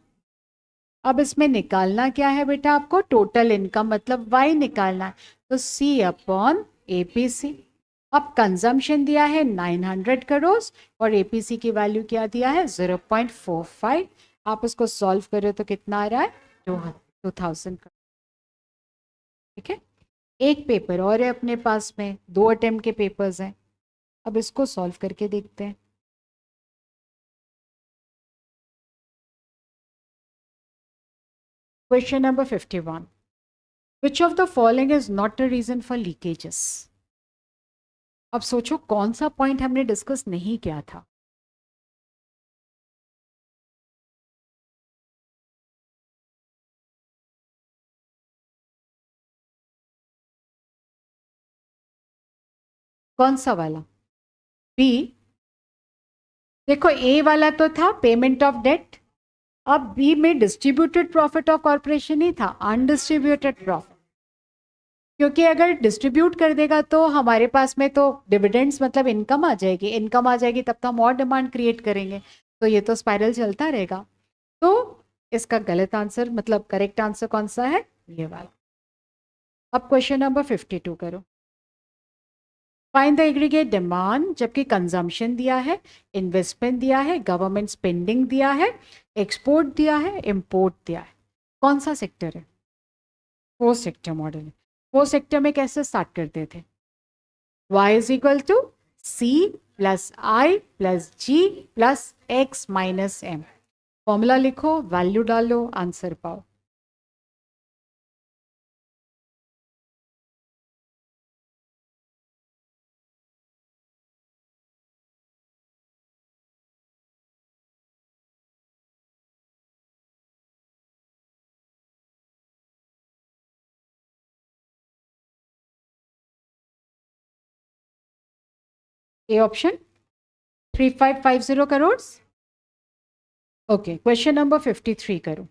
अब इसमें निकालना क्या है बेटा? आपको टोटल इनकम मतलब वाई निकालना है. तो सी अपॉन एपीसी. अब कंजम्पशन दिया है 900 करोड़ और एपीसी की वैल्यू क्या दिया है? 0.45. आप उसको सॉल्व करो तो कितना आ रहा है? 2000. ठीक है. एक पेपर और है अपने पास में, 2 अटेम्प्ट के पेपर्स हैं. अब इसको सॉल्व करके देखते हैं. Question number 51. Which of the following is not a reason for leakages? अब सोचो कौन सा पॉइंट हमने डिस्कस नहीं किया था. कौन सा वाला? बी. देखो ए वाला तो था पेमेंट ऑफ डेट. अब बी में डिस्ट्रीब्यूटेड प्रॉफिट ऑफ कॉर्पोरेशन ही था, अनडिस्ट्रीब्यूटेड प्रॉफिट. क्योंकि अगर डिस्ट्रीब्यूट कर देगा तो हमारे पास में तो डिविडेंड्स मतलब इनकम आ जाएगी. इनकम आ जाएगी तब तो हम और डिमांड क्रिएट करेंगे. तो ये तो स्पाइरल चलता रहेगा. तो इसका गलत आंसर मतलब करेक्ट आंसर कौन सा है? ये वाला. अब क्वेश्चन नंबर 52 करो. फाइंड द एग्रीगेट डिमांड जबकि कंजम्पशन दिया है, इन्वेस्टमेंट दिया है, गवर्नमेंट स्पेंडिंग दिया है, एक्सपोर्ट दिया है, इंपोर्ट दिया है. कौन सा सेक्टर है? 4 सेक्टर मॉडल. 4 सेक्टर में कैसे स्टार्ट करते थे? y is equal to C plus I plus G plus X minus M. Formula लिखो, वैल्यू डालो, आंसर पाओ. A option 3550 crore. Okay. Question number 53 करो.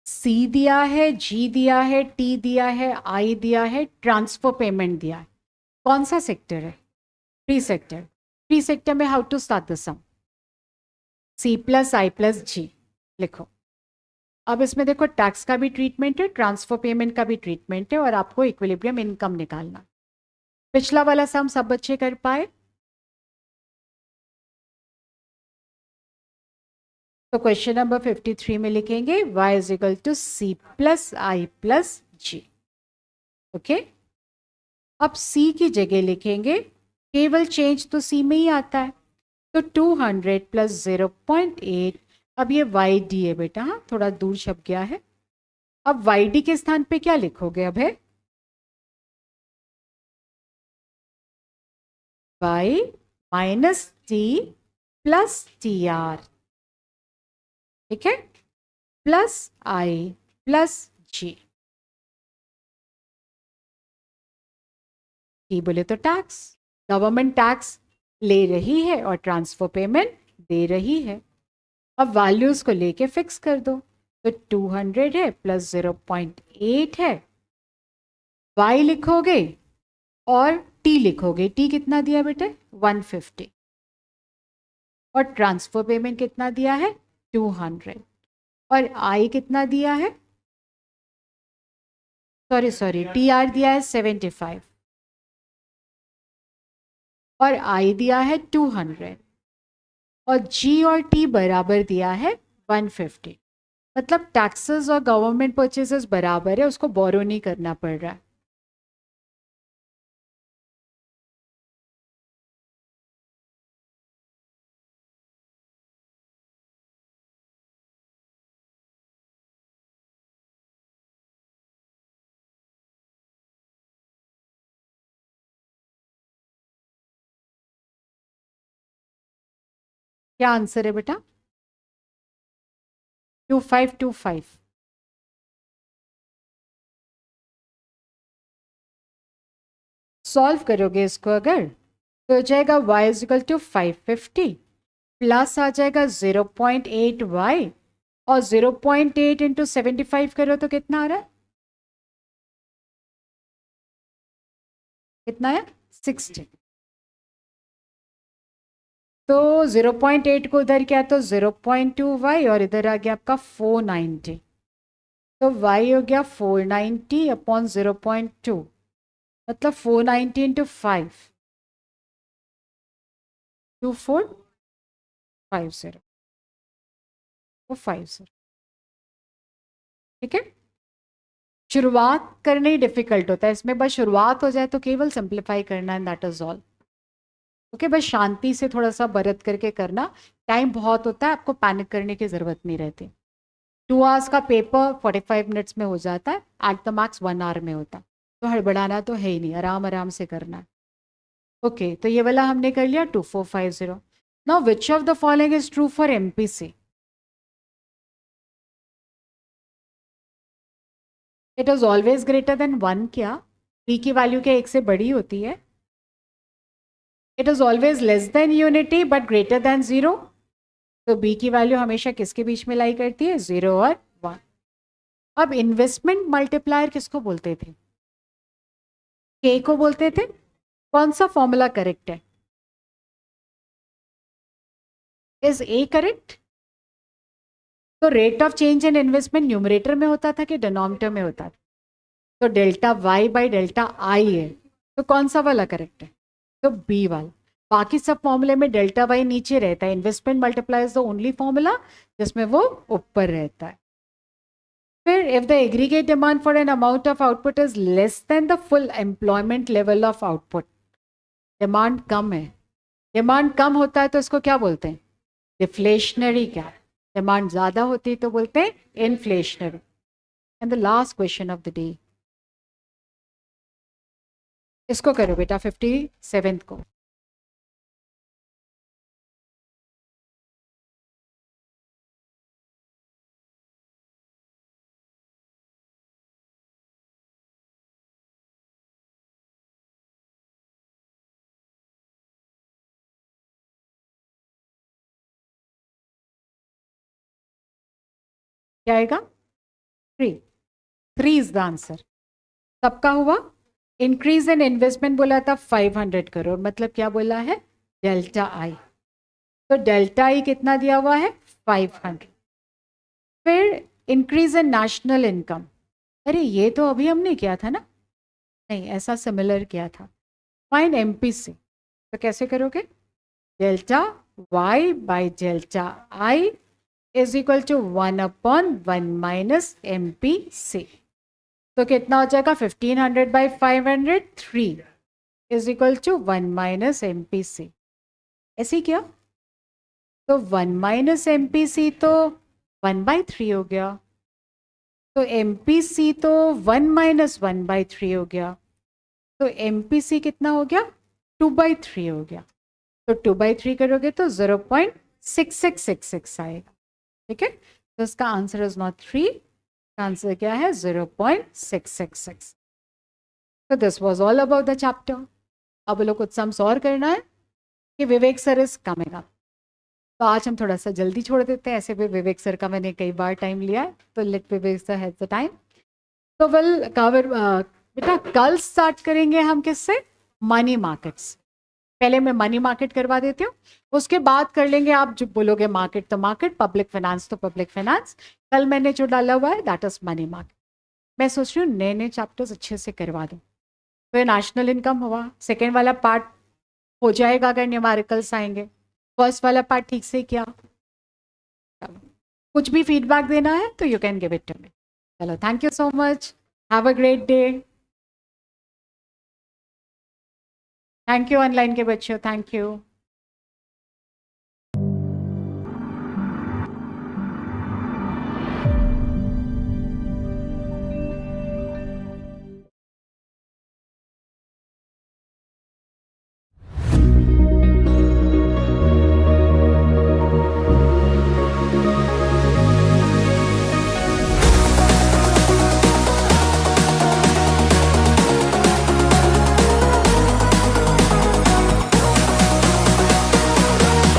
सी दिया है, जी दिया है, टी दिया है, आई दिया है, ट्रांसफर पेमेंट दिया है. कौन सा सेक्टर है? Pre sector. प्री सेक्टर में how to start the sum? C plus I plus G लिखो. अब इसमें देखो टैक्स का भी ट्रीटमेंट है, ट्रांसफर पेमेंट का भी ट्रीटमेंट है और आपको इक्विलिब्रियम इनकम निकालना. पिछला वाला सम सब बच्चे कर पाए? तो क्वेश्चन नंबर 53 में लिखेंगे y is equal to C plus I plus G. Okay. अब c की जगह लिखेंगे, केवल चेंज तो c में ही आता है. तो 200 प्लस 0.8. अब ये वाई डी है बेटा, हाँ थोड़ा दूर छप गया है. अब वाई डी के स्थान पे क्या लिखोगे? अब है Y minus T plus T R. ठीक है. Plus I plus G. T बोले तो टैक्स. गवर्नमेंट टैक्स ले रही है और ट्रांसफर पेमेंट दे रही है. अब वैल्यूज को लेके फिक्स कर दो. तो 200 है प्लस 0.8 है. y लिखोगे और t लिखोगे. t कितना दिया बेटे? 150. और ट्रांसफर पेमेंट कितना दिया है? 200. और i कितना दिया है? सॉरी टी आर दिया है 75 और i दिया है 200 और g और t बराबर दिया है 150. मतलब टैक्सेस और गवर्नमेंट परचेसेस बराबर है, उसको बोरो नहीं करना पड़ रहा है. क्या आंसर है बेटा? 2525। सॉल्व करोगे इसको अगर तो हो जाएगा y is equal to 550 plus आ जाएगा 0.8y और 0.8 इंटू 75 करो तो कितना आ रहा है? कितना है? 60। तो 0.8 को उधर क्या तो 0.2y और इधर आ गया आपका 490। तो y हो गया 490 अपॉन 0.2 मतलब 490 इंटू 5 2450 वो 50। ठीक है, शुरुआत करना ही डिफिकल्ट होता है इसमें, बस शुरुआत हो जाए तो केवल सिंप्लीफाई करना है, दैट इज ऑल। ओके, बस शांति से थोड़ा सा बरत करके करना। टाइम बहुत होता है, आपको पैनिक करने की जरूरत नहीं रहती। 2 आवर्स का पेपर 45 मिनट्स में हो जाता है, एट द मैक्स 1 आवर में होता है। तो हड़बड़ाना तो है ही नहीं, आराम आराम से करना है। ओके, तो ये वाला हमने कर लिया 2450। Now which of the following is true for MPC? It is always greater than 1। क्या p की वैल्यू क्या 1 से बड़ी होती है? It is always less than unity but greater than 0। तो b की वैल्यू हमेशा किसके बीच में लाई करती है? 0 और 1। अब इन्वेस्टमेंट मल्टीप्लायर किसको बोलते थे? k को बोलते थे। कौन सा फॉर्मूला करेक्ट है? Is A correct? तो rate of change in investment numerator में होता था कि डिनोमिनेटर में होता था? तो delta Y by delta I है, तो कौन सा वाला करेक्ट है? तो बी वाला। बाकी सब फॉर्मूले में डेल्टा वाई नीचे रहता है, investment multiplies the only formula जिसमें वो ऊपर रहता है। फिर if the aggregate demand for an amount of output is less than the full employment level of output, demand कम है, डिमांड कम होता है तो इसको क्या बोलते हैं? Deflationary gap. डिमांड ज्यादा होती है तो बोलते हैं inflationary. And the last question of the day, इसको करो बेटा 57 को। क्या आएगा? 3। 3 इज द आंसर। सबका हुआ। इंक्रीज इन इन्वेस्टमेंट बोला था 500 करोड़, मतलब क्या बोला है? डेल्टा आई। तो डेल्टा आई कितना दिया हुआ है? 500। फिर इंक्रीज इन नेशनल इनकम, अरे ये तो अभी हमने किया था ना? नहीं, ऐसा सिमिलर किया था। फाइंड एमपीसी, तो कैसे करोगे? Delta Y by delta I is equal to 1/1 minus MPC. तो कितना हो जाएगा? 1500 by 500 3 is equal to 1 minus MPC. ऐसे क्या? तो 1 माइनस एमपीसी तो 1/3 हो गया, तो एमपीसी तो 1 माइनस 1/3 हो गया, तो एमपीसी कितना हो गया? 2/3 हो गया। तो 2/3 करोगे तो 0.6666 आएगा। ठीक है, तो इसका आंसर इज नॉट 3, आंसर क्या है? 0.666। तो this was all about the chapter. अब लोग कुछ सम्स और करना है कि विवेक सर इज कमिंग अप, तो आज हम थोड़ा सा जल्दी छोड़ देते हैं। ऐसे भी विवेक सर का मैंने कई बार टाइम लिया है, तो let Vivek sir have the time. तो विल कवर बेटा, कल स्टार्ट करेंगे हम किससे? Money markets. पहले मैं मनी मार्केट करवा देती हूँ, उसके बाद कर लेंगे, आप जो बोलोगे मार्केट तो मार्केट, पब्लिक फाइनेंस तो पब्लिक फाइनेंस। कल मैंने जो डाला हुआ है दैट इज मनी मार्केट। मैं सोच रही हूँ नए नए चैप्टर्स अच्छे से करवा दूँ। तो नेशनल इनकम हुआ, सेकेंड वाला पार्ट हो जाएगा अगर न्यूमेरिकल्स आएंगे। फर्स्ट वाला पार्ट ठीक से किया। कुछ भी फीडबैक देना है तो you can give it to me. चलो, thank you so much, have a great day. Thank you online के बच्चों, थैंक यू।